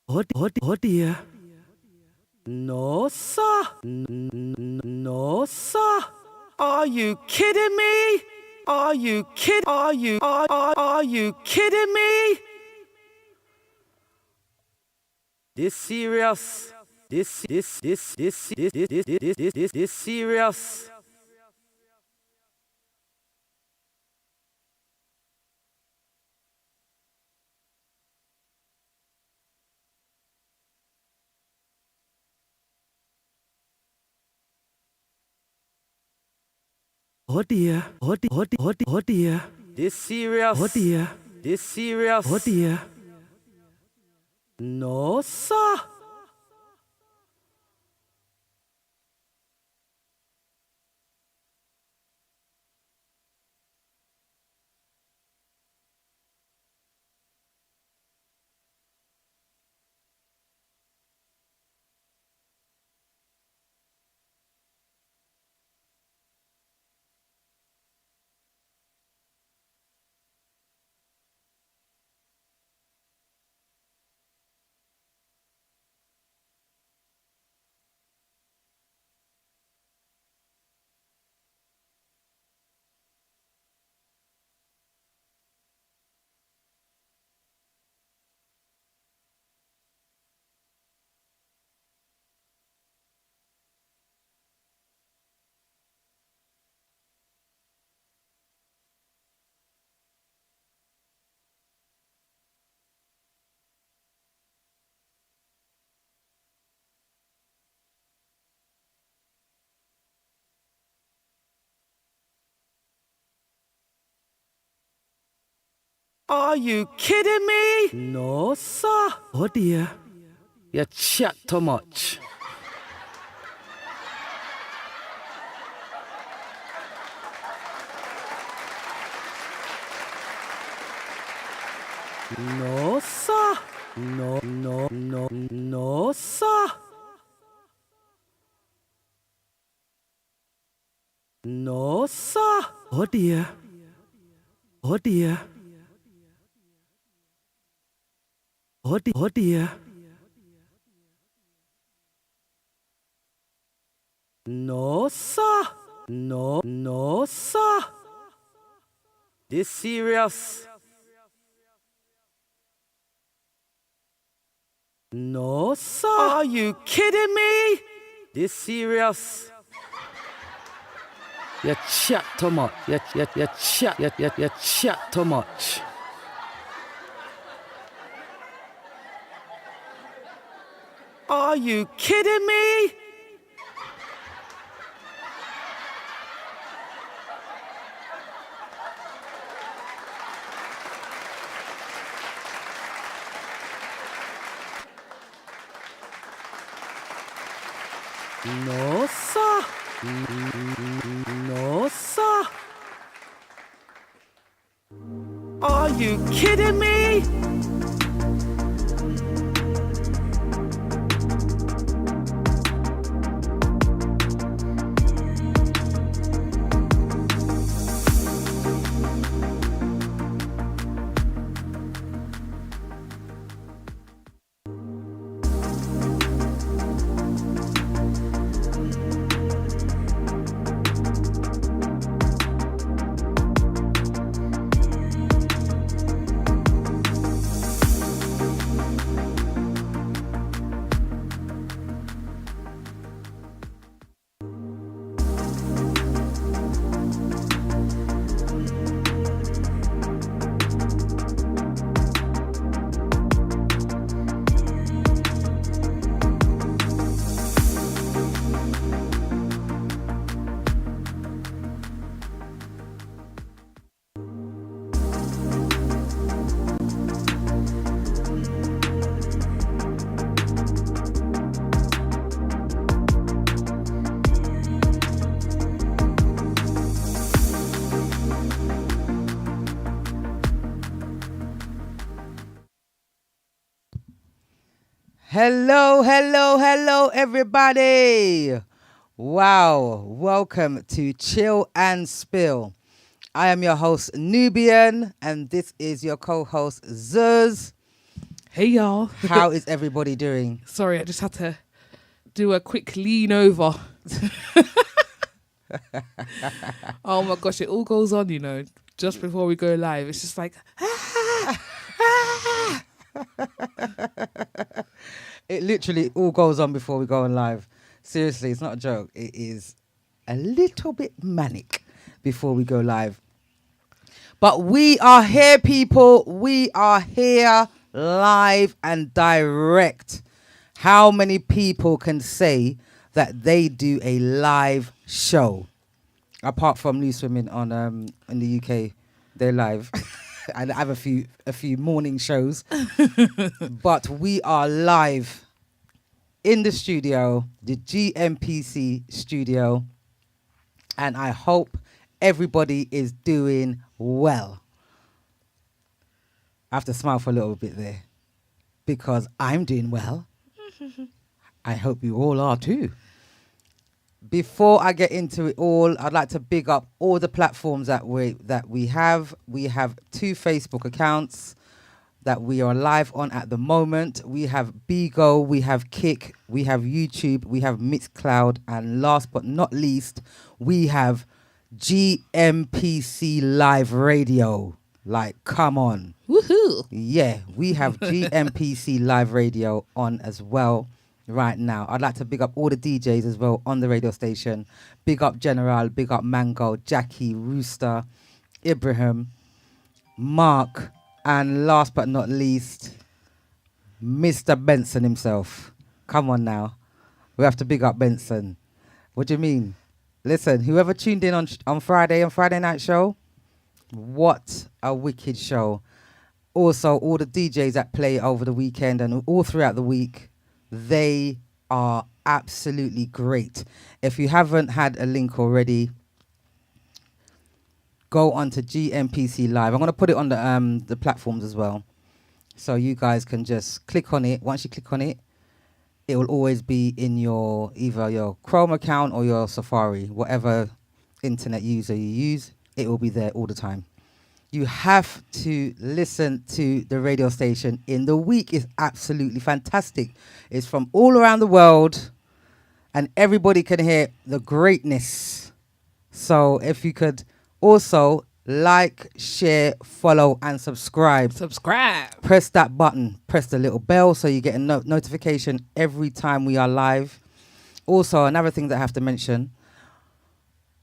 Oh dear. No, sir. No, sir. Are you kidding me? Are you kidding me? This serious. This serious. Oh dear. Oh dear. This serious. Oh dear. This serious. Oh dear. No, sir. Are you kidding me? No, sir. Oh dear. You chat too much. No, sir. No, sir. No, sir. Oh dear. Oh dear. Oh dear. No, sir. No, sir. This serious. No, sir. Are you kidding me? This serious. You chat too much. You chat too much. Are you kidding me? No, sir. No, sir. Are you kidding me? Hello, everybody. Wow, welcome to Chill and Spill. I am your host, Nubian, and this is your co host, Zuz. Hey y'all. How is everybody doing? Sorry, I just had to do a quick lean over. Oh my gosh, it all goes on, just before we go live. It's just like, It literally all goes on before we go on live. Seriously, it's not a joke. It is a little bit manic before we go live. But we are here, people. We are here live and direct. How many people can say that they do a live show? Apart from Loose Women on in the UK, they're live. And I have a few morning shows. But we are live in the studio, the GMPC studio. And I hope everybody is doing well. I have to smile for a little bit there because I'm doing well. I hope you all are too. Before I get into it all, I'd like to big up all the platforms that we have. We have 2 Facebook accounts that we are live on at the moment. We have Bigo, we have Kick, we have YouTube, we have Mixcloud, and last but not least, we have GMPC Live Radio. Like, come on. woohoo. Yeah, we have GMPC Live Radio on as well right now. I'd like to big up all the DJs as well on the radio station. Big up General, big up Mango, Jackie, Rooster, Ibrahim, Mark, and last but not least, Mr. Benson himself. Come on now. We have to big up Benson. What do you mean? Listen, whoever tuned in on Friday night show, what a wicked show. Also, all the DJs that play over the weekend and all throughout the week, they are absolutely great. If you haven't had a link already, go on to GMPC Live. I'm going to put it on the platforms as well. So you guys can just click on it. Once you click on it, it will always be in either your Chrome account or your Safari. Whatever internet user you use, it will be there all the time. You have to listen to the radio station in the week. It's absolutely fantastic. It's from all around the world, and everybody can hear the greatness. So if you could also like, share, follow, and subscribe. Press that button. Press the little bell so you get a notification every time we are live. Also, another thing that I have to mention,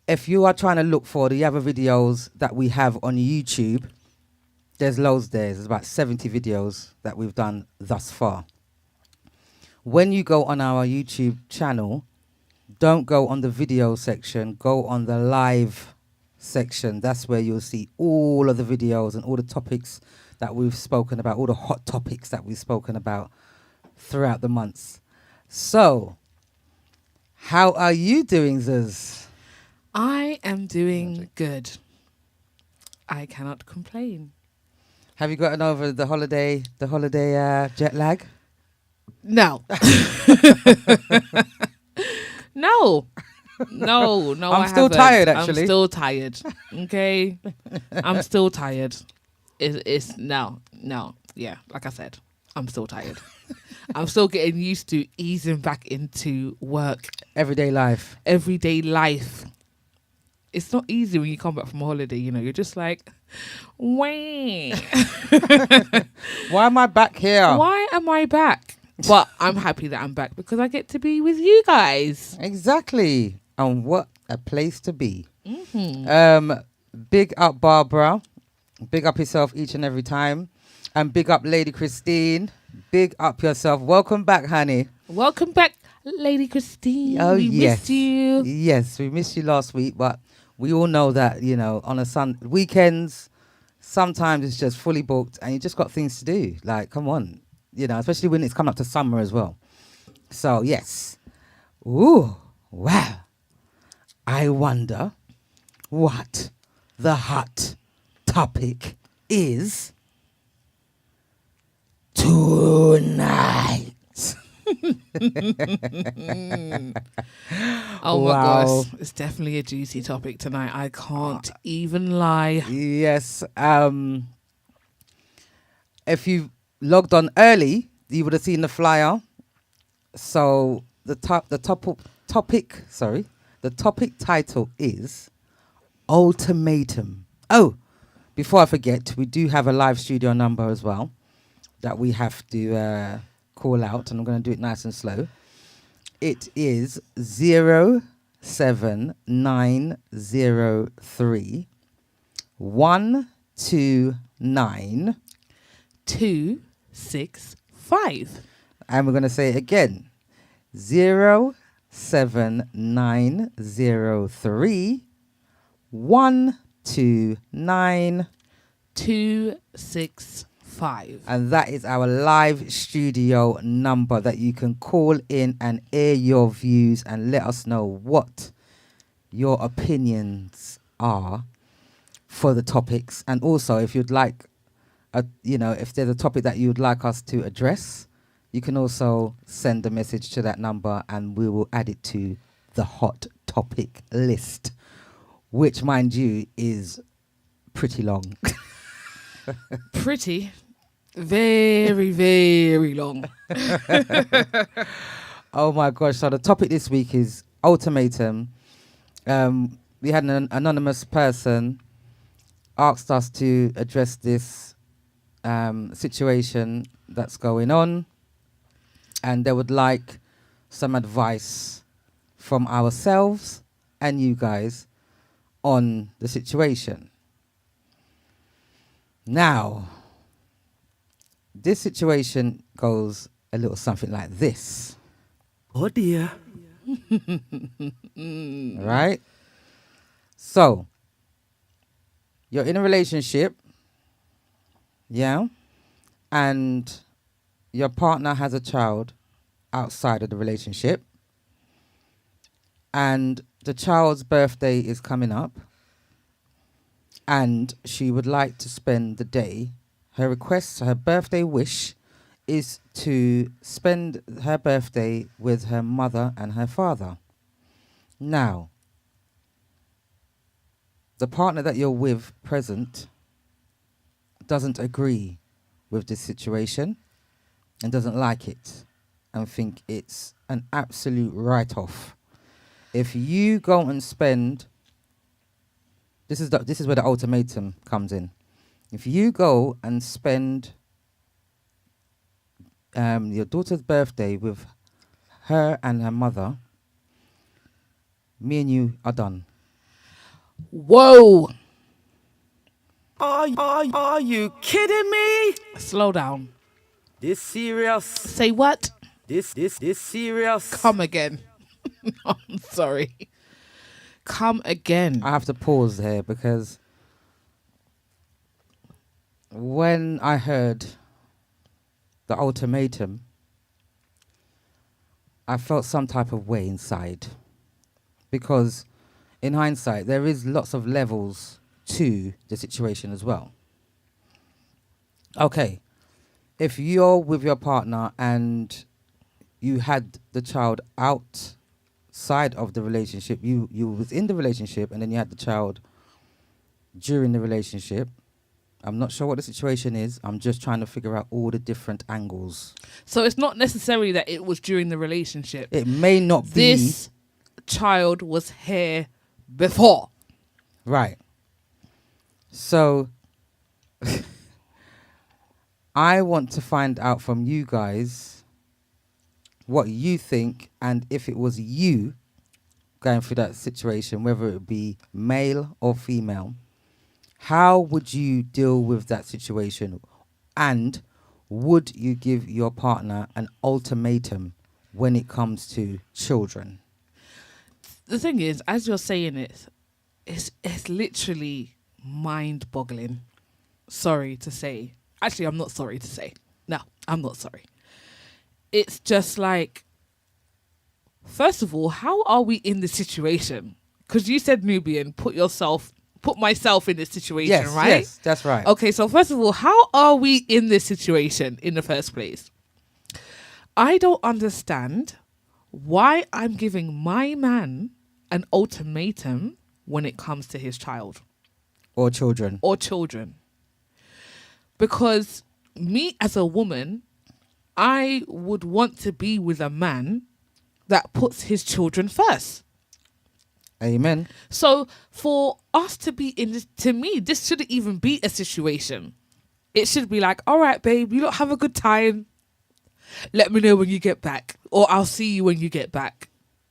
if you are trying to look for the other videos that we have on YouTube, there's loads there. There's about 70 videos that we've done thus far. When you go on our YouTube channel, don't go on the video section, go on the live section. That's where you'll see all of the videos and all the topics that we've spoken about, all the hot topics that we've spoken about throughout the months. So, how are you doing, Zuz? I am doing good. I cannot complain. Have you gotten over the holiday jet lag? No. No. I'm still tired, actually. I'm still tired. Okay. I'm still tired. It's no. Yeah, like I said, I'm still tired. I'm still getting used to easing back into work. Everyday life. It's not easy when you come back from a holiday, you're just like, wait. Why am I back here? Why am I back? But I'm happy that I'm back because I get to be with you guys. Exactly. And what a place to be. Mm-hmm. Big up Barbara. Big up yourself each and every time. And big up Lady Christine. Big up yourself. Welcome back, honey. Welcome back, Lady Christine. Oh, we missed you. Yes, we missed you last week, but we all know that, on a weekends, sometimes it's just fully booked and you just got things to do. Like, come on, especially when it's coming up to summer as well. So, yes. Ooh, wow. I wonder what the hot topic is tonight. Oh my gosh, it's definitely a juicy topic tonight. I can't even lie. Yes. If you logged on early, you would have seen the flyer. So the topic title is Ultimatum. Oh, before I forget, we do have a live studio number as well that we have to call out, and I'm going to do it nice and slow. It is 07903 129, 265. and we're going to say it again. 07903 129, 265. and that is our live studio number that you can call in and air your views and let us know what your opinions are for the topics. And also, if you'd like, if there's a topic that you'd like us to address, you can also send a message to that number and we will add it to the hot topic list, which, mind you, is pretty long. Pretty. Very, very long. Oh my gosh. So the topic this week is ultimatum. We had an anonymous person asked us to address this situation that's going on, and they would like some advice from ourselves and you guys on the situation. Now, this situation goes a little something like this. Oh dear. Right? So, you're in a relationship, yeah, and your partner has a child outside of the relationship, and the child's birthday is coming up, and she would like to spend the day. Her birthday wish is to spend her birthday with her mother and her father. Now, the partner that you're with present doesn't agree with this situation and doesn't like it and think it's an absolute write-off. If you go and spend, this is where the ultimatum comes in. If you go and spend your daughter's birthday with her and her mother, me and you are done. Whoa. Are you kidding me? Slow down. This serious? Say what? This serious? Come again. I'm sorry. Come again. I have to pause here because when I heard the ultimatum, I felt some type of way inside. Because in hindsight, there is lots of levels to the situation as well. Okay, if you're with your partner and you had the child outside of the relationship, you was in the relationship and then you had the child during the relationship, I'm not sure what the situation is. I'm just trying to figure out all the different angles. So it's not necessarily that it was during the relationship. It may not be. This child was here before. Right. So I want to find out from you guys what you think, and if it was you going through that situation, whether it be male or female, how would you deal with that situation? And would you give your partner an ultimatum when it comes to children? The thing is, as you're saying it, it's literally mind-boggling. Sorry to say. Actually, I'm not sorry to say. No, I'm not sorry. It's just like, first of all, how are we in this situation? Because you said Nubian, put myself in this situation, Yes, right? yes, that's right. Okay, so first of all, how are we in this situation in the first place? I don't understand why I'm giving my man an ultimatum when it comes to his child. Or children. Or children. Because me as a woman, I would want to be with a man that puts his children first. Amen. So for us to be in this, to me, this shouldn't even be a situation. It should be like, all right, babe, you don't have a good time. Let me know when you get back, or I'll see you when you get back,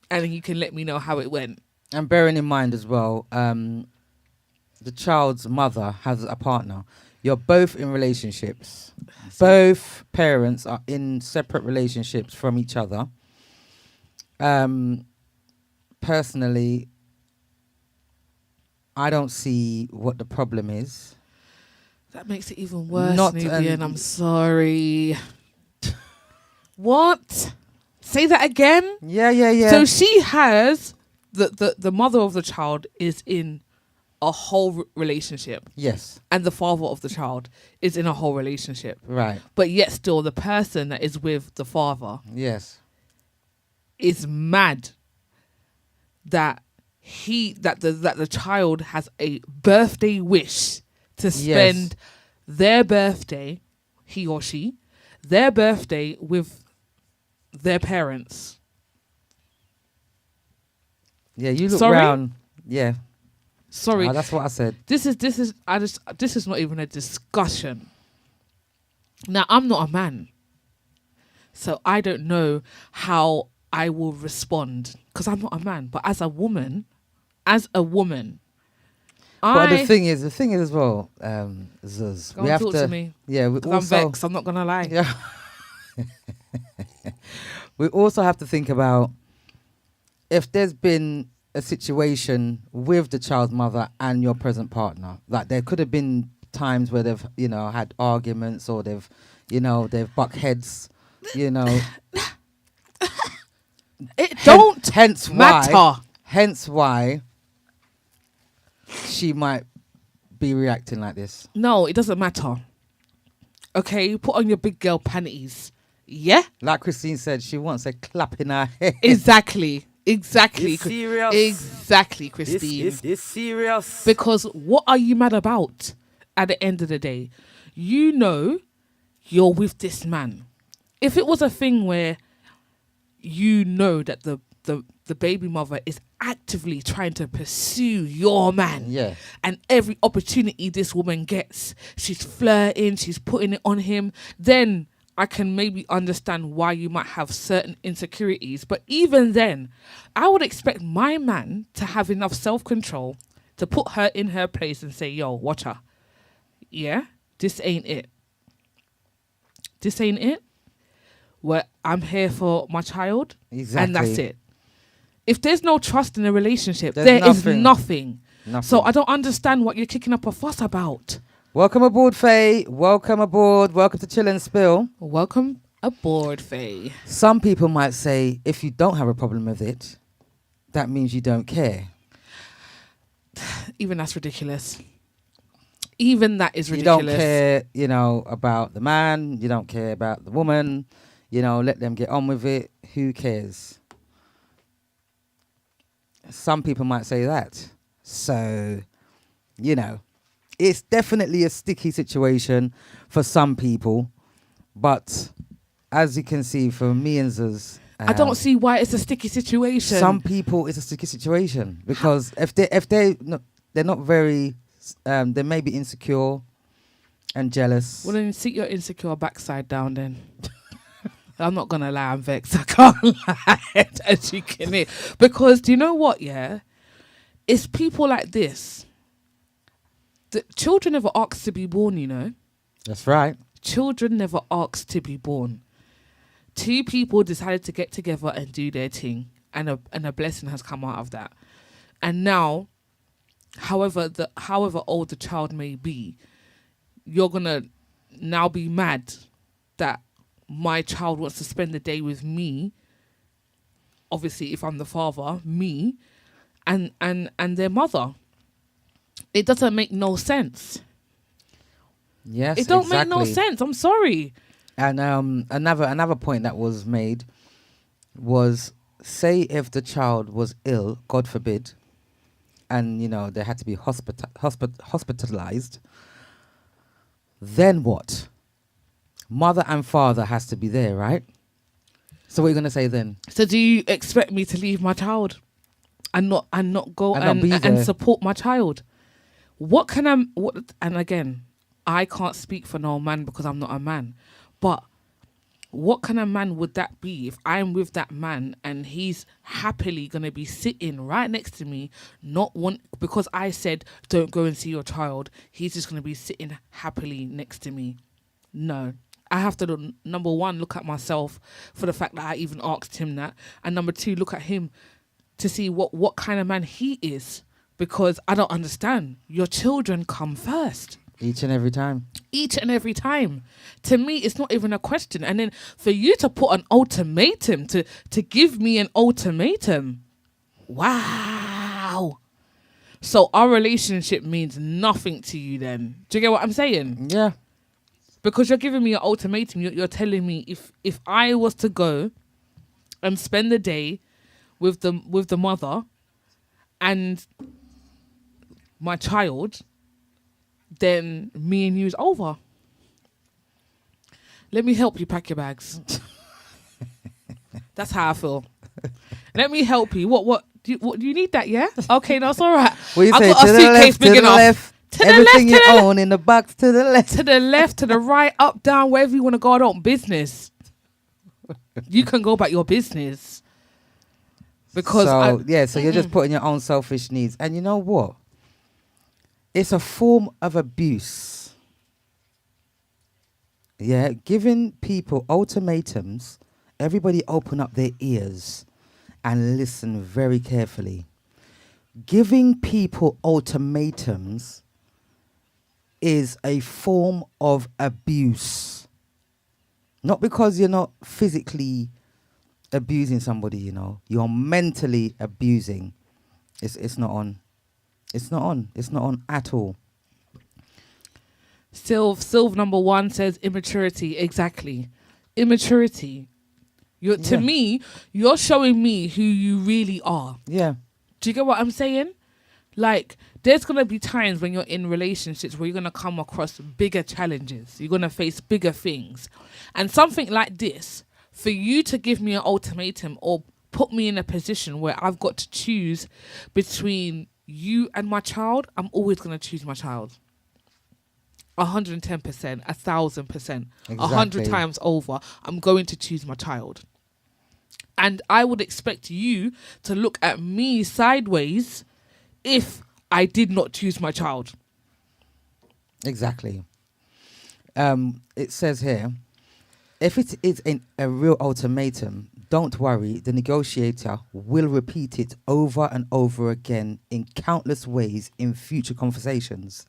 and then you can let me know how it went. And bearing in mind as well, the child's mother has a partner. You're both in relationships. Both parents are in separate relationships from each other. Personally, I don't see what the problem is. That makes it even worse, Not Nubian. I'm sorry. What? Say that again? Yeah. So she has, the mother of the child is in a whole relationship. Yes. And the father of the child is in a whole relationship. Right. But yet still the person that is with the father Yes. is mad that the child has a birthday wish to spend their birthday, he or she, their birthday with their parents. Yeah, you look Sorry? round. Yeah. Sorry. That's what I said. This is not even a discussion. Now, I'm not a man, so I don't know how I will respond because I'm not a man. But as a woman, But the thing is as well, Zuz, Go we on, have talk to me. Yeah, we 'cause also, I'm vexed. I'm not gonna lie. yeah. We also have to think about if there's been a situation with the child's mother and your present partner. Like there could have been times where they've, had arguments or they've buck heads, It don't hence matter. Hence why she might be reacting like this. No, it doesn't matter. Okay, put on your big girl panties. Yeah, Like Christine said, she wants a clap in her head. exactly. It's serious. Exactly, Christine. It's serious. Because what are you mad about at the end of the day? You know you're with this man. If it was a thing where you know that the baby mother is actively trying to pursue your man, Yeah. and every opportunity this woman gets, she's flirting, she's putting it on him, then I can maybe understand why you might have certain insecurities. But even then, I would expect my man to have enough self-control to put her in her place and say, yo, watch her. Yeah, this ain't it. This ain't it. Where I'm here for my child. Exactly. And that's it. If there's no trust in a relationship, There's there is nothing. So I don't understand what you're kicking up a fuss about. Welcome aboard, Faye. Welcome aboard. Welcome to Chill and Spill. Welcome aboard, Faye. Some people might say if you don't have a problem with it, that means you don't care. Even that's ridiculous. Even that is ridiculous. You don't care, about the man. You don't care about the woman. Let them get on with it. Who cares? Some people might say that. So, it's definitely a sticky situation for some people. But as you can see, for me and Zuz, I don't see why it's a sticky situation. some people it's a sticky situation because if they're not very, they may be insecure and jealous. Well, then sit your insecure backside down then. I'm not going to lie, I'm vexed. I can't lie, as you can hear. Because do you know what, yeah? It's people like this. The children never asked to be born, That's right. Children never asked to be born. Two people decided to get together and do their thing. And a blessing has come out of that. And now, however old the child may be, you're going to now be mad that my child wants to spend the day with me, obviously if I'm the father, me, and their mother. It doesn't make no sense. Yes, It don't make no sense. I'm sorry. And another point that was made was, say if the child was ill, God forbid, and they had to be hospitalized, then what? Mother and father has to be there, right? So what are you going to say then? So do you expect me to leave my child and not go And not be and there. support my child? What can I? What? And again, I can't speak for no man because I'm not a man. But what kind of man would that be if I'm with that man and he's happily going to be sitting right next to me, not want, because I said don't go and see your child, he's just going to be sitting happily next to me? No. I have to, number one, look at myself for the fact that I even asked him that. And number two, look at him to see what kind of man he is. Because I don't understand. Your children come first. Each and every time. Each and every time. To me, it's not even a question. And then for you to put an ultimatum, to give me an ultimatum. Wow. So our relationship means nothing to you then. Do you get what I'm saying? Yeah. Because you're giving me an ultimatum. You're telling me if I was to go and spend the day with the mother and my child, then me and you is over. Let me help you pack your bags. That's how I feel. Let me help you. What do you need that? Yeah. Okay, that's all right. What you I've say? got a To the suitcase left, to big the enough. left. To the Everything left, you own in the box to the left. To the left, to the right, up, down, wherever you want to go. I don't business. You can go about your business. Because so you're just putting your own selfish needs. And you know what? It's a form of abuse. Yeah, giving people ultimatums, everybody open up their ears and listen very carefully. Giving people ultimatums is a form of abuse. Not because you're not physically abusing somebody, you know. You're mentally abusing. It's not on. It's not on. It's not on at all. Sylv number 1 says immaturity. Exactly. Immaturity. To me, you're showing me who you really are. Yeah. Do you get what I'm saying? Like, there's going to be times when you're in relationships where you're going to come across bigger challenges. You're going to face bigger things. And something like this, for you to give me an ultimatum or put me in a position where I've got to choose between you and my child, I'm always going to choose my child. 110%, 1,000%, 100 times over, I'm going to choose my child. And I would expect you to look at me sideways if I did not choose my child. Exactly. It says here, if it is a real ultimatum, don't worry, the negotiator will repeat it over and over again in countless ways in future conversations.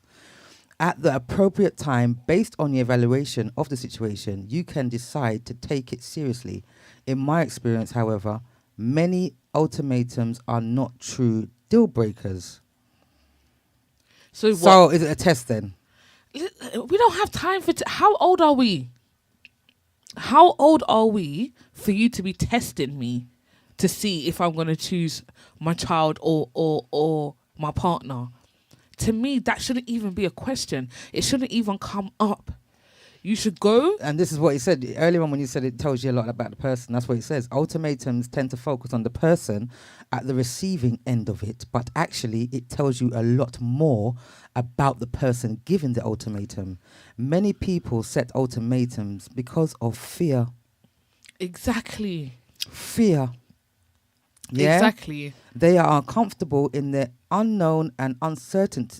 At the appropriate time, based on the evaluation of the situation, you can decide to take it seriously. In my experience, however, many ultimatums are not true deal breakers. So is it a test then? We don't have time for... How old are we? How old are we for you to be testing me to see if I'm going to choose my child or my partner? To me, that shouldn't even be a question. It shouldn't even come up. You should go... And this is what he said earlier on when you said it tells you a lot about the person. That's what it says. Ultimatums tend to focus on the person at the receiving end of it, but actually it tells you a lot more about the person giving the ultimatum. Many people set ultimatums because of fear. Exactly. Fear. Yeah? Exactly. They are uncomfortable in the unknown and uncertainty.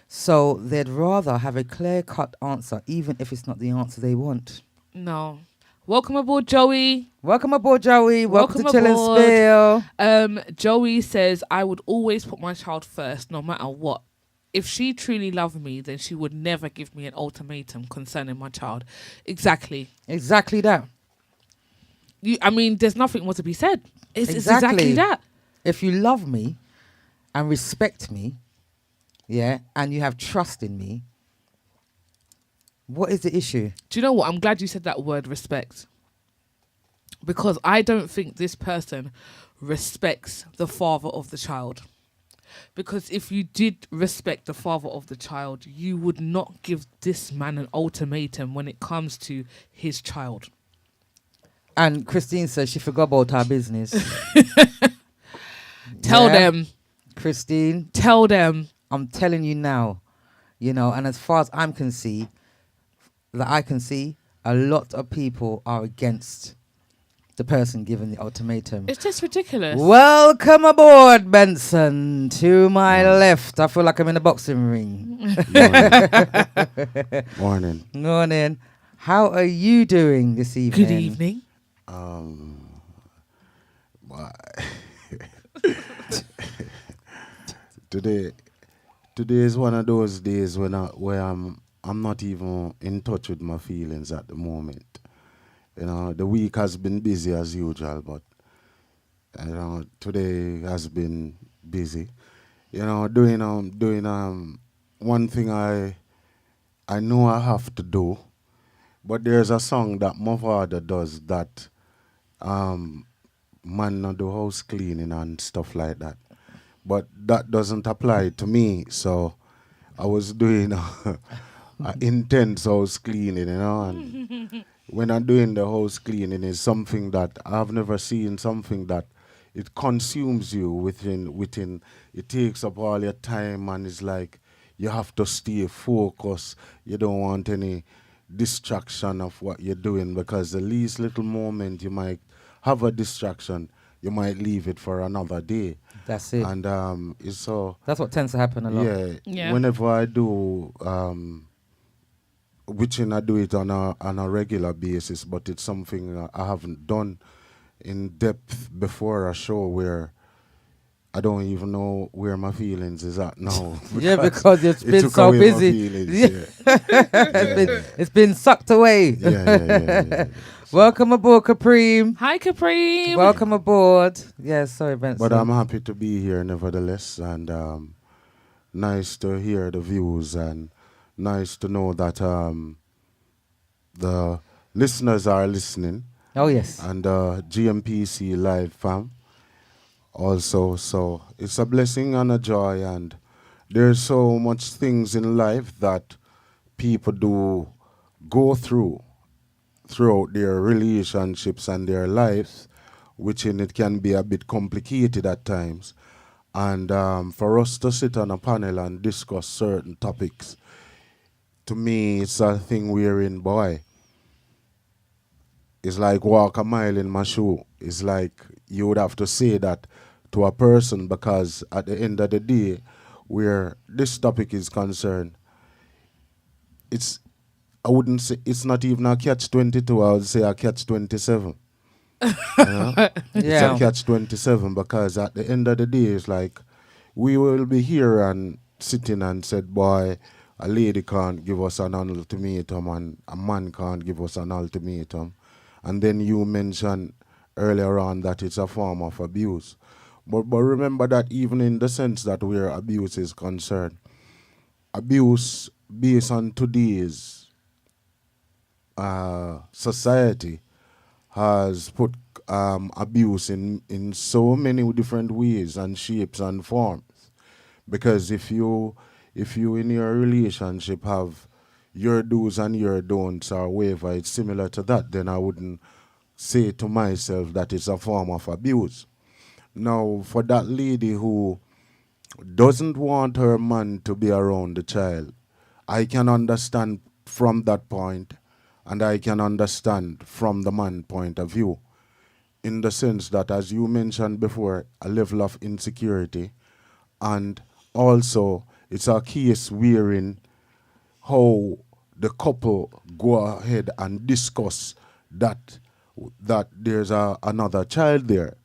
So they'd rather have a clear-cut answer, even if it's not the answer they want. No. Welcome aboard, Joey. Welcome aboard, Joey. Welcome to Chill and aboard. Spill. Joey says, I would always put my child first, no matter what. If she truly loved me, then she would never give me an ultimatum concerning my child. Exactly. Exactly that. There's nothing more to be said. It's exactly that. If you love me and respect me, yeah, and you have trust in me, what is the issue? Do you know what? I'm glad you said that word, respect. Because I don't think this person respects the father of the child. Because if you did respect the father of the child, you would not give this man an ultimatum when it comes to his child. And Christine says she forgot about her business. Tell Yeah, them, Christine, tell them. I'm telling you now, and as far as I can see, a lot of people are against the person giving the ultimatum. It's just ridiculous. Welcome aboard, Benson. To my left, I feel like I'm in a boxing ring. Morning. Morning. How are you doing this evening? Good evening. Today is one of those days where I'm not even in touch with my feelings at the moment. The week has been busy as usual, but today has been busy. Doing one thing I know I have to do, but there's a song that my father does that man not do house cleaning and stuff like that. But that doesn't apply to me, so I was doing a intense house cleaning, and when I'm doing the house cleaning, is something that I've never seen, something that it consumes you within it takes up all your time, and it's like you have to stay focused. You don't want any distraction of what you're doing, because the least little moment you might have a distraction, you might leave it for another day. That's it. And it's so That's what tends to happen a lot. Yeah. whenever I do which I do it on a regular basis, but it's something I haven't done in depth before a show, where I don't even know where my feelings is at now. Yeah, because it's it been took so away my busy. feelings, It's been sucked away. yeah. Welcome aboard, Capreem. Hi, Capri. Welcome aboard. Yeah, sorry, Benson. But I'm happy to be here nevertheless, and nice to hear the views, and nice to know that the listeners are listening, Oh, yes. and GMPC Live fam also. So it's a blessing and a joy, and there's so much things in life that people do go throughout their relationships and their lives, which in it can be a bit complicated at times. And for us to sit on a panel and discuss certain topics, to me, it's a thing wherein, boy, it's like walk a mile in my shoe. It's like you would have to say that to a person, because at the end of the day, where this topic is concerned, I wouldn't say it's not even a catch-22. I would say a catch-27. It's a catch-27, because at the end of the day, it's like we will be here and sitting and said, boy, a lady can't give us an ultimatum and a man can't give us an ultimatum. And then you mentioned earlier on that it's a form of abuse. But remember that even in the sense that where abuse is concerned, abuse based on today's society has put abuse in so many different ways and shapes and forms. Because if you in your relationship have your do's and your don'ts or whatever, it's similar to that, then I wouldn't say to myself that it's a form of abuse. Now, for that lady who doesn't want her man to be around the child, I can understand from that point, and I can understand from the man's point of view, in the sense that, as you mentioned before, a level of insecurity, and also it's a case wherein how the couple go ahead and discuss that there's another child there.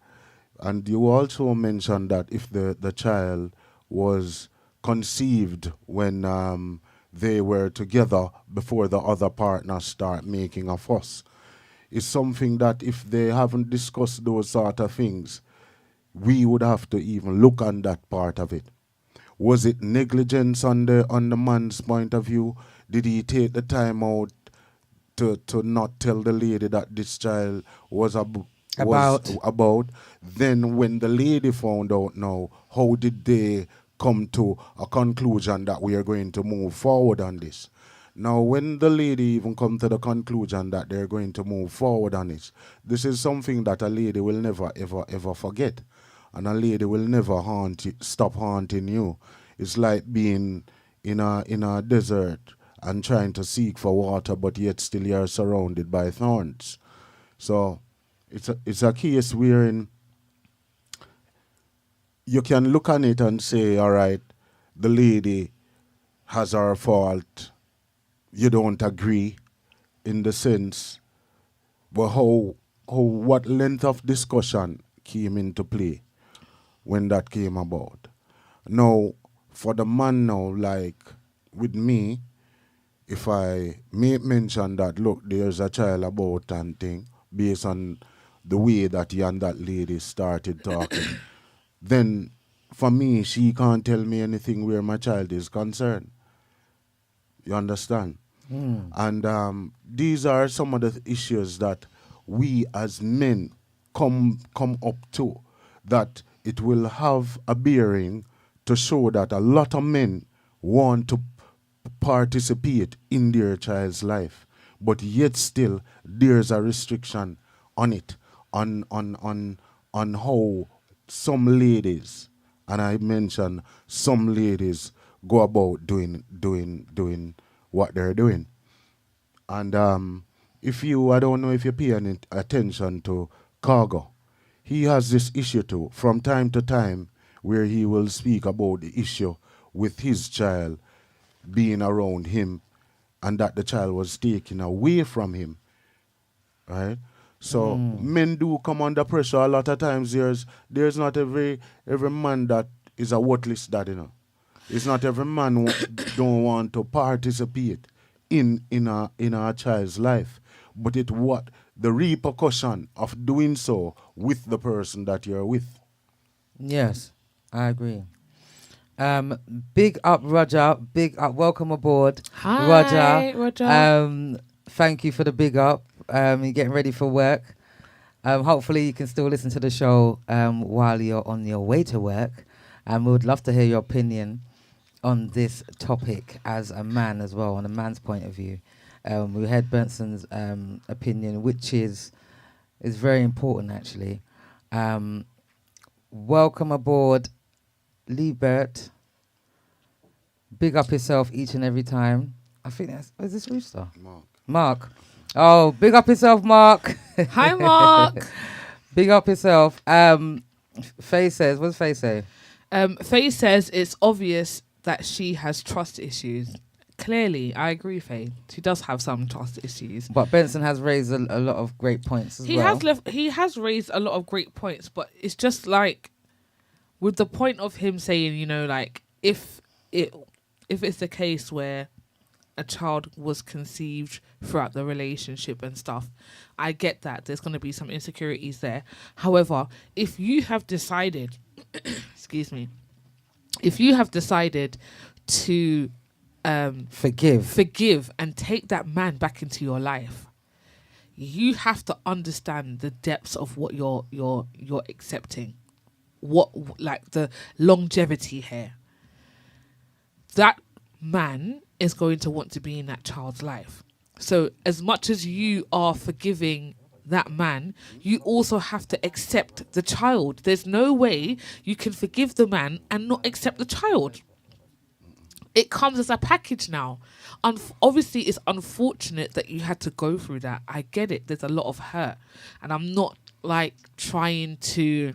And you also mentioned that if the child was conceived when they were together before the other partner start making a fuss, it's something that if they haven't discussed those sort of things, we would have to even look on that part of it. Was it negligence on the man's point of view? Did he take the time out to not tell the lady that this child was About? about. Then when the lady found out now, how did they come to a conclusion that we are going to move forward on this? Now, when the lady even come to the conclusion that they're going to move forward on it, this is something that a lady will never, ever, ever forget. And a lady will never stop haunting you. It's like being in a desert and trying to seek for water, but yet still you're surrounded by thorns. So it's a case wherein you can look on it and say, all right, the lady has her fault. You don't agree in the sense, but what length of discussion came into play when that came about. Now, for the man now, like with me, if I may mention that, look, there's a child about and thing, based on the way that he and that lady started talking, then for me, she can't tell me anything where my child is concerned. You understand? And these are some of the issues that we as men come up to, that it will have a bearing to show that a lot of men want to participate in their child's life, but yet still there's a restriction on it, on how some ladies, and I mention some ladies, go about doing what they're doing. And I don't know if you pay any attention to Cargo. He has this issue too, from time to time, where he will speak about the issue with his child being around him and that the child was taken away from him, right? So men do come under pressure a lot of times. There's not every man that is a worthless dad, you know. It's not every man who don't want to participate in a child's life, but it what the repercussion of doing so with the person that you're with. Yes, I agree. Big up, Roger. Big up. Welcome aboard, Hi, Roger. Roger. Thank you for the big up. You're getting ready for work. Hopefully, you can still listen to the show while you're on your way to work. And we would love to hear your opinion on this topic as a man as well, on a man's point of view. We heard Benson's opinion, which is very important, actually. Welcome aboard, Liebert. Big up yourself each and every time. I think is this Rooster? Mark. Oh, big up yourself, Mark. Hi, Mark. Big up yourself. Faye says, what's Faye say? Faye says it's obvious that she has trust issues. Clearly, I agree, Faye. She does have some trust issues. But Benson has raised a lot of great points as well. He has raised a lot of great points, but it's just like with the point of him saying, you know, like if it's the case where a child was conceived throughout the relationship and stuff, I get that there's going to be some insecurities there. However, if you have decided, excuse me, if you have decided to forgive and take that man back into your life, you have to understand the depths of what you're accepting, what like the longevity here. That man is going to want to be in that child's life. So as much as you are forgiving that man, you also have to accept the child. There's no way you can forgive the man and not accept the child. It comes as a package now. Obviously, it's unfortunate that you had to go through that. I get it. There's a lot of hurt. And I'm not trying to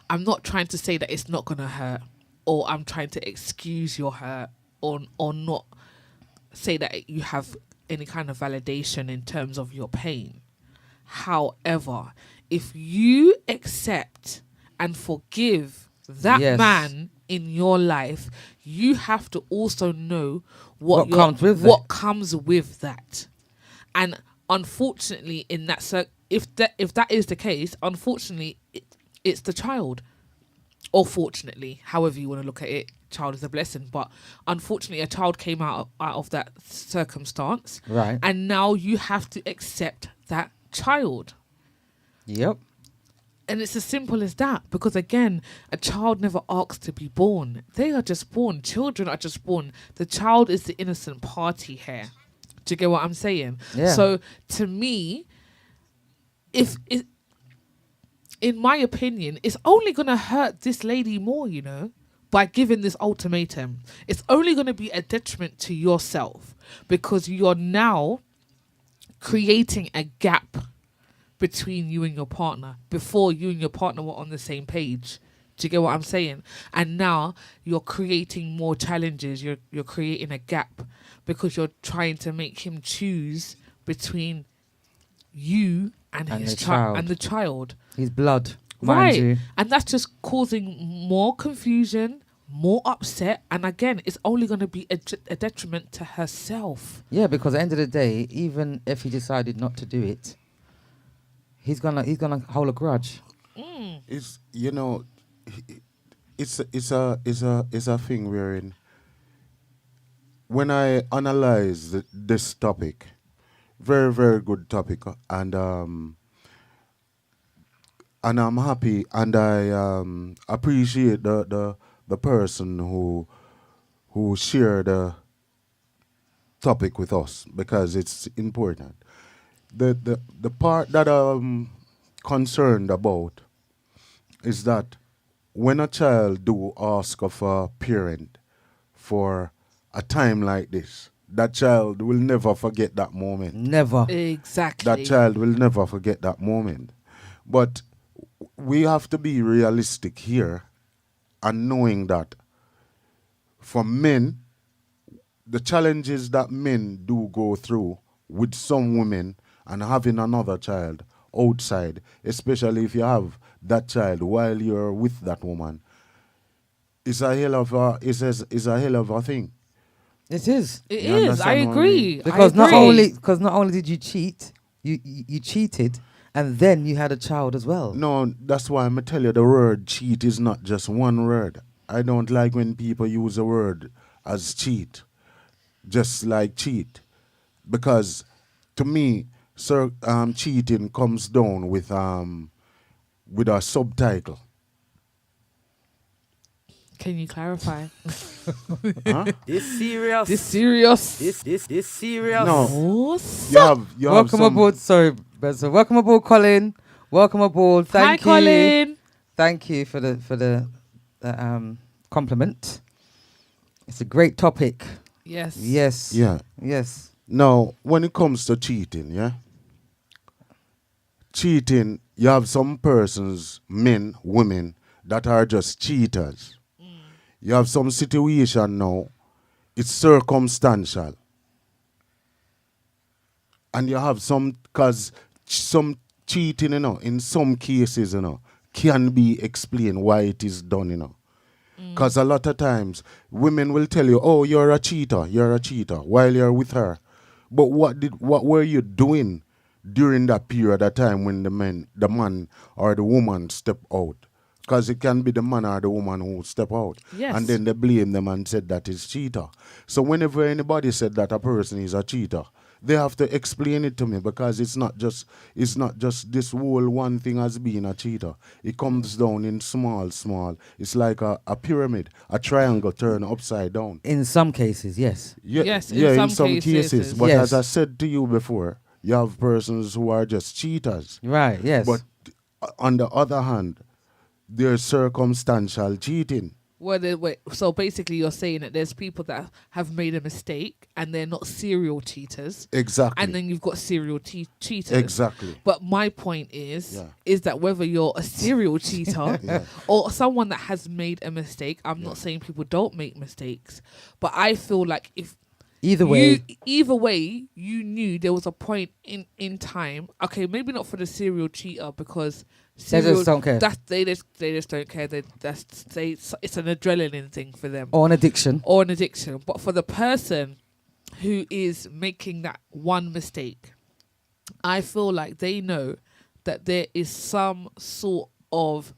say that it's not going to hurt, or I'm trying to excuse your hurt, or not say that you have any kind of validation in terms of your pain. However, if you accept and forgive that man in your life, you have to also know what comes with that. And unfortunately, in that if that is the case, unfortunately, it's the child. Or fortunately, however you want to look at it, child is a blessing. But unfortunately, a child came out of that circumstance. Right. And now you have to accept that child. Yep. And it's as simple as that, because again, a child never asks to be born. They are just born. Children are just born. The child is the innocent party here. Do you get what I'm saying? Yeah. So to me, if it, in my opinion, it's only gonna hurt this lady more, you know, by giving this ultimatum. It's only gonna be a detriment to yourself, because you're now creating a gap between you and your partner. Before, you and your partner were on the same page. Do you get what I'm saying? And now you're creating more challenges. You're creating a gap, because you're trying to make him choose between you and And his the child. and the child. His blood, mind Right. you. And that's just causing more confusion, more upset, and again, it's only going to be a detriment to herself. Yeah, because at the end of the day, even if he decided not to do it, he's gonna hold a grudge. It's, you know, it's a thing wherein when I analyze this topic, very, very good topic, and I'm happy, and I appreciate the person who shared the topic with us, because it's important. The part that I'm concerned about is that when a child do ask of a parent for a time like this, that child will never forget that moment. Never. Exactly. That child will never forget that moment. But we have to be realistic here, and knowing that for men, the challenges that men do go through with some women and having another child outside, especially if you have that child while you're with that woman, is a hell of a thing. It is. It You is. I understand what I agree. mean? Because I agree. not only did you cheat, you cheated, and then you had a child as well. No, that's why I'm going to tell you the word cheat is not just one word. I don't like when people use the word as cheat, just like cheat. Because to me, cheating comes down with a subtitle. Can you clarify? Huh? This serious. This serious. This serious. No. Oh, You have Welcome some, aboard. Sorry, Benson. Welcome aboard, Colin. Welcome aboard. Hi, Thank you. Colin. Thank you for the compliment. It's a great topic. Yes. Yes. Yeah. Yes. Now, when it comes to cheating, yeah? Cheating, you have some persons, men, women, that are just cheaters. You have some situation now, it's circumstantial. And you have some, because some cheating, in some cases, can be explained why it is done, Because a lot of times, women will tell you, oh, you're a cheater, while you're with her. But what were you doing during that period of time when the man or the woman step out? Because it can be the man or the woman who step out. Yes. And then they blame them and said that is cheater. So whenever anybody said that a person is a cheater, they have to explain it to me, because it's not just this whole one thing as being a cheater. It comes down in small. It's like a pyramid, a triangle turned upside down. In some cases, yes. Yeah, Yes, in yeah, some cases. But Yes. as I said to you before, you have persons who are just cheaters. Right. Yes. But on the other hand, there's circumstantial cheating. Wait. So basically, you're saying that there's people that have made a mistake and they're not serial cheaters, Exactly. and then you've got serial cheaters. Exactly. But my point is, Yeah. is that whether you're a serial cheater Yeah. or someone that has made a mistake, I'm not saying people don't make mistakes, but I feel like if either way, either way, you knew there was a point in time. Okay, maybe not for the serial cheater, because They just don't care. They just don't care. It's an adrenaline thing for them, or an addiction. or an addiction. But for the person who is making that one mistake, I feel like they know that there is some sort of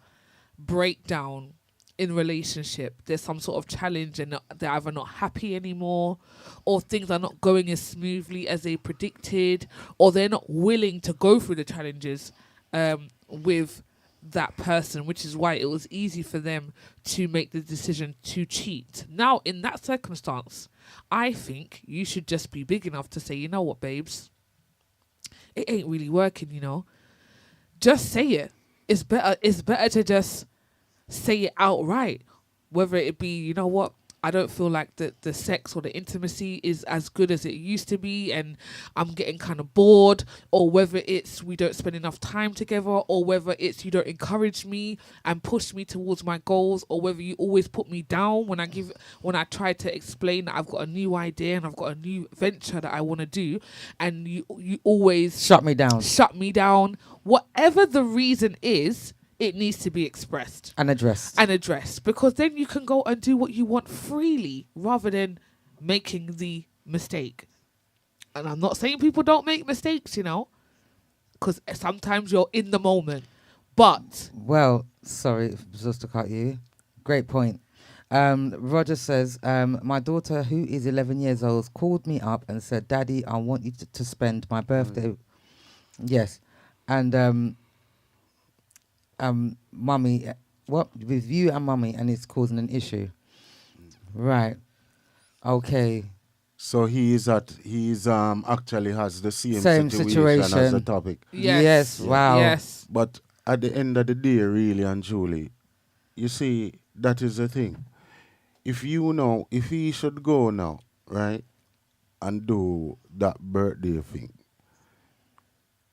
breakdown in relationship, there's some sort of challenge and they're either not happy anymore, or things are not going as smoothly as they predicted, or they're not willing to go through the challenges with that person, which is why it was easy for them to make the decision to cheat. Now, in that circumstance, I think you should just be big enough to say, you know what, babes, it ain't really working, you know. Just say it. It's better to just say it outright, whether it be, you know what, I don't feel like the sex or the intimacy is as good as it used to be and I'm getting kind of bored, or whether it's we don't spend enough time together, or whether it's you don't encourage me and push me towards my goals, or whether you always put me down when I try to explain that I've got a new idea and I've got a new venture that I want to do, and you always Shut me down. Whatever the reason is, it needs to be expressed and addressed. Because then you can go and do what you want freely rather than making the mistake. And I'm not saying people don't make mistakes, you know, because sometimes you're in the moment. But Well, sorry, just to cut you. Great point. Roger says, my daughter, who is 11 years old, called me up and said, Daddy, I want you to spend my birthday. Yes. And mummy, with you and mummy, and it's causing an issue. Right. Okay. So he's actually has the same situation as the topic. Yes. Wow. Yes. But at the end of the day, really and truly, you see, that is the thing. If he should go now, right, and do that birthday thing,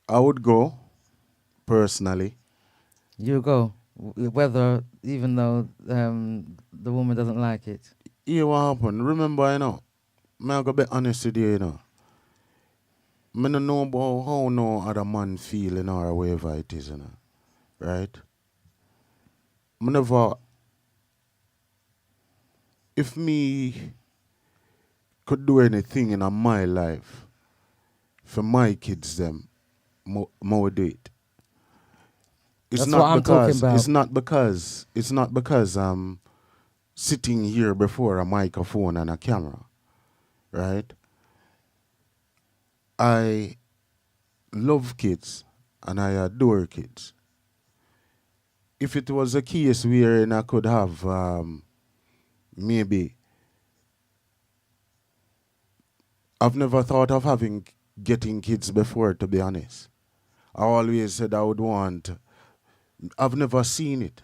I would go, personally. You go. Whether, even though the woman doesn't like it. Here what happened. Remember, I gotta be honest with you, I don't know about how no other man feeling or whatever it is, right? I never, if me could do anything in my life for my kids, them, I would do it. That's what I'm talking about. It's not because I'm sitting here before a microphone and a camera, right? I love kids and I adore kids. If it was a case wherein I could have maybe, I've never thought of getting kids before, to be honest. I always said I would want. I've never seen it.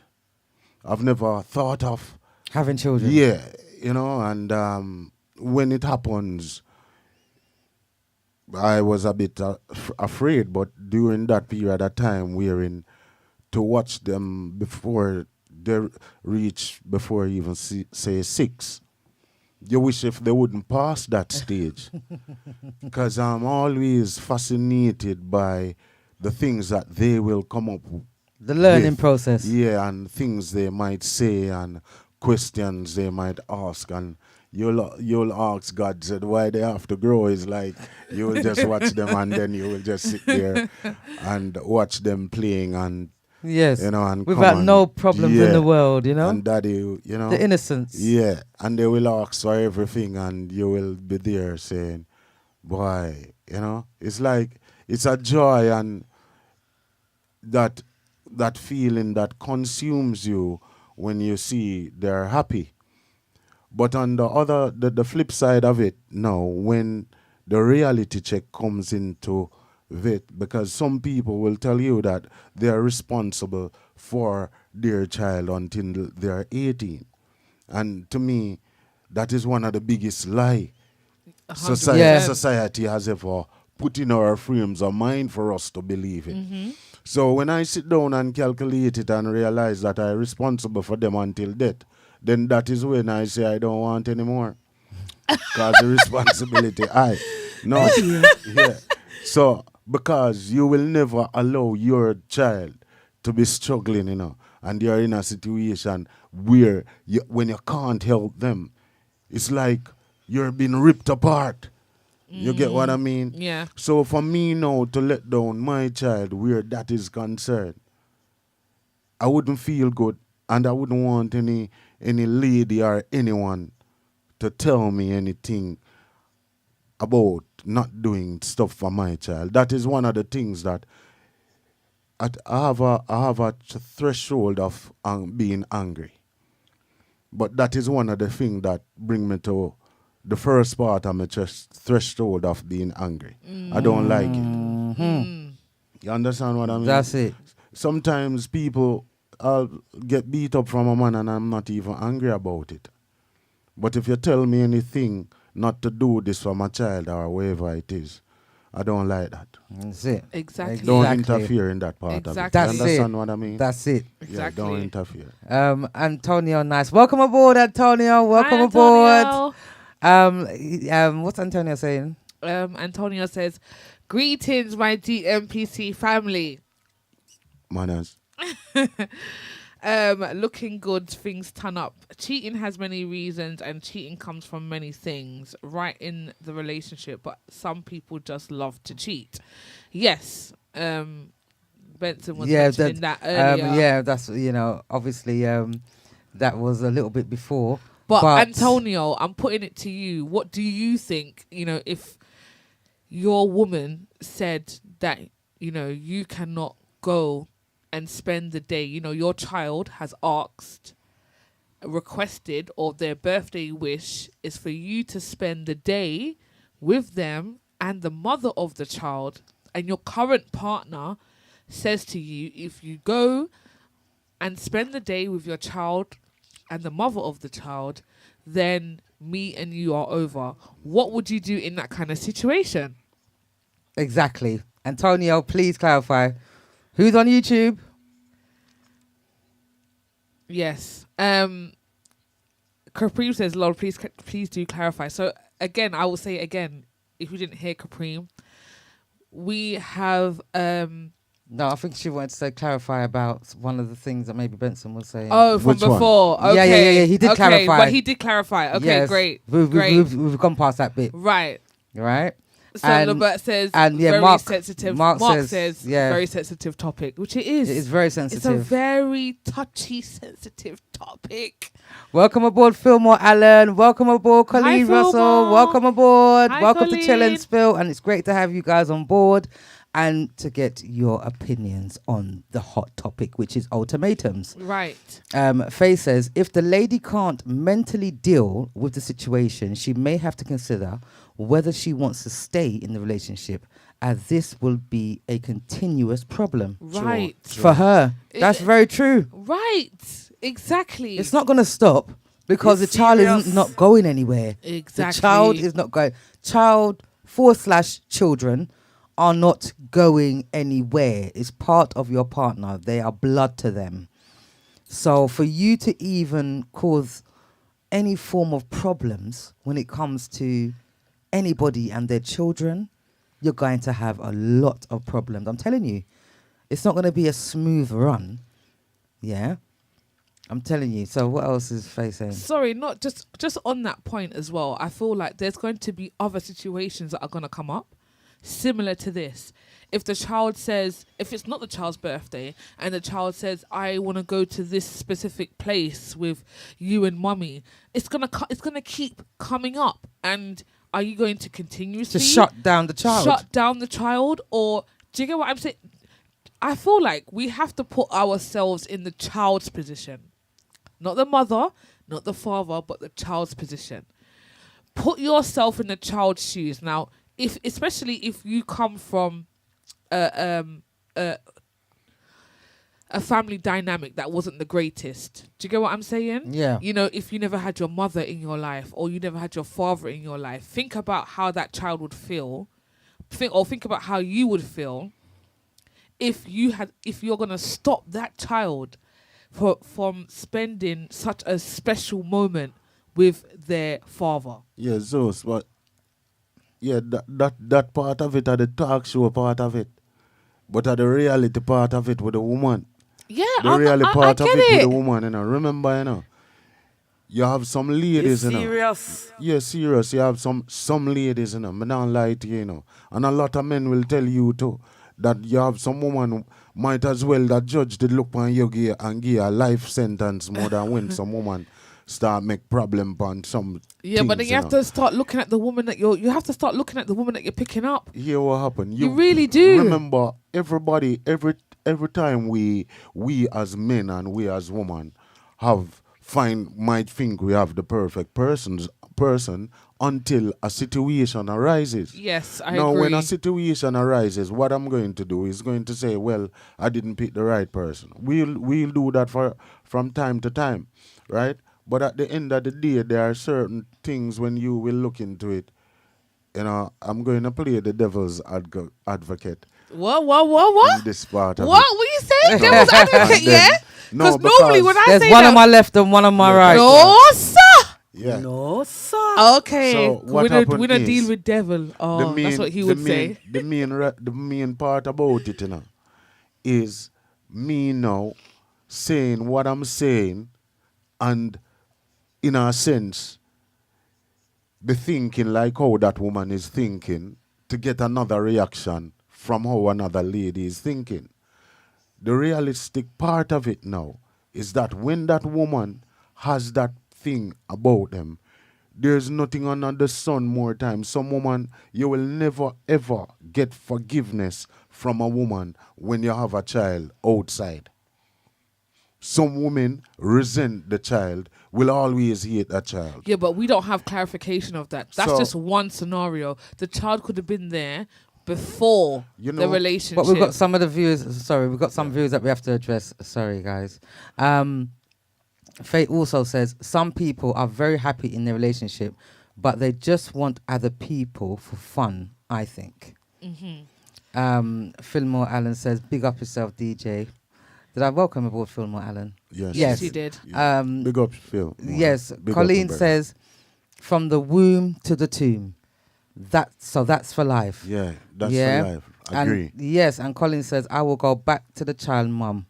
I've never thought of having children. Yeah, and when it happens, I was a bit afraid, but during that period of time, to watch them before they reach, before even say 6, you wish if they wouldn't pass that stage. Because I'm always fascinated by the things that they will come up with. The learning process. Yeah, and things they might say and questions they might ask, and you'll ask God, said, why they have to grow. Is like you will just watch them and then you will just sit there and watch them playing and yes, and without no problems in the world, and daddy, the innocence. Yeah, and they will ask for everything, and you will be there saying, boy, it's like it's a joy, and that feeling that consumes you when you see they're happy. But on the flip side of it, now, when the reality check comes into it, because some people will tell you that they are responsible for their child until they're 18. And to me, that is one of the biggest lies society has ever put in our frames of mind for us to believe it. Mm-hmm. So when I sit down and calculate it and realize that I'm responsible for them until death, then that is when I say I don't want anymore. Because the responsibility, yeah. So, because you will never allow your child to be struggling, and you're in a situation where when you can't help them, it's like you're being ripped apart. You get what I mean? Yeah. So for me now to let down my child where that is concerned, I wouldn't feel good. And I wouldn't want any lady or anyone to tell me anything about not doing stuff for my child. That is one of the things that I have a threshold of being angry. But that is one of the things that bring me to the first part of my threshold of being angry. I don't like it. You understand what I mean? That's it. Sometimes people get beat up from a man and I'm not even angry about it. But if you tell me anything not to do this for my child or whatever it is, I don't like that. That's it. Exactly. Don't Exactly. interfere in that part Exactly. of it. That's You understand it. what I mean? That's it. Exactly. Yeah, don't interfere. Antonio, nice. Welcome aboard, Antonio. Welcome Hi, aboard. Antonio. What's Antonio saying? Antonio says, "Greetings, my DMPC family. Manners. Looking good, things turn up. Cheating has many reasons, and cheating comes from many things right in the relationship. But some people just love to cheat." Yes. Benson was mentioning that earlier. Yeah, that's obviously that was a little bit before. But Antonio, I'm putting it to you. What do you think? If your woman said that you cannot go and spend the day, your child has requested, or their birthday wish is for you to spend the day with them and the mother of the child, and your current partner says to you, if you go and spend the day with your child and the mother of the child, then me and you are over. What would you do in that kind of situation? Exactly. Antonio, please clarify. Who's on YouTube? Yes. Capreem says, "Lord, please do clarify." So again, I will say it again, if you didn't hear Capreem, we have No, I think she wanted to clarify about one of the things that maybe Benson was saying. Oh, from Which one? before. Yeah, Okay. yeah. He did okay, clarify. But he did clarify. Okay, Yes. great. We've gone past that bit, Right. right? So And- Lambert says, and yeah, very Mark- sensitive. Mark Mark says, says, yeah. very sensitive topic, which it is. It is very It's a sensitive. very touchy, sensitive topic. Welcome aboard, Fillmore Allen. Welcome aboard, Hi, Colleen Russell. Fillmore. Welcome aboard. Hi, Welcome to Chill Colleen. and Spill. And it's great to have you guys on board and to get your opinions on the hot topic, which is ultimatums. Right. Faye says, if the lady can't mentally deal with the situation, she may have to consider whether she wants to stay in the relationship, as this will be a continuous problem Right. for her. That's very true. Right. Exactly. It's not going to stop because It's the child serious. is not going anywhere. Exactly. The child is not going. Child/children are not going anywhere. It's part of your partner. They are blood to them. So for you to even cause any form of problems when it comes to anybody and their children, you're going to have a lot of problems. I'm telling you, it's not going to be a smooth run. Yeah. I'm telling you. So what else is Faye saying? Sorry, not just on that point as well. I feel like there's going to be other situations that are going to come up similar to this. If the child says, if it's not the child's birthday and the child says, I want to go to this specific place with you and mummy, it's going to keep coming up. And are you going to continuously To shut down the child. shut down the child? Or do you get what I'm saying? I feel like we have to put ourselves in the child's position. Not the mother, not the father, but the child's position. Put yourself in the child's shoes. Now, especially if you come from a family dynamic that wasn't the greatest. Do you get what I'm saying? Yeah. If you never had your mother in your life or you never had your father in your life, think about how that child would feel. Think about how you would feel if you're gonna stop that child from spending such a special moment with their father. Yeah, Zeus, but yeah, that part of it are the talk show part of it. But are the reality part of it with the woman. Yeah, The I reality part of get it with it. the woman, Remember, you have some ladies, It's serious. Yeah, serious. You have some ladies, Me don't lie to you, And a lot of men will tell you too. that you have some woman who might as well that judge did look on you and give a life sentence more than when some woman start make problem on some Yeah, but then things, you have to start looking at the woman that you have to start looking at the woman that you're picking up. Hear what happened. You really do. Remember, everybody, every time we as men and we as women might think we have the perfect person until a situation arises. Yes, I Now, agree. when a situation arises, what I'm going to do is going to say, well, I didn't pick the right person. We'll do that from time to time, right? But at the end of the day, there are certain things when you will look into it. You know, I'm going to play the devil's advocate What? in this part of What it. were you saying? Devil's advocate, And then- yeah? No, Because normally when I There's say one that, on my left and one on my right. no, sir. Yeah. No, sir. Okay, So what we happened don't is deal with devil. Oh, that's what he would say. The main part about it, is me now saying what I'm saying, and in a sense, be thinking like how that woman is thinking to get another reaction from how another lady is thinking. The realistic part of it now is that when that woman has that thing about them, there's nothing under the sun more time. Some woman, you will never ever get forgiveness from a woman when you have a child outside. Some women resent the child, will always hate a child. Yeah, but we don't have clarification of that. That's So- just one scenario. The child could have been there before You the know- relationship. But we've got some of the viewers. Sorry, we've got some viewers that we have to address. Sorry, guys. Faye also says some people are very happy in their relationship, but they just want other people for fun. I think. Fillmore Allen says, "Big up yourself, DJ." Did I welcome aboard Fillmore Allen? Yes. Yes, you did. Yeah. Big up, Phil. Yes. Big up, Colleen brother. says, "From the womb to the tomb." That's for life. Yeah, that's Yeah. for life. Agree. And yes, and Colin says, "I will go back to the child mum."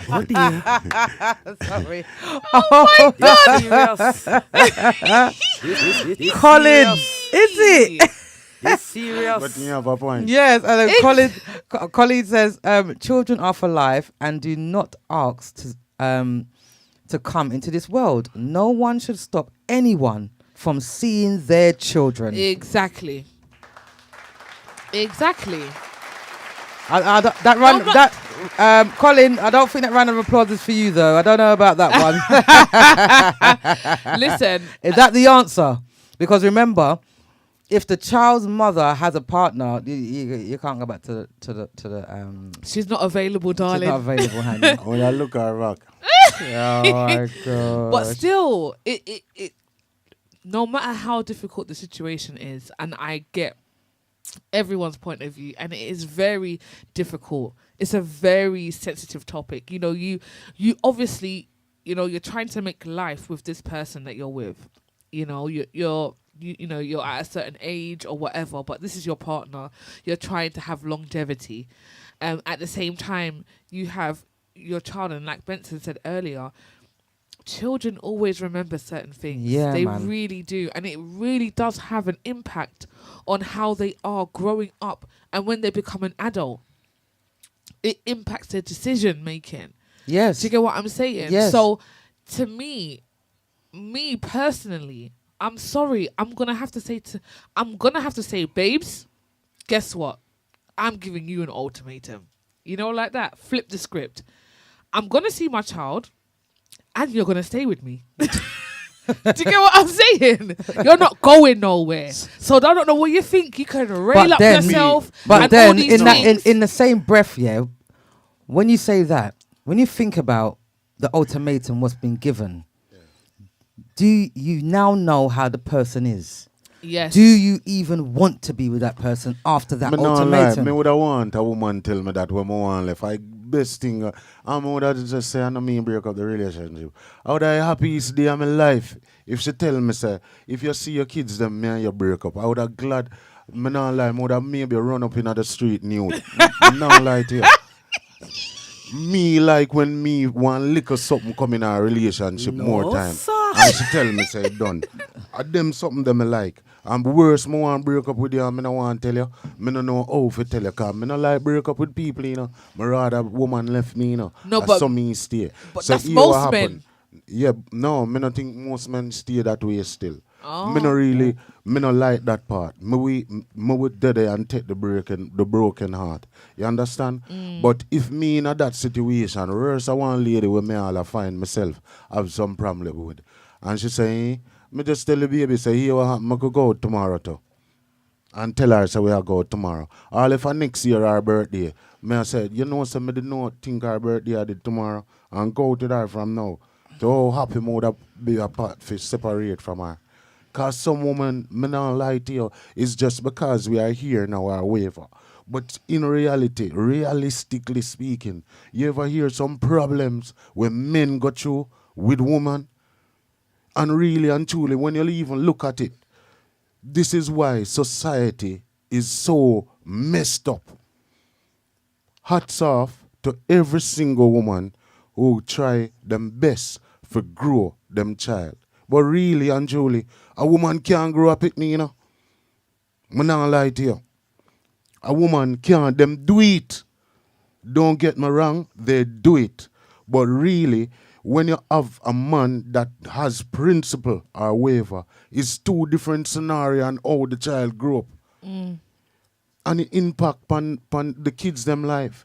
Oh dear. Sorry. Serious. Colin, is it? It's serious. But you have a point. Yes, and then Colin says, "Children are for life and do not ask to come into this world. No one should stop anyone from seeing their children." Exactly. Colin, I don't think that round of applause is for you, though. I don't know about that one. Listen, Is that the answer? Because remember, if the child's mother has a partner, you can't go back to the she's not available, she's darling. not available, honey. When I look at rock, Oh my god! But still, it no matter how difficult the situation is, and I get everyone's point of view, and it is very difficult. It's a very sensitive topic. You know, you obviously, you know, you're trying to make life with this person that you're with. You know, you're at a certain age or whatever, but this is your partner. You're trying to have longevity. At the same time, you have your child, and like Benson said earlier, children always remember certain things. Yeah, they man. really do, and it really does have an impact on how they are growing up, and when they become an adult, it impacts their decision making. Yes. Do you get what I'm saying? Yes. So, to me personally, I'm sorry. I'm gonna have to say, babes, guess what? I'm giving you an ultimatum. You know, like that. Flip the script. I'm gonna see my child, and you're gonna stay with me. Do you get what I'm saying? You're not going nowhere. So I don't know what you think. You can rail up yourself. But and then all these things. in the same breath, yeah, when you say that, when you think about the ultimatum what's been given, do you now know how the person is? Yes. Do you even want to be with that person after that me no lie, ultimatum? me would have want a woman tell me that when I want left. I best thing, I would have just say I no mean break up the relationship. I would have happy day of my life if she tell me say if you see your kids them me and you break up. I would have glad. Me no lie, me would have maybe run up in the street nude. Me no lie to you. Me like when me want liquor something come in our relationship No, more time. sir. And she tell me say done. Them something them I like. And worse, me want break up with you and me no want tell you. Me no know how to tell you, cause me no like break up with people, you know. Me rather woman left me, you know. No, As but- some me stay. but So that's here what most happen. men. Yeah, no, me no think most men stay that way still. Me no Oh. really, me no like that part. Me would dead there and take the broken heart. You understand? But if me in a that situation, worse I one lady where me all I find myself have some problem with. And she say, me just tell the baby, say, here what happen, I could go out tomorrow too. And tell her, say, we are go tomorrow. Or if next year our birthday, me I said, you know, somebody know think our birthday I did tomorrow. And go to her from now. To how happy me would have be apart for separate from her. Because some woman, me not lie to you, it's just because we are here now or whatever. But in reality, realistically speaking, you ever hear some problems when men go through with women? And really and truly, when you even look at it, this is why society is so messed up. Hats off to every single woman who try them best for grow them child. But really and truly, a woman can't grow up with me, you know. I'm not lie to you. A woman can't, them do it. Don't get me wrong, they do it. But really, when you have a man that has principle or whatever, it's two different scenario and how the child grow up. And it impact on the kids them life.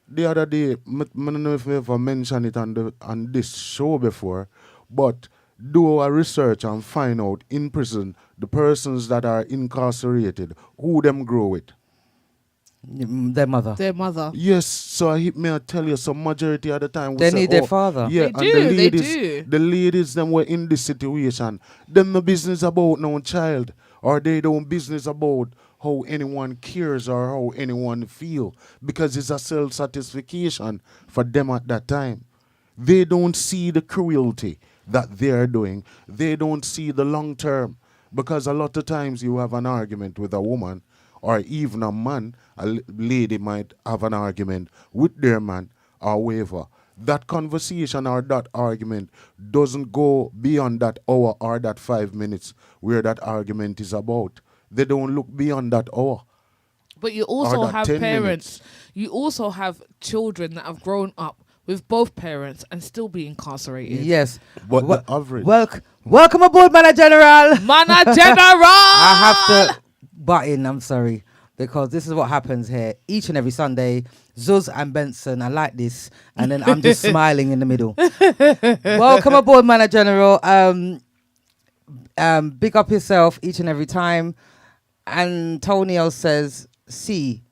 The other day, I don't know if we ever mentioned it on this show before, but do a research and find out in prison the persons that are incarcerated, who them grow with. Their mother. Their mother. Yes, so I tell you, some majority of the time we They say, need their father. Yeah, They and do, the they ladies, do. the ladies them were in this situation. Them no business about no child, or they don't business about how anyone cares or how anyone feel, because it's a self satisfaction for them at that time. They don't see the cruelty that they're doing. They don't see the long term, because a lot of times you have an argument with a woman or even a man, lady might have an argument with their man or whatever. That conversation or that argument doesn't go beyond that hour or that 5 minutes where that argument is about. They don't look beyond that hour. But you also that have 10 parents. You also have children that have grown up with both parents and still be incarcerated. Yes. But the average. Welcome aboard, Mana General. Mana General! I have to butt in, I'm sorry, because this is what happens here each and every Sunday. Zuz and Benson are like this, and then I'm just smiling in the middle. Welcome aboard, Mana General. Big up yourself each and every time. Antonio says, "See,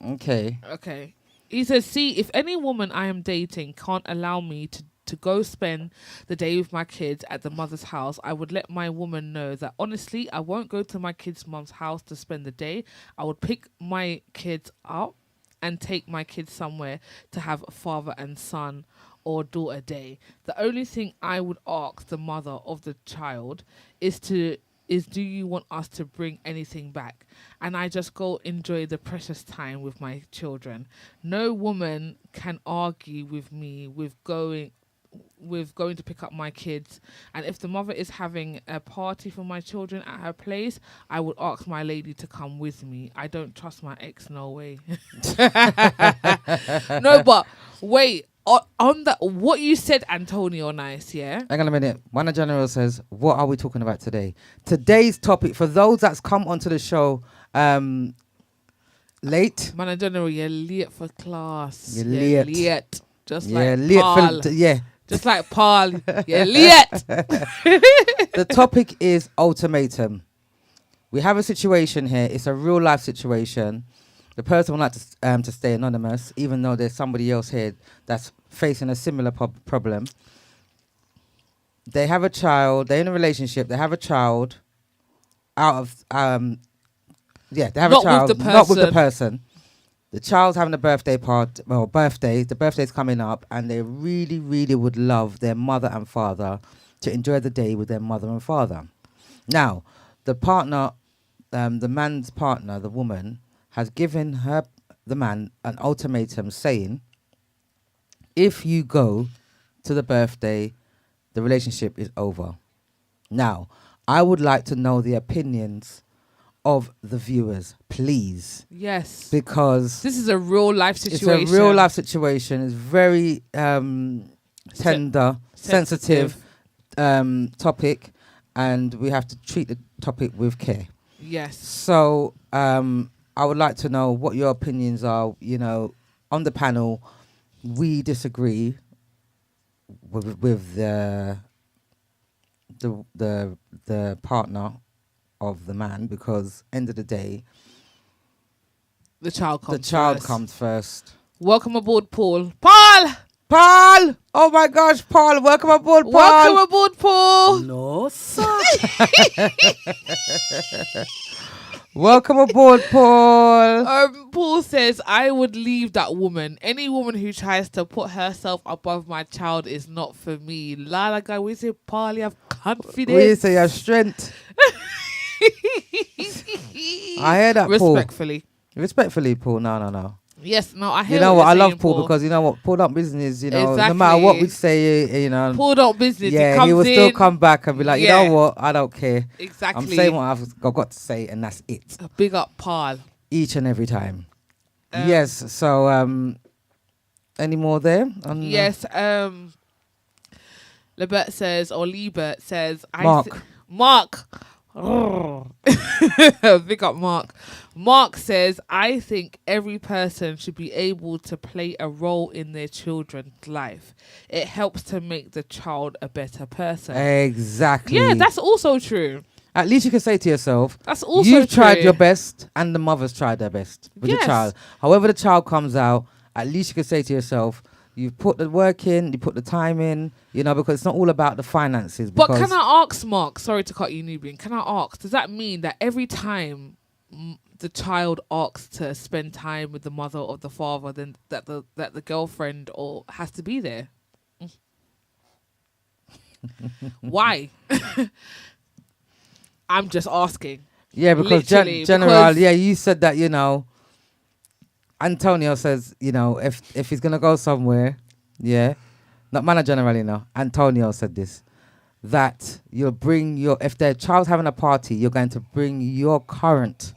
okay, Okay. He says, see, if any woman I am dating can't allow me to go spend the day with my kids at the mother's house, I would let my woman know that honestly, I won't go to my kids' mom's house to spend the day. I would pick my kids up and take my kids somewhere to have a father and son or daughter day. The only thing I would ask the mother of the child is do you want us to bring anything back? And I just go enjoy the precious time with my children. No woman can argue with me with going to pick up my kids. And if the mother is having a party for my children at her place, I would ask my lady to come with me. I don't trust my ex, no way." No, but wait. On that, what you said, Antonio, nice, yeah? hang on a minute. Mana General says, what are we talking about today? Today's topic, for those that's come onto the show late. Man, General, you're late for class. You're late. Just Yeah, like late Paul. yeah. Just like Paul. You're late. The topic is ultimatum. We have a situation here. It's a real life situation. The person would like to stay anonymous, even though there's somebody else here that's facing a similar problem. They have a child. They're in a relationship. They have a child. They have a Not child. with the Not with the person. person. The child's having a birthday party. Well, birthday. The birthday's coming up, and they really, really would love their mother and father to enjoy the day with their mother and father. Now, the partner, the man's partner, the woman, has given the man an ultimatum saying, if you go to the birthday, the relationship is over. Now, I would like to know the opinions of the viewers, please, Yes. because This is a real life situation. it's a real life situation. It's very tender, sensitive topic, and we have to treat the topic with care. Yes. So I would like to know what your opinions are. You know, on the panel, we disagree with the partner of the man, because end of the day, The child comes the child first. comes first. Welcome aboard, Paul. Paul! Paul! Oh my gosh, Paul! Welcome aboard, Paul! Welcome aboard, Paul! No, sir. Welcome aboard, Paul! Paul says, I would leave that woman. Any woman who tries to put herself above my child is not for me. Lala guy, we say, Paul, you have confidence. We say your strength. I hear that, Paul. Respectfully. Respectfully, Paul. No. Yes, no, I hear You know what what? I you're love saying, Paul because you know what? Paul don't business. You know, no matter Exactly. what we say, you know. Paul don't business. Yeah, he comes will still in. come back and be like, Yeah. you know what? I don't care. Exactly. I'm saying what I've got to say, and that's it. Big up, Paul. Each and every time. Yes. So, any more there? Yes. Lebert says, or Liebert says, Mark. Mark. Oh. Big up, Mark. Mark says, I think every person should be able to play a role in their children's life. It helps to make the child a better person. Exactly. Yeah, that's also true. At least you can say to yourself, That's also you've tried true. your best, and the mother's tried their best with Yes. the child. However the child comes out, at least you can say to yourself, you've put the work in, you put the time in, you know, because it's not all about the finances. But because can I ask, Mark, sorry to cut you, Nubian, can I ask, does that mean that every time the child asks to spend time with the mother or the father, then that the girlfriend or has to be there? Why? I'm just asking. Yeah, because Literally, General, because- yeah, you said that, you know, Antonio says, you know, if he's going to go somewhere, yeah, not Mana General, you know, Antonio said this, that you'll bring your, if their child's having a party, you're going to bring your current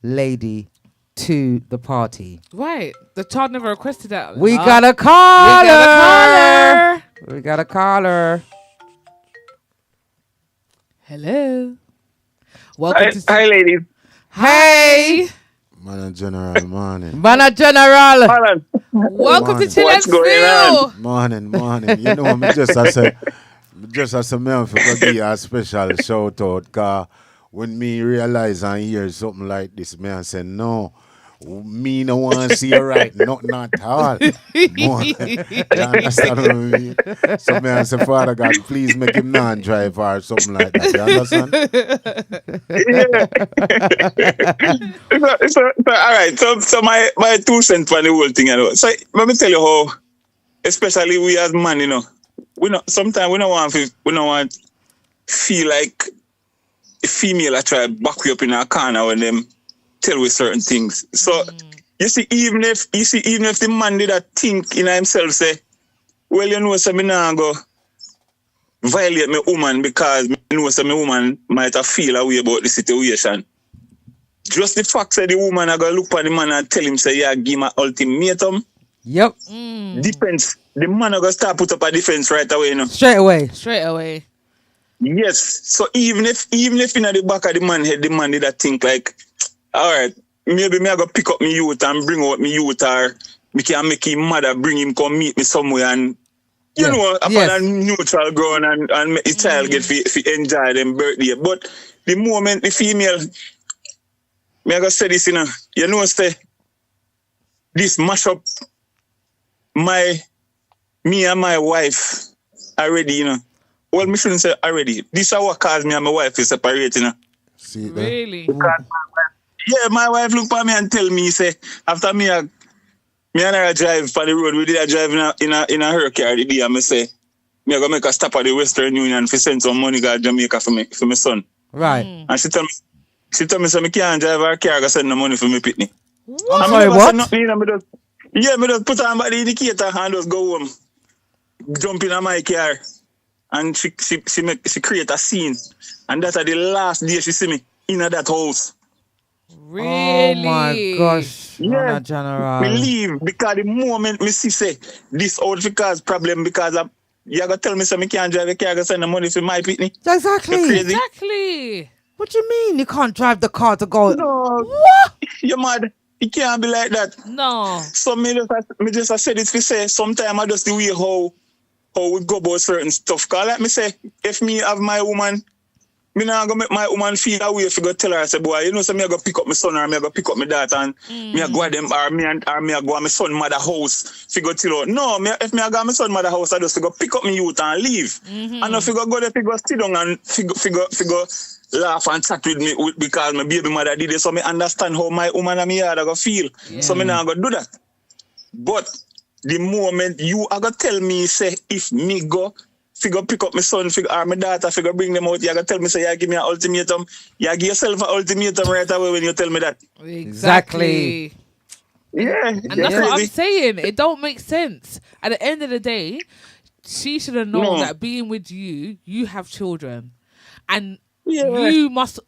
lady to the party. Right. The child never requested that. We Ah. got a caller. We got a caller. We got a caller. Hello. Welcome to... Hi, ladies. Hey, Man and General, morning. Mana General. Alan. Welcome Morning. to What's going Chillensville. Morning. You know, me just as a man for to give a special shout out, cause when me realize and hear something like this, me I say no. Me no want to see you right, not at all. More, you understand what I mean? So me I say, Father God, please make him non-drive or something like that. You understand? So, all right. So my 2 cents for the whole thing, you know. So let me tell you how, especially we as men, you know, sometimes we don't want feel like a female I try to back you up in our corner when them tell we certain things. So you see, even if the man did that think in himself, say, well, you know, so me nah go violate my woman because me know so my woman might have feel a way about the situation. Just the fact that the woman are gonna look at the man and tell him, say, yeah, give him an ultimatum. Yep, Defense. The man are gonna start put up a defense right away, you know. straight away. Straight away. Yes. So even if in the back of the man head, the man did that think like, all right, maybe me I go pick up my youth and bring out my youth, or me can make him mother bring him come meet me somewhere and you Yeah. know, upon Yes. a neutral ground and make the child get to enjoy them birthday. But the moment the female, me I go say this, you know, say this mash up me and my wife already, you know. Well, me shouldn't say already. This is what caused me and my wife is separating, you know. See it there? Really? Yeah, my wife look at me and tell me, say, after me and her drive for the road, we did a drive in a her car the day, and me say, me I go make a stop at the Western Union to send some money to Jamaica for my son. Right. And she tell me, so me can't drive her car, go send the money for me pitney. I'm sorry, what? Me just put on by the indicator and just go home. Jump in my car and she create a scene, and that's the last day she see me in that house. Really? Oh my gosh, Yeah. Runner Me General. leave because the moment me see say this out fi cause problem because you gotta tell me so me can't drive the car, I gotta send the money for my pitney. Exactly. You're crazy. Exactly. What do you mean you can't drive the car to go? No, What? you mad. It can't be like that. No. So me just I said it to say sometimes I just the way how we go about certain stuff. Cause like me say, if me have my woman, me not gonna make my woman feel that way if you go tell her, I say, boy, you know, so me I go pick up my son or me I go pick up my daughter and me I go at them or me I go at my son mother house if you go tell her. No, if me I go at my son mother house, I just go pick up my youth and leave. And if you go there, if you go sit down and figure laugh and chat with me because my baby mother did it, so me understand how my woman and me are go feel. So me not go do that. But the moment you are gonna tell me, say, if me go figure pick up my son, or my daughter, figure bring them out, you gonna tell me, say, you give me an ultimatum. You give yourself an ultimatum right away when you tell me that. Exactly. Yeah. And that's what I'm saying. It don't make sense. At the end of the day, she should have known that being with you, you have children. And you must...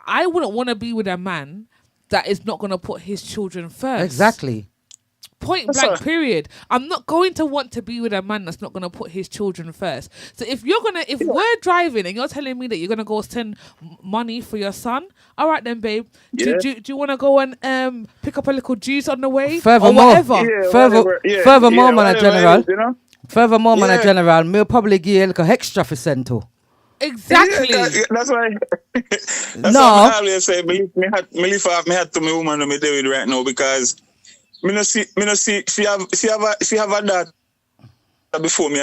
I wouldn't want to be with a man that is not going to put his children first. Exactly. Point blank, period. I'm not going to want to be with a man that's not going to put his children first. So if we're driving and you're telling me that you're going to go send money for your son, all right then, babe. Do you want to go and pick up a little juice on the way? Furthermore, or whatever? Furthermore, man, General. You know? Furthermore, man, General, me'll probably give you a little extra for cento. Exactly. Yeah, that's why. That's No. why I always say, me lift off my hat to my woman who me deal with right now because me no see she have a daughter before me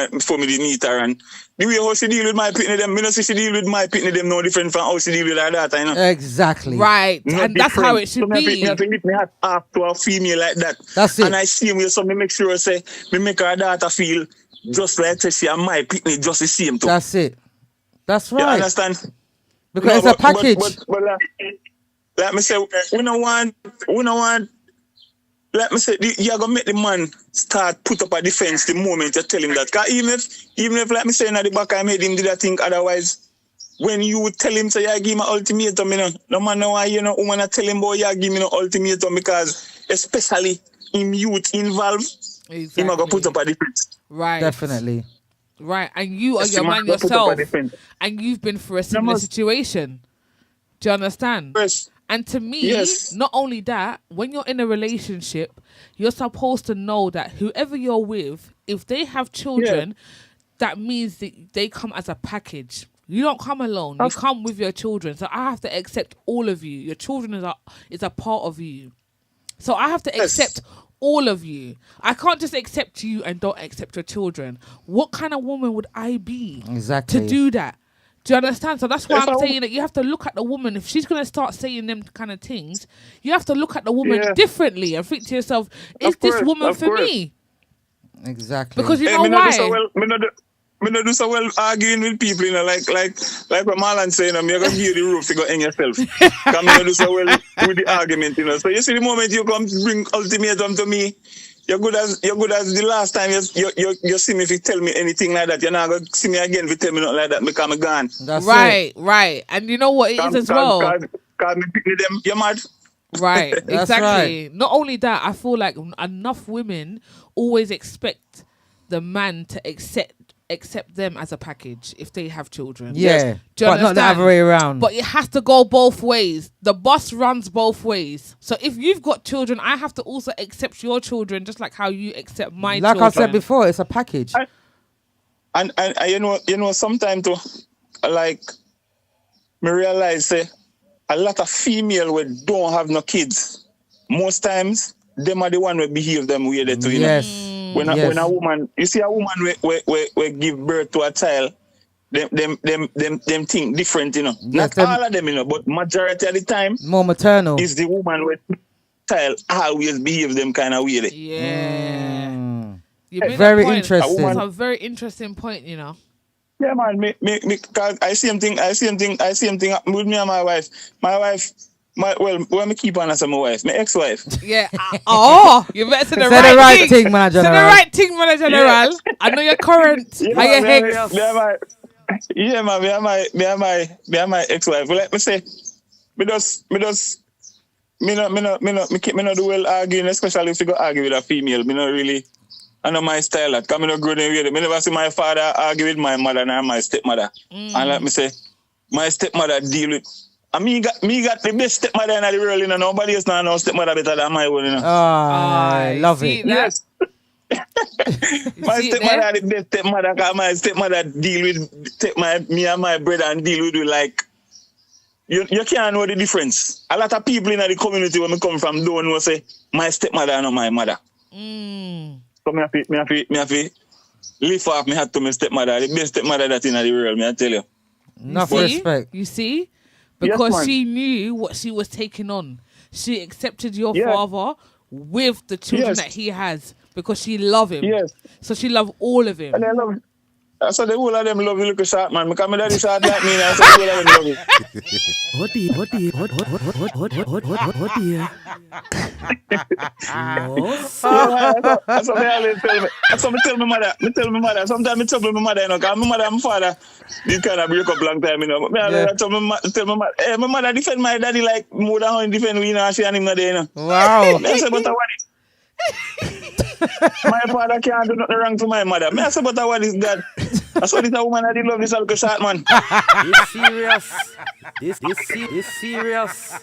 did meet her, and the way how she deal with my pitney them, me no see she deal with my pitney them no different from how she deal with her daughter, you know. Exactly. Right. No and that's how it should so be. Me have to lift my hat off to a female like that. That's it. And I see me, so me make sure say me make her daughter feel just like she and my pitney just the same too. That's it. That's right. You understand? Because it's a package. But let me say, we don't want. Let me say, you're gonna make the man start put up a defense the moment you tell him that. Cause even if let me say in the back I made him did that think otherwise. When you tell him say you give him an ultimatum, you know, no man know why you know woman tell him boy you give me no ultimatum because especially in youth involved, Exactly. he gonna put up a defense. Right. Definitely. Right. And you are Yes, your you man must put up a yourself. defense. And you've been through a similar must- situation. Do you understand? Yes. And to me, Yes. not only that, when you're in a relationship, you're supposed to know that whoever you're with, if they have children, that means that they come as a package. You don't come alone. You come with your children. So I have to accept all of you. Your children is a part of you. So I have to accept all of you. I can't just accept you and don't accept your children. What kind of woman would I be Exactly. to do that? Do you understand? So that's why If I'm I- saying that you have to look at the woman. If she's going to start saying them kind of things, you have to look at the woman Yeah. differently and think to yourself, is Of this course, woman of for course. me? Exactly. Because you Hey, know me not why? do so well. Me not do so well arguing with people, you know, like what Marlon saying, you know, me gonna give you the roof to go in yourself. Come me not do so well with the argument, you know. So you see the moment you come to bring ultimatum to me, you're good as the last time you see me if you tell me anything like that. You're not gonna see me again if you tell me nothing like that because I'm gone. That's Right, right. And you know what it is as well? Cause me pick with them, you're mad. Right, That's exactly. Not only that, I feel like enough women always expect the man to accept them as a package if they have children. Yeah. Do you But not the understand? other way around. But it has to go both ways. The bus runs both ways. So if you've got children, I have to also accept your children just like how you accept my like children. I said before, it's a package. And you know sometimes too, like me realize say a lot of female we don't have no kids. Most times them are the one who behave them way they too, you know. Yes. When a woman, you see a woman we give birth to a child, them think different, you know. Yes, Not all of them, you know, but majority of the time More maternal. is the woman with child always behave them kind of way. Yeah. You made Very that point. interesting. That's a very interesting point, you know. Yeah, man. Cause I see him thing with me and my wife. My when me keep on as my wife, my ex-wife. Yeah. You better say the Say the right thing. thing, man, Say the General. right thing, man, General. I know you're current. Yeah, How you man, hex? me and my ex-wife. Well, let me say, me not do well arguing, especially if you go argue with a female. Me not really, I know my style. That come me not good in with it. Me never see my father argue with my mother and my stepmother. And let me say, my stepmother deal with. And me got the best stepmother in the world. You know, nobody else now no stepmother better than my one. You know. Love see it. that? Yes. My see it stepmother there? the best stepmother. Cause my stepmother deal with me and my brother and deal with like. You can't know the difference. A lot of people in the community where me come from don't know say my stepmother and not my mother. So me have to lift off me hat to my stepmother, the best stepmother that in the world, me I tell you. Enough See? respect. You see? Yes, Because man. she knew what she was taking on. She accepted your Yes. father with the children Yes. that he has because she loved him. Yes. So she loved all of him. And I love so the whole of them love you look short man. Because my daddy short like me now, so the whole of them love you. What dear? No, sir. That's what me always tell me. That's what me tell my mother. Me tell my mother. Sometimes me trouble my mother, you know, because my mother and my father, they kind of break up long time, you know. But me always tell my mother, hey, my mother defend my daddy like more than how he defend me, you know, she and him not there, you know. Wow. Me I say, but what is my father can't do nothing wrong to my mother. Me I say, but what is that? That's what this a woman I did love this little short man. It's serious. This serious.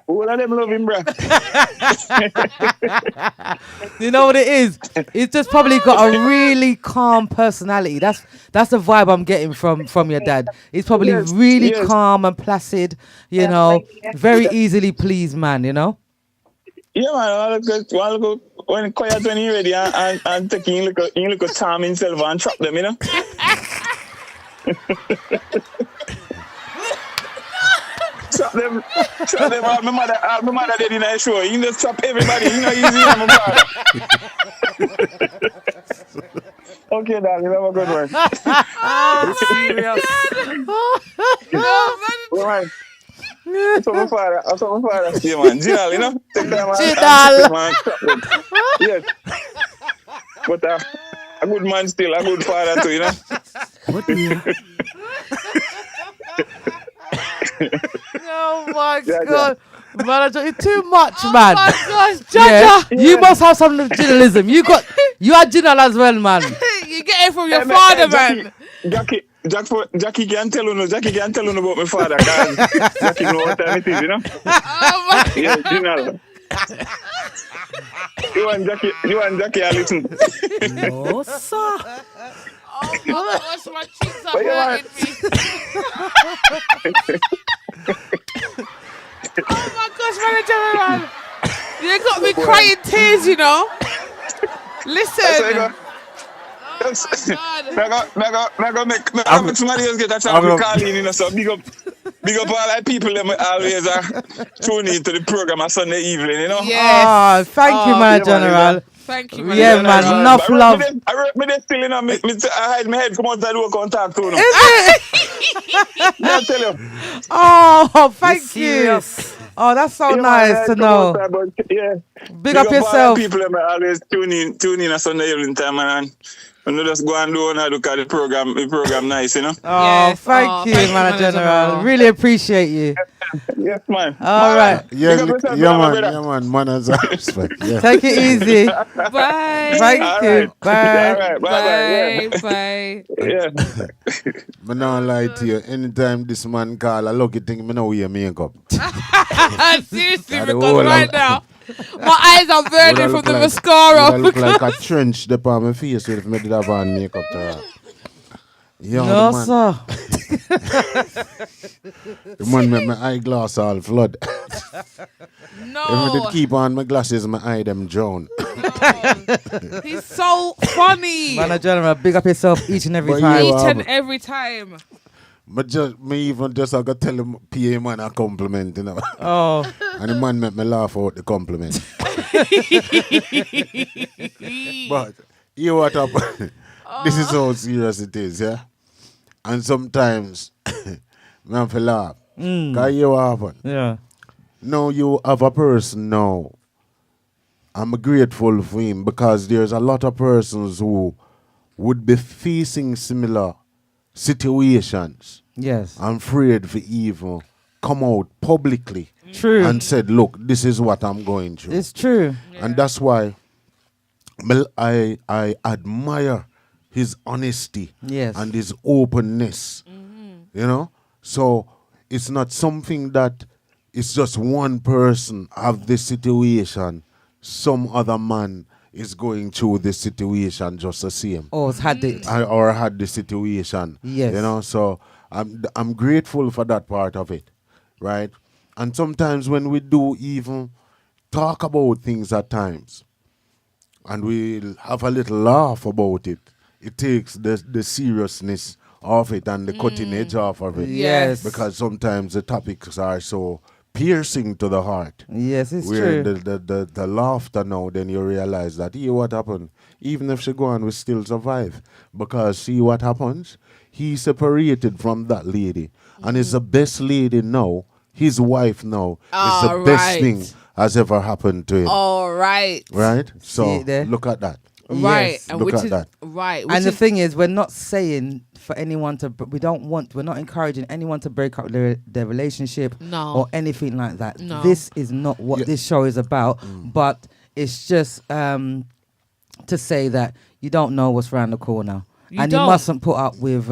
All of them love him, bro. You know what it is? It's just probably got a really calm personality. That's the vibe I'm getting from your dad. He's probably Yes, really yes. calm and placid, you know, very easily pleased man, you know? Yeah, man. I'll go when quiet when he ready and take him look a charm himself and trap them, you know. Trap them. My mother did in a show. You just trap everybody. You know, easy on my father. Okay, darling, have a good one. It's serious. All right. That's what my father say, man. Ginal, you know? Take time and Ginal. man, trap them. Yes. But a good man still, a good father too, you know? What dear? Oh my Yeah, God. Man, it's too much, man. Oh my gosh, Yeah, Jaja. you must have some journalism. You are Ginal as well, man. You get it from your father, man. Jackie can't tell you about my father, cause Jackie know what time it is, you know? Oh my Yeah, Ginal. You and Jackie are listen. No, sir. Oh my gosh, my cheeks are But yeah, hurting me. Oh my gosh, manager, man. You got me crying tears, you know. Listen. God. Make somebody else get a chance to call in, you know, so big up all the people that always tune into the program on Sunday evening, you know? Yes. Thank you, man, yeah, General. Thank you, Yeah, manager. man, enough love. I work me there still, you know, I hide my head, come out the door, contact to them. I tell you. Oh, thank It's you. serious. Oh, that's so Yeah, nice man, to come know. outside, but, yeah. Big up all yourself. the people that always tune in on Sunday evening time, and you just go and do and look at the program nice, you know? Oh, Yes. thank you, Thank you, man, Manager General. General. Really appreciate you. Yes, man. All right. Yeah, Big up yourself, my brother. man, manners and respect. Yeah. Take it easy. Bye. Thank All you. right. Bye. All right. Bye-bye. Bye. Yeah. Me not lie to you. Anytime this man call a lucky thing, me know wear makeup. Seriously, Nah, the because whole right of- now, my eyes are burning from the mascara. Would I look like a trench up on my face if me did have on makeup to her. Yeah, No, the man, sir. the man make my eyeglass all flood. No. If I did keep on my glasses, my eye them drown. No. He's so funny. Man, General, big up yourself each and every But time. you Each are- and every time. Me even just I got tell him PA man a compliment, you know. Oh, And the man make me laugh out the compliment. But you what up? This is how serious it is, yeah. And sometimes, me have to laugh. Cause you what happen? yeah. now you have a person now. I'm grateful for him because there's a lot of persons who would be facing similar situations. Yes. I'm afraid for even come out publicly True. and said, look, this is what I'm going through. It's true. And that's why I admire his honesty Yes. and his openness. You know? So it's not something that it's just one person have this situation. Some other man is going through this situation just the same. Or has had it. Or had the situation. Yes. You know, so I'm grateful for that part of it. Right? And sometimes when we do even talk about things at times, and we'll have a little laugh about it, it takes the seriousness of it and the cutting edge off of it. Yes. Because sometimes the topics are so piercing to the heart. Yes, it's Where true. the laughter now, then you realize that, what happened? Even if she go on, we still survive. Because see what happens? He separated from that lady. And is the best lady now. His wife now is the best thing has ever happened to him. All right. Right? So it there? look at that. Right. Yes. And Look which at is that. right. And the Which is, thing is, we're not saying for anyone to, we're not encouraging anyone to break up their relationship No. or anything like that. No. This is not what Yeah. this show is about, but it's just to say that you don't know what's around the corner. You and don't. you mustn't put up with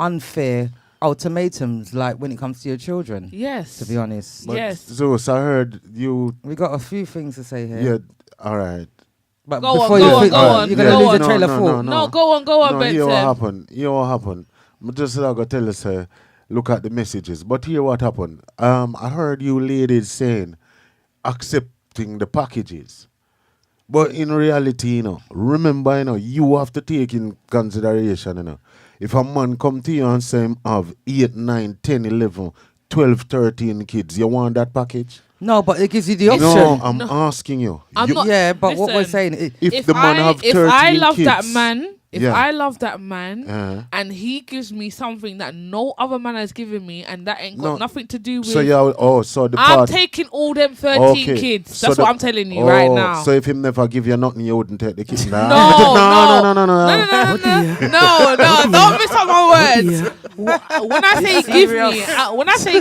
unfair ultimatums like when it comes to your children, yes. to be honest. But Yes. Zeus, I heard you. We got a few things to say here. Yeah, all right. But Go on, before go you on, think, go on, you're going to go lose on. the trailer No, full. No, go on, No, Benson. hear what happened. Hear what happened. I'm just going to tell us, look at the messages. But hear what happened. I heard you ladies saying accepting the packages. But in reality, remember, you have to take in consideration, if a man come to you and say him have 8, 9, 10, 11, 12, 13 kids, you want that package? No, but it gives you the option. No, I'm asking you. I'm You- not- Yeah, but what we're Listen, saying is, if the man have 13 if I love kids, that man, Yeah. I love that man, Uh-huh. and he gives me something that no other man has given me, and that ain't got No. nothing to do with. So so the I'm part. taking all them 13 Okay. kids. So That's the- what I'm telling you right now. So if him never give you nothing, you wouldn't take the kids. no, no. don't miss out my words. dear. When I say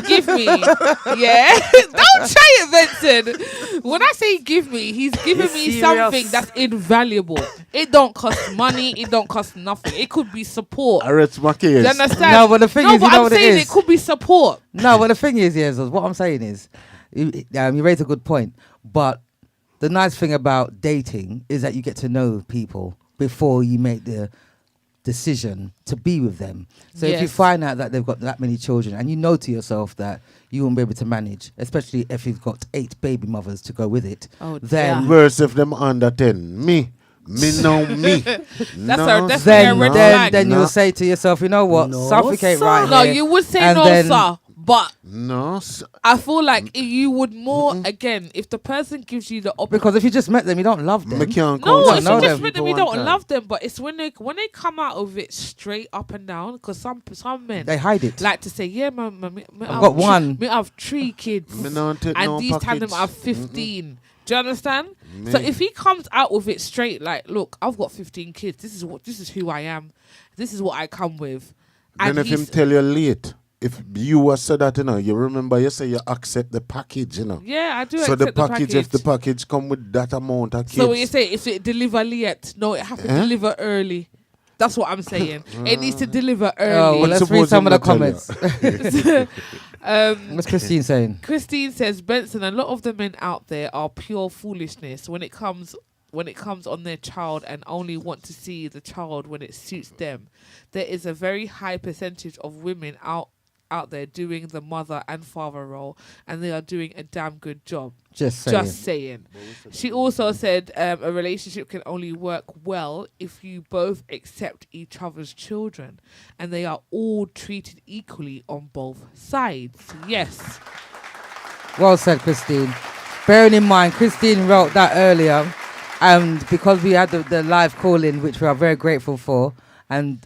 give me, yeah, don't try it, Vincent. When I say give me, he's giving me serious. something that's invaluable. It don't cost money. It don't cost nothing. It could be support. I rest my case. You understand? No, but the thing is, you but know I'm what it saying is? it could be support. no, but the thing is, yes, what I'm saying is, you raise a good point, but the nice thing about dating is that you get to know people before you make the decision to be with them. So if you Yes. find out that they've got that many children and you know to yourself that you won't be able to manage, especially if you've got 8 baby mothers to go with it, Oh, then dear. Worse if them under 10. Me know me. That's then a red then, flag. then No. you'll say to yourself, you know what, No, suffocate sir. right No, here. you would say and no, then- sir. But No. I feel like you would more again if the person gives you the opportunity. Because if you just met them, you don't love them. Me can't No, count it's know not them. just with them. You one don't time. love them, but it's when they come out of it straight up and down. Because some men They hide it. like to say, yeah, man, I've got one. Me have 3 kids, Me don't take and no these tandem package. have 15. Do you understand? Me. So if he comes out with it straight, like, look, I've got 15 kids. This is who I am. This is what I come with. Then if him tell you late, if you was said that, you remember you say you accept the package, yeah, I do So accept the package, if the package come with that amount of kids. So what you say, if it deliver late, no, it have to Eh? deliver early. That's what I'm saying. It needs to deliver Oh, early. well, let's Suppose read some him of the not tell you. comments. What's Christine saying? Christine says, Benson, a lot of the men out there are pure foolishness when it comes on their child and only want to see the child when it suits them. There is a very high percentage of women out there doing the mother and father role, and they are doing a damn good job. Just saying. Just saying. She also said a relationship can only work well if you both accept each other's children and they are all treated equally on both sides. Yes. Well said, Christine. Bearing in mind, Christine wrote that earlier, and because we had the live call-in, which we are very grateful for, and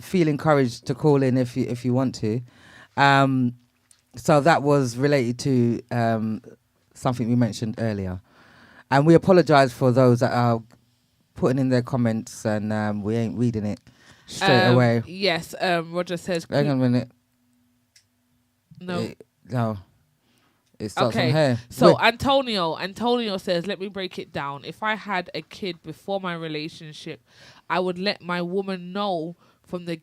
feel encouraged to call in if you want to. So that was related to something we mentioned earlier. And we apologize for those that are putting in their comments and we ain't reading it straight away. Yes, Roger says... Hang on a minute. No. No. It starts on Okay, here. so Wait. Antonio says, let me break it down. If I had a kid before my relationship, I would let my woman know from the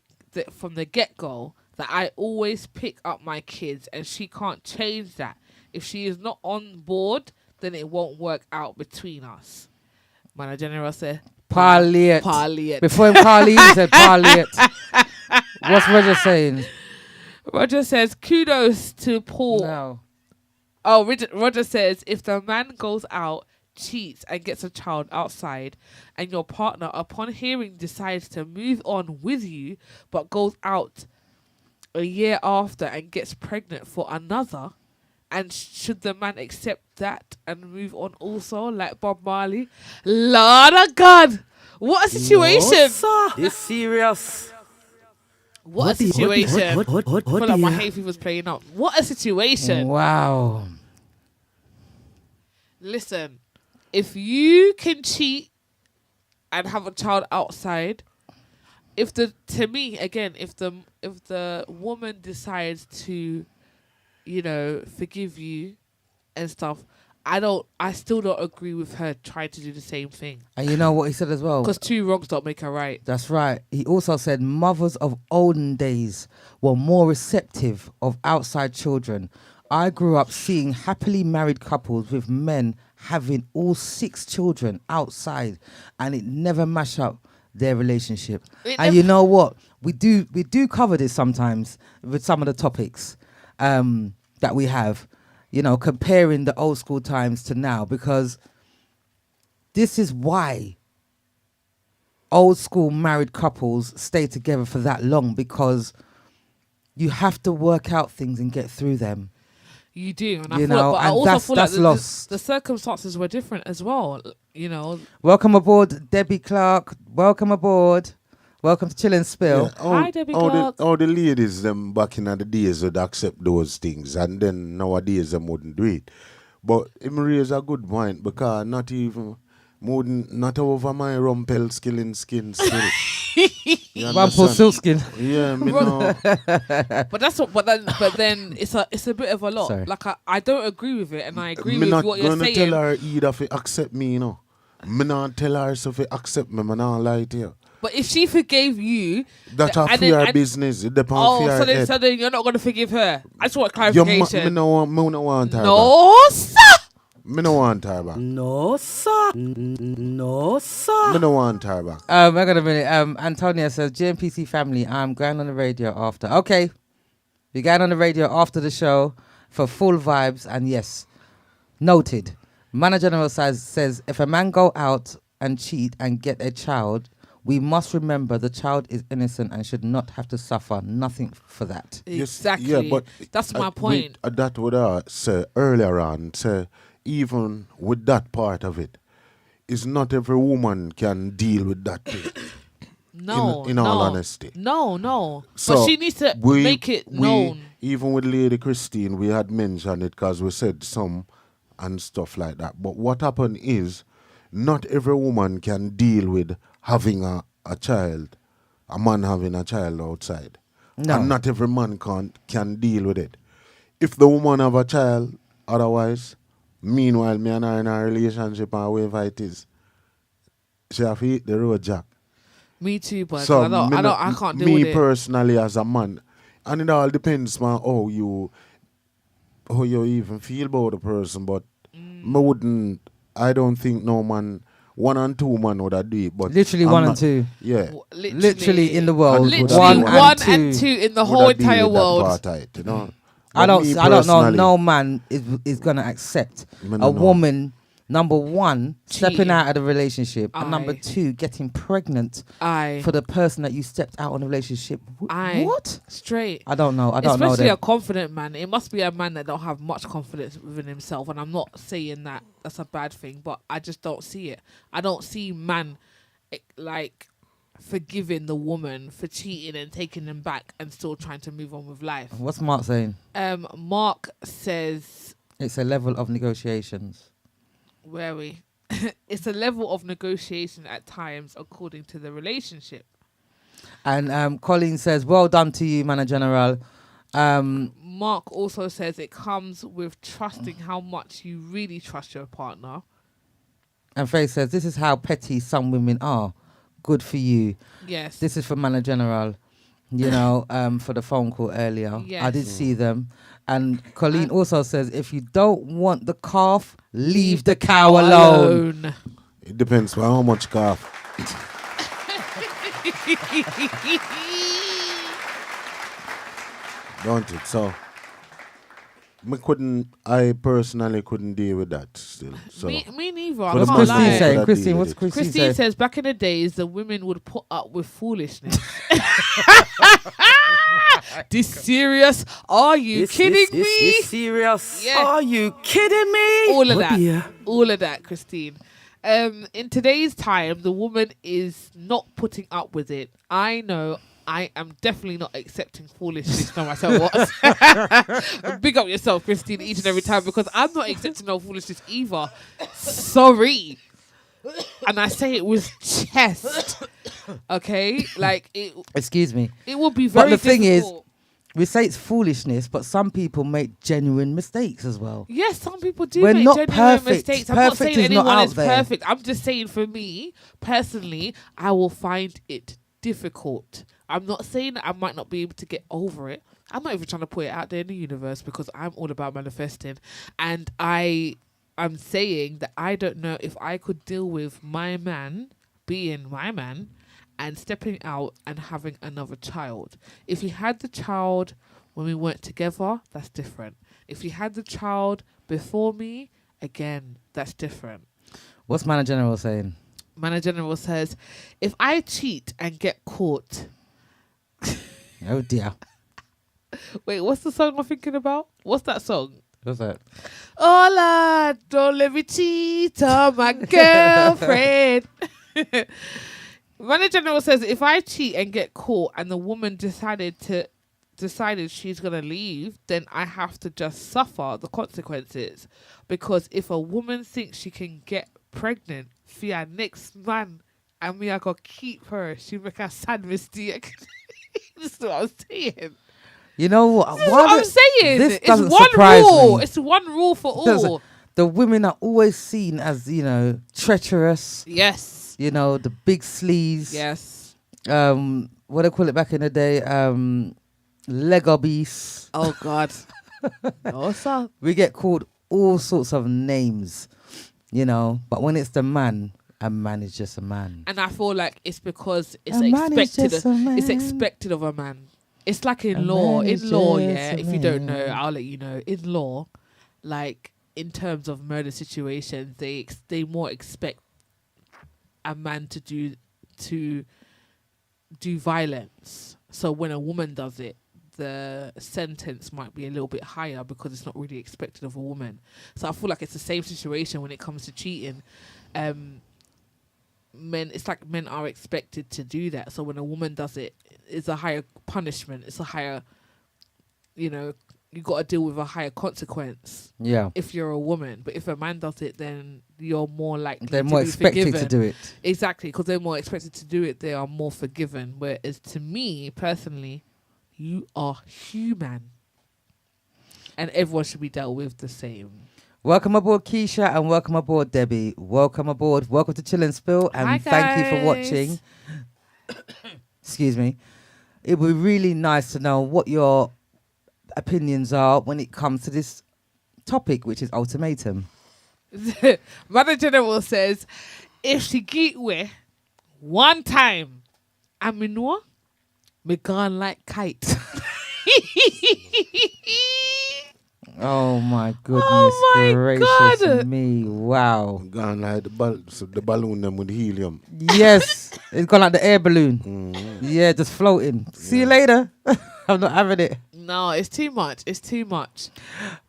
get-go that I always pick up my kids, and she can't change that. If she is not on board, then it won't work out between us. Mana General said, Parliate. Before him Carly, he said parliate. What's Roger saying? Roger says, kudos to Paul. No. Oh, Roger says, if the man goes out, cheats, and gets a child outside, and your partner, upon hearing, decides to move on with you, but goes out a year after and gets pregnant for another, and should the man accept that and move on also, like Bob Marley? Lord of God! What a situation! No, sir. It's serious. What a situation! I feel like my dear. hay fever's playing up. What a situation! Wow. Listen, if you can cheat and have a child outside, if the woman decides to, forgive you and stuff, I still don't agree with her trying to do the same thing. And you know what he said as well? Because two wrongs don't make a right. That's right. He also said mothers of olden days were more receptive of outside children. I grew up seeing happily married couples with men having all 6 children outside, and it never mashed up their relationship. And you know what? We do cover this sometimes with some of the topics that we have, comparing the old school times to now, because this is why old school married couples stay together for that long, because you have to work out things and get through them. You do, and I also feel like the circumstances were different as well. Welcome aboard, Debbie Clark. Welcome aboard. Welcome to Chill and Spill. Yeah, Hi, Debbie Clark. All the ladies them back in the days would accept those things, and then nowadays them wouldn't do it. But him raise a good point, because not over my rumpel skilling skin still. Rumple silkskin. Yeah, me know. But then it's a bit of a lot. Sorry. Like I don't agree with it, and I agree Me with not what you're gonna saying. tell her either to accept me, Me not tell her so to accept me. Me not lie to you. But if she forgave you, That's a fair business. It depends on so head. then you're not gonna forgive her. I just want clarification. Me no want her back. No, sir. Me no want her back. No, sir. No, sir. Me no want her back. Hang on a minute. Antonia says, GMPC family, I'm going on the radio after. Okay. We're going on the radio after the show for full vibes. And yes, noted. Mana General says, if a man go out and cheat and get a child, we must remember the child is innocent and should not have to suffer nothing for that. Exactly. Yeah, but that's my point. That would say earlier on, say even with that part of it, is not every woman can deal with that thing. No, in all honesty. No. So but she needs to make it known. Even with Lady Christine, we had mentioned it because we said some and stuff like that. But what happened is, not every woman can deal with having a child, a man having a child outside. No. And not every man can deal with it. If the woman have a child, otherwise, meanwhile, me and her in a relationship and whatever it is, she have to hit the road, Jack. Me too, but So I can't deal with me it. personally as a man, and it all depends on how you even feel about the person. But I don't think no man, 1 and 2 man would have do it. But Literally I'm 1 and not- 2. Yeah. Literally in the world. Literally Literally 1 1 and 2 in the would whole have deal entire with that world. part of it, you know? I But me don't know. personally, No man is gonna accept Me a no know. woman, number 1, stepping Cheating. out of the relationship, and Aye. number 2, getting pregnant Aye. for the person that you stepped out on the relationship. Aye. What? Straight. I don't know. I don't know. Especially a Them. confident man. It must be a man that don't have much confidence within himself. And I'm not saying that that's a bad thing, but I just don't see it. I don't see man like forgiving the woman for cheating and taking them back and still trying to move on with life. What's Mark saying? Mark says, It's a level of negotiations. where are we? It's a level of negotiation at times according to the relationship. And Colleen says, well done to you, Manor General. Mark also says it comes with trusting how much you really trust your partner. And Faith says, this is how petty some women are. Good for you. Yes. This is from Manor General, you know, for the phone call earlier. Yes. I did see them. And Colleen also says, if you don't want the calf, leave the cow alone. It depends on how much calf. Don't it? So I personally couldn't deal with that still. So Me neither. I For the What's can't most Christine lie. saying? I'd Christine, deal what's with it. Christine Christine saying? says back in the days the women would put up with foolishness. This serious? Are you kidding me? Is serious? Yeah. Are you kidding me? All of Oh that. dear. All of that, Christine. In today's time, the woman is not putting up with it. I know I am definitely not accepting foolishness no matter what. Big up yourself, Christine, each and every time, because I'm not accepting no foolishness either. Sorry. And I say it with chest. Okay? Like, Excuse me. it would be But very the thing is, difficult. we say it's foolishness, but some people make genuine mistakes as well. Yes, some people do We're make not genuine perfect. mistakes. I'm not Perfect saying is not anyone out is there. perfect. I'm just saying for me, personally, I will find it difficult. I'm not saying that I might not be able to get over it. I'm not even trying to put it out there in the universe because I'm all about manifesting. And I'm saying that I don't know if I could deal with my man being my man and stepping out and having another child. If he had the child when we weren't together, that's different. If he had the child before me, again, that's different. What's Manor General saying? Manor General says, if I cheat and get caught... Oh dear. Wait, what's the song I'm thinking about? What's that song? What's that? Hola, don't let me cheat on my girlfriend. Manor General says, if I cheat and get caught and the woman decided she's gonna leave, then I have to just suffer the consequences. Because if a woman thinks she can get pregnant for her next man and me I gotta keep her, she make a sad mistake. This is what I'm saying. You know what? This is what I'm saying. This It's doesn't one surprise rule. me. It's one rule for Doesn't- all. The women are always seen as, you know, treacherous. Yes. You know, the big sleaze. Yes. What they call it back in the day? Lego beasts. Oh God. What's up? We get called all sorts of names, you know. But when it's the man, a man is just a man. And I feel like it's because it's A man is expected. just a man. It's expected of a man. It's like in A law. man In is law, just yeah. a If you don't know, man. I'll let you know. In law, like in terms of murder situations, they more expect a man to do violence. So when a woman does it, the sentence might be a little bit higher because it's not really expected of a woman. So I feel like it's the same situation when it comes to cheating. It's like men are expected to do that. So when a woman does it, it's a higher punishment. It's a higher, you got to deal with a higher consequence Yeah. if you're a woman. But if a man does it, then you're more likely They're to more be expected forgiven. to do it. Exactly, because they're more expected to do it. They are more forgiven. Whereas to me, personally, you are human. And everyone should be dealt with the same. Welcome aboard, Keisha, and welcome aboard, Debbie. Welcome aboard. Welcome to Chill and Spill, and Hi, thank you for guys. watching. Excuse me. It would be really nice to know what your opinions are when it comes to this topic, which is ultimatum. Mother General says, if she get away one time, I mean what? Me gone like kite. Oh my goodness Oh my gracious God. me! Wow. Gone like the balloon them with helium. Yes, it's gone like the air balloon. Mm. Yeah, just floating. See you later. I'm not having it. No, it's too much. It's too much.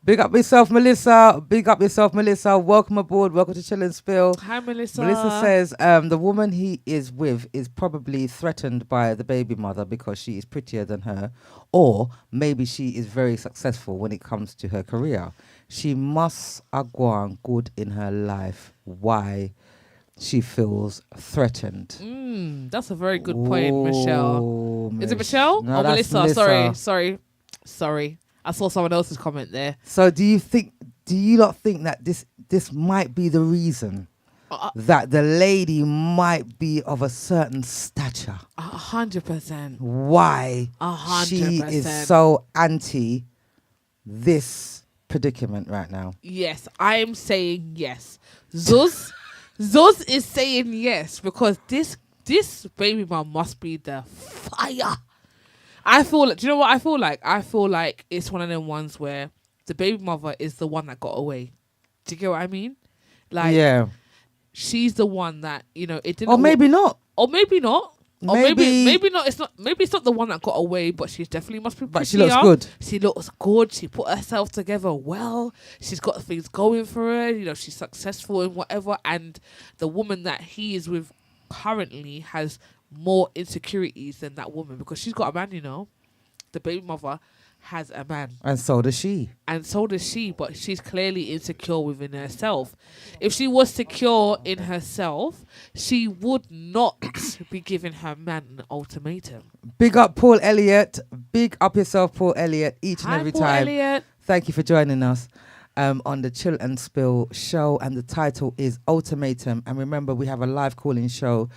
Big up yourself, Melissa. Big up yourself, Melissa. Welcome aboard. Welcome to Chill and Spill. Hi, Melissa. Melissa says the woman he is with is probably threatened by the baby mother because she is prettier than her, or maybe she is very successful when it comes to her career. She must agwan good in her life. Why she feels threatened? That's a very good point, Michelle. Oh, Is it Michelle? No, or that's Melissa? Sorry. I saw someone else's comment there. So do you not think that this might be the reason that the lady might be of a certain stature? 100%. Why 100%. she is so anti this predicament right now? Yes, I am saying yes. Zuz is saying yes because this baby mom must be the fire. I feel like, do you know what I feel like? I feel like it's one of them ones where the baby mother is the one that got away. Do you get what I mean? Like, yeah. She's the one that, it didn't. Or maybe not. Or maybe not. Or Maybe- maybe not. Maybe it's not the one that got away, but she definitely must be. But she prettier. looks good. She looks good. She put herself together well. She's got things going for her. She's successful in whatever. And the woman that he is with currently has more insecurities than that woman because she's got a man. The baby mother has a man. And so does she. And so does she, but she's clearly insecure within herself. If she was secure in herself, she would not be giving her man an ultimatum. Big up Paul Elliott. Big up yourself, Paul Elliott, each and Hi, every Paul time. Elliott. Thank you for joining us on the Chill and Spill show. And the title is Ultimatum. And remember, we have a live calling show.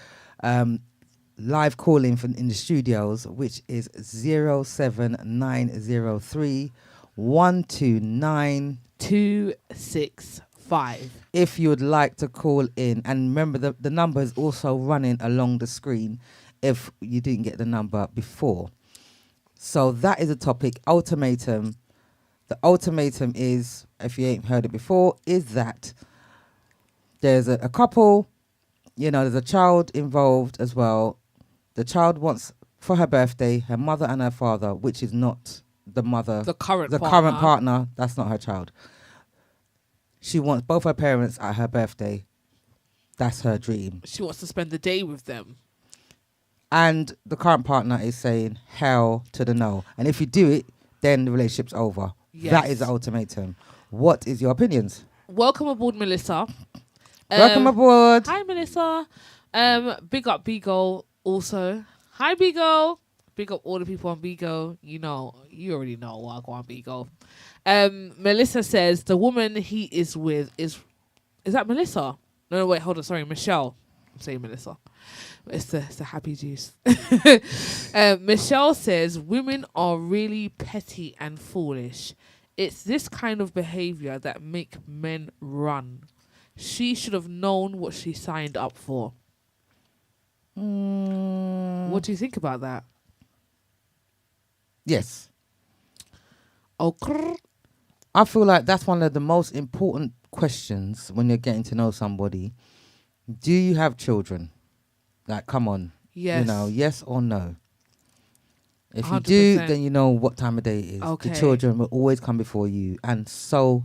Live calling in the studios, which is 07903 129 265. if you would like to call in. And remember, the number is also running along the screen if you didn't get the number before. So that is a topic, ultimatum. The ultimatum is, if you ain't heard it before, is that there's a couple, there's a child involved as well. The child wants, for her birthday, her mother and her father, which is not the mother. The current current partner, that's not her child. She wants both her parents at her birthday. That's her dream. She wants to spend the day with them. And the current partner is saying, hell to the no. And if you do it, then the relationship's over. Yes. That is the ultimatum. What is your opinions? Welcome aboard, Melissa. Welcome aboard. Hi, Melissa. Big up Beagle also. Hi, Beagle. Big up all the people on Beagle. You already know what I go on Beagle. Melissa says the woman he is with is that Melissa? No, wait, hold on. Sorry, Michelle. I'm saying Melissa. It's the happy juice. Michelle says women are really petty and foolish. It's this kind of behavior that make men run. She should have known what she signed up for. What do you think about that? Yes. Okay. I feel like that's one of the most important questions when you're getting to know somebody. Do you have children? Like, come on. Yes. Yes or no. If you do, 100%. then you know what time of day it is. Okay. The children will always come before you. And so